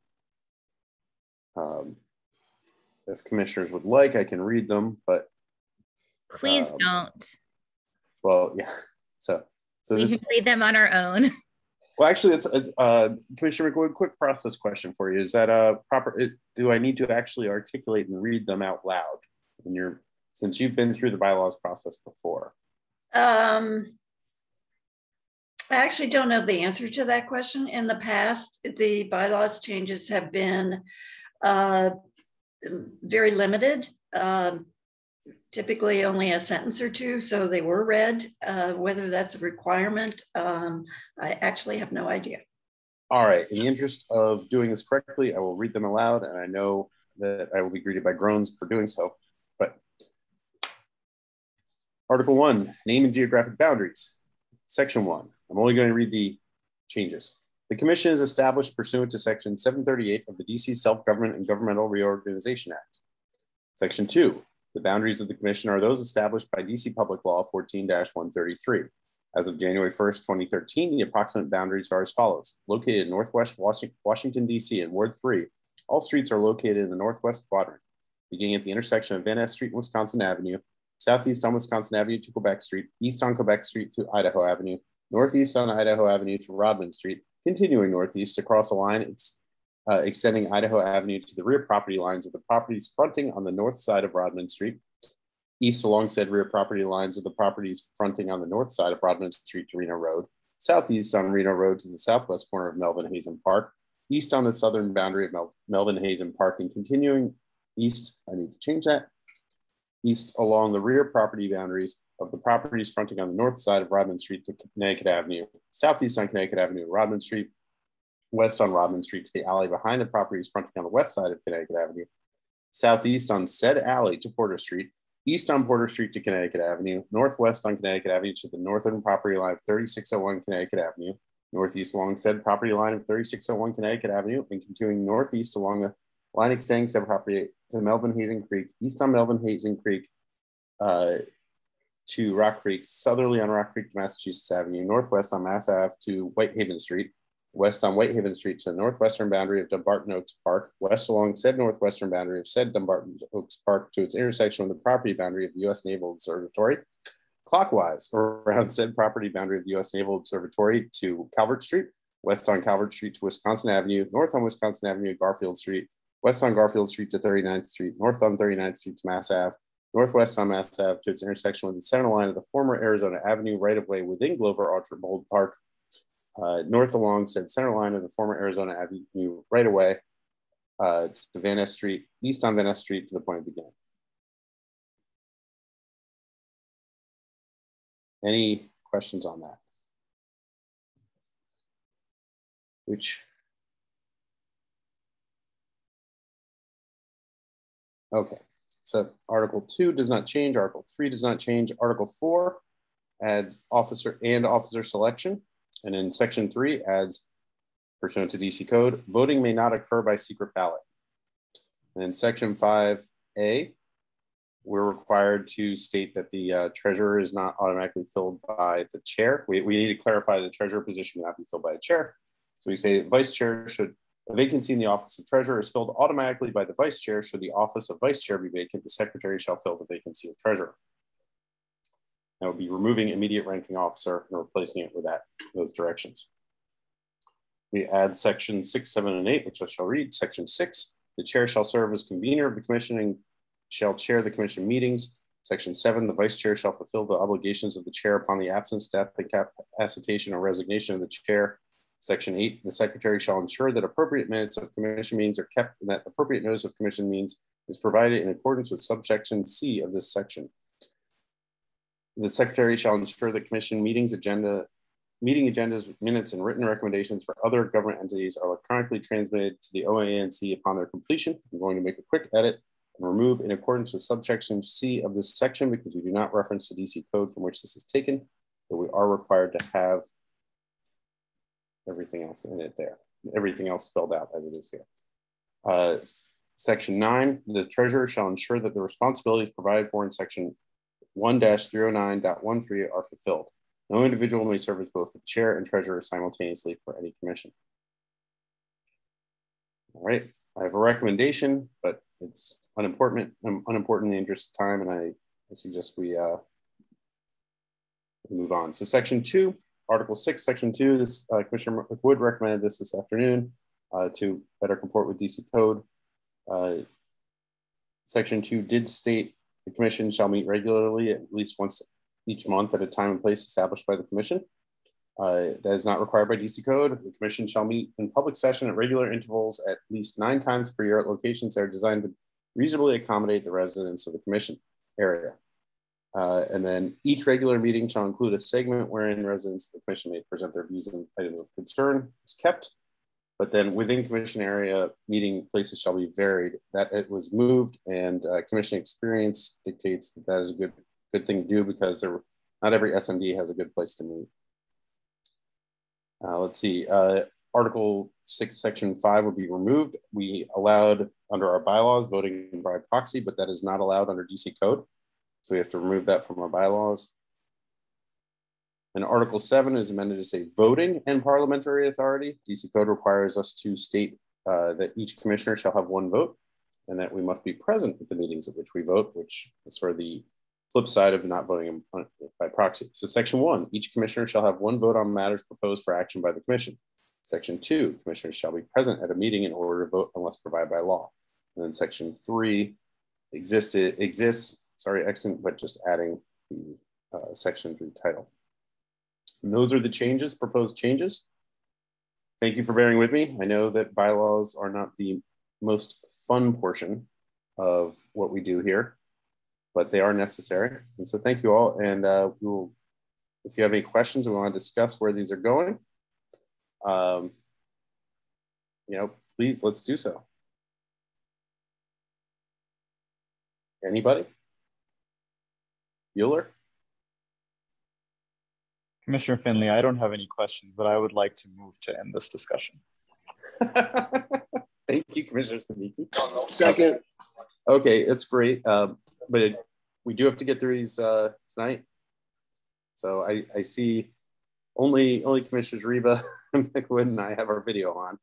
If commissioners would like, I can read them, but please don't. Well, yeah. So we can read them on our own. Well, actually, it's Commissioner McWood, quick process question for you. Is that proper? Do I need to actually articulate and read them out loud since you've been through the bylaws process before? I actually don't know the answer to that question. In the past, the bylaws changes have been very limited, typically only a sentence or two, so they were read. Whether that's a requirement, I actually have no idea. All right, in the interest of doing this correctly, I will read them aloud, and I know that I will be greeted by groans for doing so. But Article 1, name and geographic boundaries. Section 1, I'm only going to read the changes. The commission is established pursuant to Section 738 of the DC Self-Government and Governmental Reorganization Act. Section 2, the boundaries of the commission are those established by DC Public Law 14-133. As of January 1st, 2013, the approximate boundaries are as follows. Located in Northwest Washington, DC in Ward 3, all streets are located in the Northwest quadrant, beginning at the intersection of Van Ness Street and Wisconsin Avenue, southeast on Wisconsin Avenue to Quebec Street, east on Quebec Street to Idaho Avenue, northeast on Idaho Avenue to Rodman Street, continuing northeast across a line extending Idaho Avenue to the rear property lines of the properties fronting on the north side of Rodman Street, east along said rear property lines of the properties fronting on the north side of Rodman Street to Reno Road, southeast on Reno Road to the southwest corner of Melvin Hazen Park, east on the southern boundary of Melvin Hazen Park, and continuing east, I need to change that, east along the rear property boundaries of the properties fronting on the north side of Rodman Street to Connecticut Avenue, southeast on Connecticut Avenue to Rodman Street, west on Rodman Street to the alley behind the properties fronting on the west side of Connecticut Avenue, southeast on said alley to Porter Street, east on Porter Street to Connecticut Avenue, northwest on Connecticut Avenue to the northern property line of 3601 Connecticut Avenue, northeast along said property line of 3601 Connecticut Avenue, and continuing northeast along the line extending said property to Melvin Hazen Creek, east on Melvin Hazen Creek to Rock Creek, southerly on Rock Creek to Massachusetts Avenue, northwest on Mass Ave to Whitehaven Street, west on Whitehaven Street to the northwestern boundary of Dumbarton Oaks Park, west along said northwestern boundary of said Dumbarton Oaks Park to its intersection with the property boundary of the U.S. Naval Observatory, clockwise around said property boundary of the U.S. Naval Observatory to Calvert Street, west on Calvert Street to Wisconsin Avenue, north on Wisconsin Avenue to Garfield Street, west on Garfield Street to 39th Street, north on 39th Street to Mass Ave, northwest on Mass Ave to its intersection with the center line of the former Arizona Avenue right-of-way within Glover Archibald Park, north along said center line of the former Arizona Avenue right-of-way to Van Ness Street, east on Van Ness Street to the point of beginning. Any questions on that? Okay, so Article 2 does not change. Article 3 does not change. Article 4 adds officer selection. And in Section 3 adds, pursuant to DC code, voting may not occur by secret ballot. And in section 5A, we're required to state that the treasurer is not automatically filled by the chair. We need to clarify the treasurer position cannot be filled by a chair. So we say vice chair should, a vacancy in the office of treasurer is filled automatically by the vice chair. Should the office of vice chair be vacant, the secretary shall fill the vacancy of treasurer. That would be removing immediate ranking officer and replacing it with those directions. We add section 6, 7, and 8, which I shall read. Section 6, the chair shall serve as convener of the commission and shall chair the commission meetings. Section 7, the vice chair shall fulfill the obligations of the chair upon the absence, death, incapacitation, or resignation of the chair. Section 8, the secretary shall ensure that appropriate minutes of commission meetings are kept and that appropriate notice of commission meetings is provided in accordance with subsection C of this section. The secretary shall ensure that commission meeting agendas, minutes, and written recommendations for other government entities are electronically transmitted to the OANC upon their completion. I'm going to make a quick edit and remove in accordance with subsection C of this section because we do not reference the DC code from which this is taken, but we are required to have everything else in it there, everything else spelled out as it is here. Section 9, the treasurer shall ensure that the responsibilities provided for in section 1-309.13 are fulfilled. No individual may serve as both the chair and treasurer simultaneously for any commission. All right, I have a recommendation, but it's unimportant in the interest of time, and I suggest we move on. So section 2, Article 6, Section 2, this Commissioner Wood recommended this afternoon to better comport with DC code. Section 2 did state the commission shall meet regularly at least once each month at a time and place established by the commission. That is not required by DC code. The commission shall meet in public session at regular intervals at least 9 times per year at locations that are designed to reasonably accommodate the residents of the commission area. And then each regular meeting shall include a segment wherein residents of the commission may present their views and items of concern. It's kept, but then within commission area, meeting places shall be varied. That it was moved, and commission experience dictates that that is a good thing to do because not every SMD has a good place to meet. Let's see, Article 6, Section 5 would be removed. We allowed under our bylaws voting by proxy, but that is not allowed under DC code. So we have to remove that from our bylaws. And Article 7 is amended to say voting and parliamentary authority. DC code requires us to state that each commissioner shall have 1 vote and that we must be present at the meetings at which we vote, which is sort of the flip side of not voting by proxy. So Section 1, each commissioner shall have 1 vote on matters proposed for action by the commission. Section 2, commissioners shall be present at a meeting in order to vote unless provided by law. And then Section 3 exists, sorry, excellent, but just adding the Section 3 title. And those are the changes, proposed changes. Thank you for bearing with me. I know that bylaws are not the most fun portion of what we do here, but they are necessary. And so thank you all. And if you have any questions, we want to discuss where these are going, please, let's do so. Anybody? Bueller? Commissioner Finley, I don't have any questions, but I would like to move to end this discussion. Thank you, Commissioner Siddiqui. Second. Okay, it's great, but we do have to get through these tonight. So I see only Commissioners Reba and McWood and I have our video on.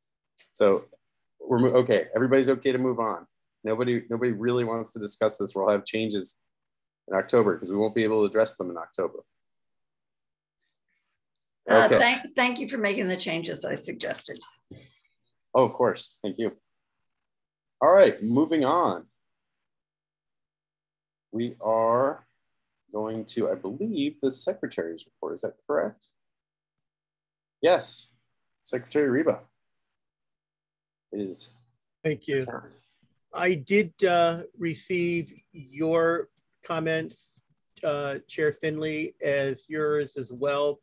So we're okay. Everybody's okay to move on. Nobody really wants to discuss this. We'll have changes in October because we won't be able to address them in October. Okay. Thank you for making the changes I suggested. Oh, of course. Thank you. All right, moving on. We are going to, I believe, the Secretary's report. Is that correct? Yes. Secretary Reba. It is. Thank you. I did receive your comments, Chair Finley, as yours as well.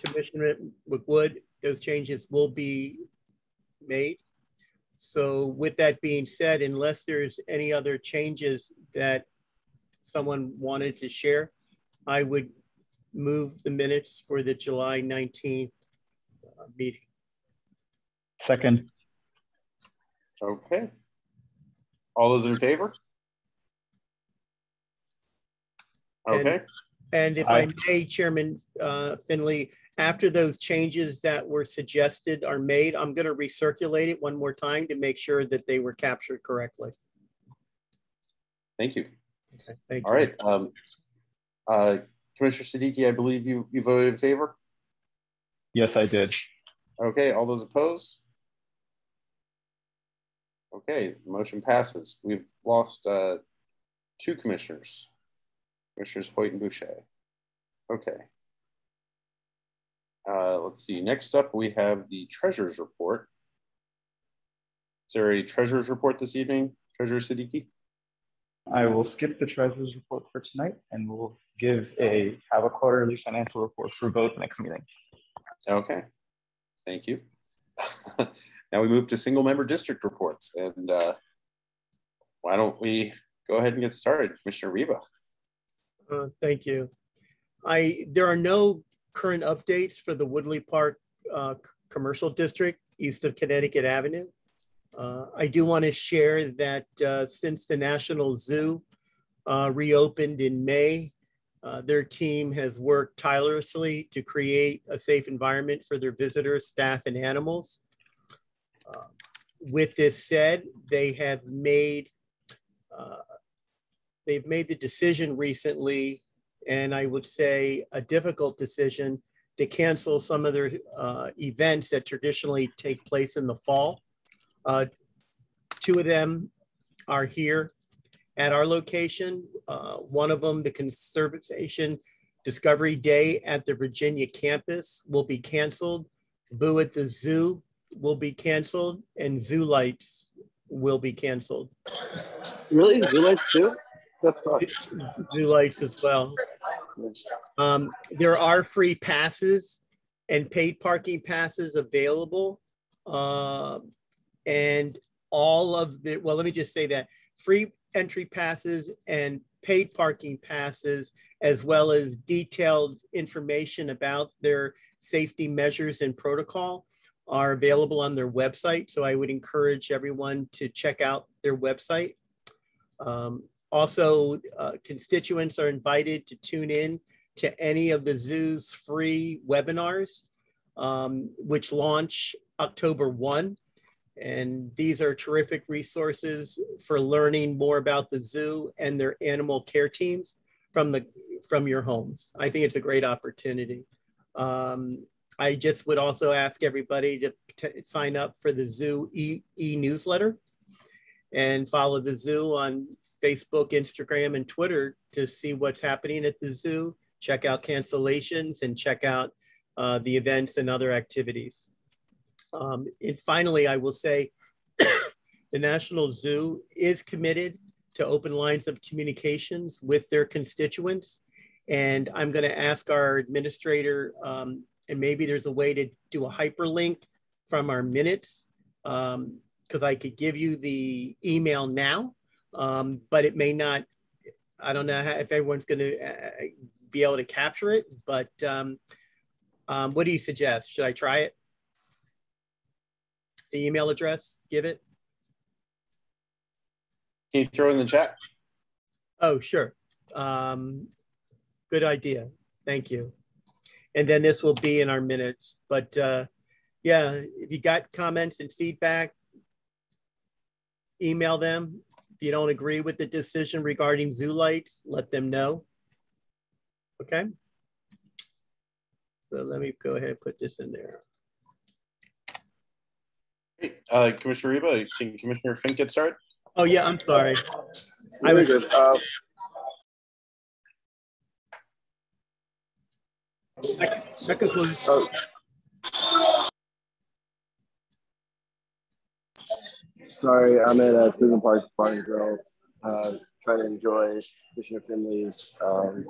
Commissioner McWood, those changes will be made. So with that being said, unless there's any other changes that someone wanted to share, I would move the minutes for the July 19th meeting. Second. Okay. All those in favor? Okay. And if I may, Chairman Finley, after those changes that were suggested are made, I'm going to recirculate it one more time to make sure that they were captured correctly. Thank you. Okay, thank All you. right. Commissioner Siddiqui, I believe you voted in favor? Yes, I did. Okay, all those opposed? Okay, the motion passes. We've lost 2 commissioners. Commissioners Hoyt and Boucher. Okay. Let's see. Next up, we have the Treasurer's Report. Is there a Treasurer's Report this evening, Treasurer Siddiqui? I will skip the Treasurer's Report for tonight, and we'll have a quarterly financial report for both next meeting. Okay, thank you. Now we move to single member district reports, and why don't we go ahead and get started, Commissioner Reba? Thank you. There are no current updates for the Woodley Park Commercial District east of Connecticut Avenue. I do want to share that since the National Zoo reopened in May, their team has worked tirelessly to create a safe environment for their visitors, staff, and animals. With this said, they've made the decision recently, and I would say a difficult decision, to cancel some of their events that traditionally take place in the fall. 2 of them are here at our location. One of them, the Conservation Discovery Day at the Virginia campus, will be canceled. Boo at the Zoo will be canceled, and Zoo Lights will be canceled. Really? Zoo Lights too? That's awesome. Zoo Lights as well. There are free passes and paid parking passes available. And all of the, well, let me just say that free entry passes and paid parking passes, as well as detailed information about their safety measures and protocol, are available on their website. So I would encourage everyone to check out their website. Also, constituents are invited to tune in to any of the zoo's free webinars, which launch October 1. And these are terrific resources for learning more about the zoo and their animal care teams from your homes. I think it's a great opportunity. I just would also ask everybody to sign up for the zoo e-newsletter and follow the zoo on Facebook, Instagram, and Twitter to see what's happening at the zoo, check out cancellations, and check out the events and other activities. And finally, I will say the National Zoo is committed to open lines of communications with their constituents. And I'm going to ask our administrator, and maybe there's a way to do a hyperlink from our minutes, because I could give you the email now, but it may not, I don't know if everyone's going to be able to capture it, but what do you suggest? Should I try it? The email address, give it? Can you throw in the chat? Oh, sure. Good idea. Thank you. And then this will be in our minutes. But yeah, if you got comments and feedback, email them. If you don't agree with the decision regarding zoo lights, let them know. Okay. So let me go ahead and put this in there. Commissioner Reba, can Commissioner Fink get started? Oh yeah, I'm sorry. Very good. Sorry, I'm at Cleveland Park Bar and Grill, trying to enjoy Commissioner Finley's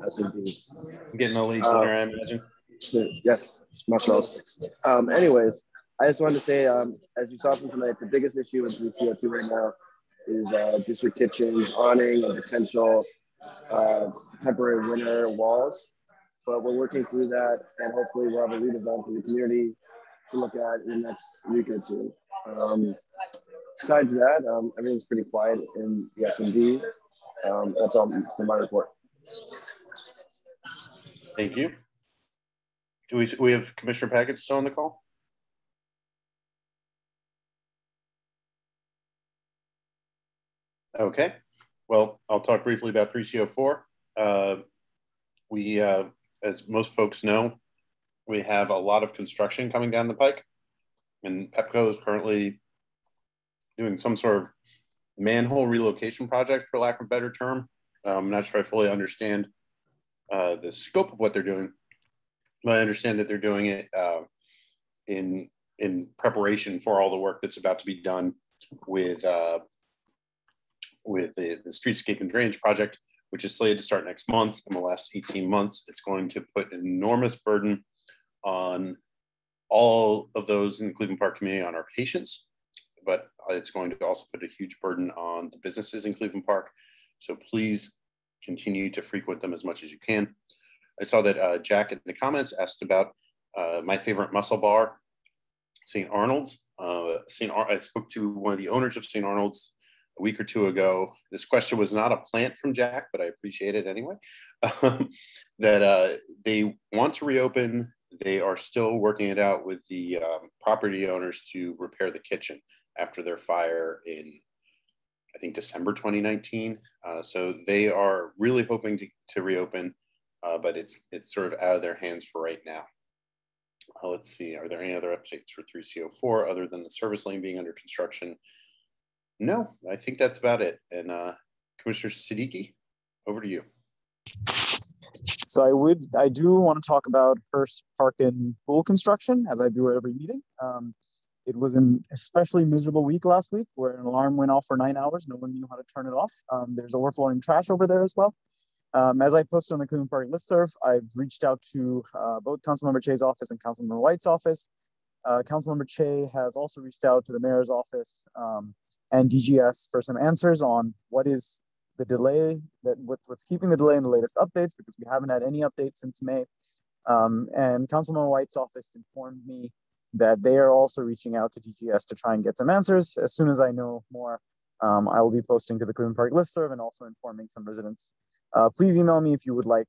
S&P. Getting a late dinner, I imagine. Yes, mozzarella sticks. Anyways, I just wanted to say, as you saw from tonight, the biggest issue with the CO2 right now is district kitchens, awning, and potential temporary winter walls. But we're working through that, and hopefully we'll have a redesign for the community to look at in the next week or two. besides that, everything's pretty quiet in the SMD. That's all for my report. Thank you. Do we have Commissioner Paget still on the call? Okay. Well, I'll talk briefly about 3C04. As most folks know, we have a lot of construction coming down the pike, and PEPCO is currently doing some sort of manhole relocation project, for lack of a better term. I'm not sure I fully understand the scope of what they're doing, but I understand that they're doing it in preparation for all the work that's about to be done with the Streetscape and Drainage project, which is slated to start next month. In the last 18 months, it's going to put an enormous burden on all of those in the Cleveland Park community, on our patients, but it's going to also put a huge burden on the businesses in Cleveland Park. So please continue to frequent them as much as you can. I saw that Jack in the comments asked about my favorite muscle bar, St. Arnold's. I spoke to one of the owners of St. Arnold's a week or two ago. This question was not a plant from Jack, but I appreciate it anyway. That they want to reopen. They are still working it out with the property owners to repair the kitchen after their fire in, I think, December 2019. So they are really hoping to reopen, but it's sort of out of their hands for right now. Let's see, are there any other updates for 3C04 other than the service lane being under construction? No, I think that's about it. And Commissioner Siddiqui, over to you. So I do want to talk about first park and pool construction, as I do at every meeting. It was an especially miserable week last week where an alarm went off for 9 hours. No one knew how to turn it off. There's overflowing trash over there as well. As I posted on the Cleveland Park listserv, I've reached out to both Councilmember Che's office and Councilmember White's office. Councilmember Che has also reached out to the mayor's office and DGS for some answers on what is the delay, what's keeping the delay in the latest updates, because we haven't had any updates since May. And Councilmember White's office informed me that they are also reaching out to DGS to try and get some answers. As soon as I know more, I will be posting to the Cleveland Park listserv and also informing some residents. Please email me if you would like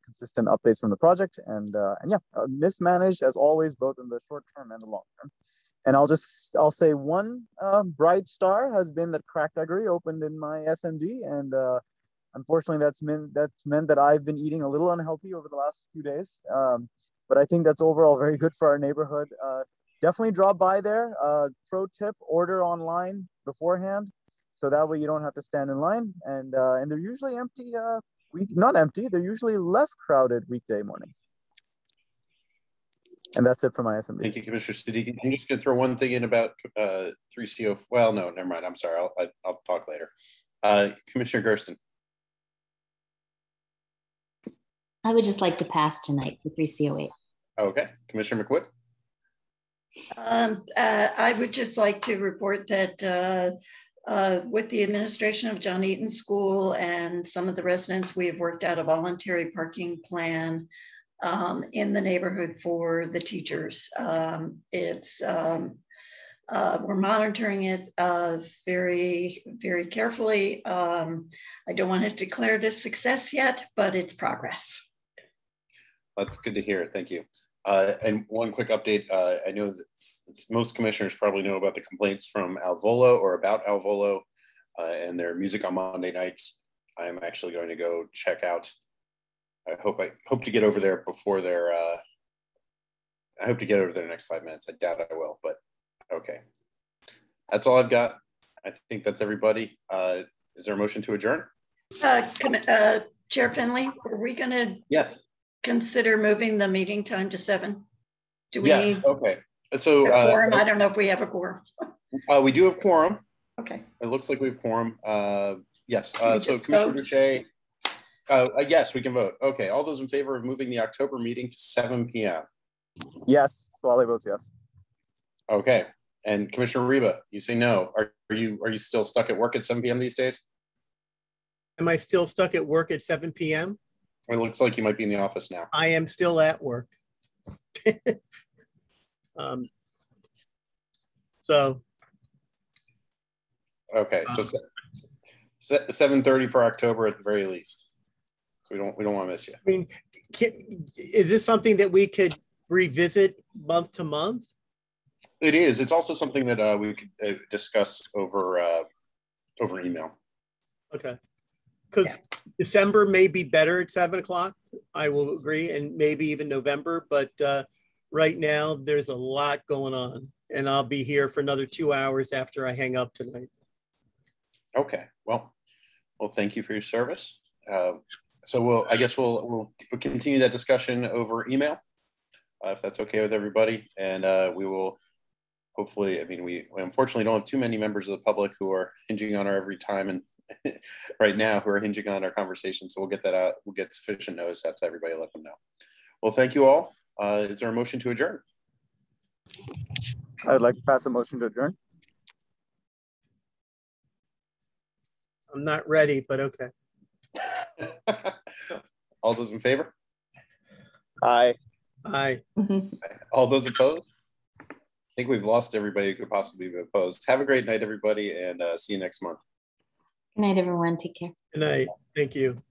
consistent updates from the project. And yeah, mismanaged as always, both in the short term and the long term. And I'll say one bright star has been that Cracked Eggery opened in my SMD, and unfortunately that's meant that I've been eating a little unhealthy over the last few days. But I think that's overall very good for our neighborhood. Definitely drop by there. Pro tip: order online beforehand, so that way you don't have to stand in line. And they're usually empty. Not empty. They're usually less crowded weekday mornings. And that's it for my SMB. Thank you, Commissioner Siddiqui. I'm just going to throw one thing in about 3CO. Well, no, never mind. I'm sorry. I'll talk later. Commissioner Gersten. I would just like to pass tonight for 3C08. Okay. Commissioner McWood. I would just like to report that with the administration of John Eaton School and some of the residents, we have worked out a voluntary parking plan in the neighborhood for the teachers. We're monitoring it very, very carefully. I don't want to declare it a success yet, but it's progress. That's good to hear. Thank you. And one quick update. I know that most commissioners probably know about the complaints from Alvolo or about Alvolo and their music on Monday nights. I'm actually going to go check out. I hope to get over there before their. I hope to get over there in the next 5 minutes. I doubt I will, but okay. That's all I've got. I think that's everybody. Is there a motion to adjourn? Chair Finley, are we going to? Yes. Consider moving the meeting time to 7? Do we need okay. So a quorum? I don't know if we have a quorum. We do have quorum. Okay. It looks like we have quorum. Yes. So Commissioner Boucher. Yes, we can vote. Okay. All those in favor of moving the October meeting to 7 p.m. Yes. Swally votes yes. Okay. And Commissioner Reba, you say no. Are you still stuck at work at 7 p.m. these days? Am I still stuck at work at 7 p.m.? It looks like you might be in the office now. I am still at work. So Okay, so 7:30 for October at the very least. So we don't want to miss you. I mean, is this something that we could revisit month to month? It is. It's also something that we could discuss over email. Okay, because December may be better at 7 o'clock. I will agree, and maybe even November. But right now, there's a lot going on, and I'll be here for another 2 hours after I hang up tonight. Okay. Well, thank you for your service. So I guess we'll continue that discussion over email, if that's okay with everybody, and we will. Hopefully, I mean, we unfortunately don't have too many members of the public who are hinging on our every time and right now who are hinging on our conversation. So we'll get that out. We'll get sufficient notice out to everybody, let them know. Well, thank you all. Is there a motion to adjourn? I'd like to pass a motion to adjourn. I'm not ready, but okay. All those in favor? Aye. Aye. All those opposed? I think we've lost everybody who could possibly be opposed. Have a great night, everybody, and see you next month. Good night, everyone. Take care. Good night. Thank you.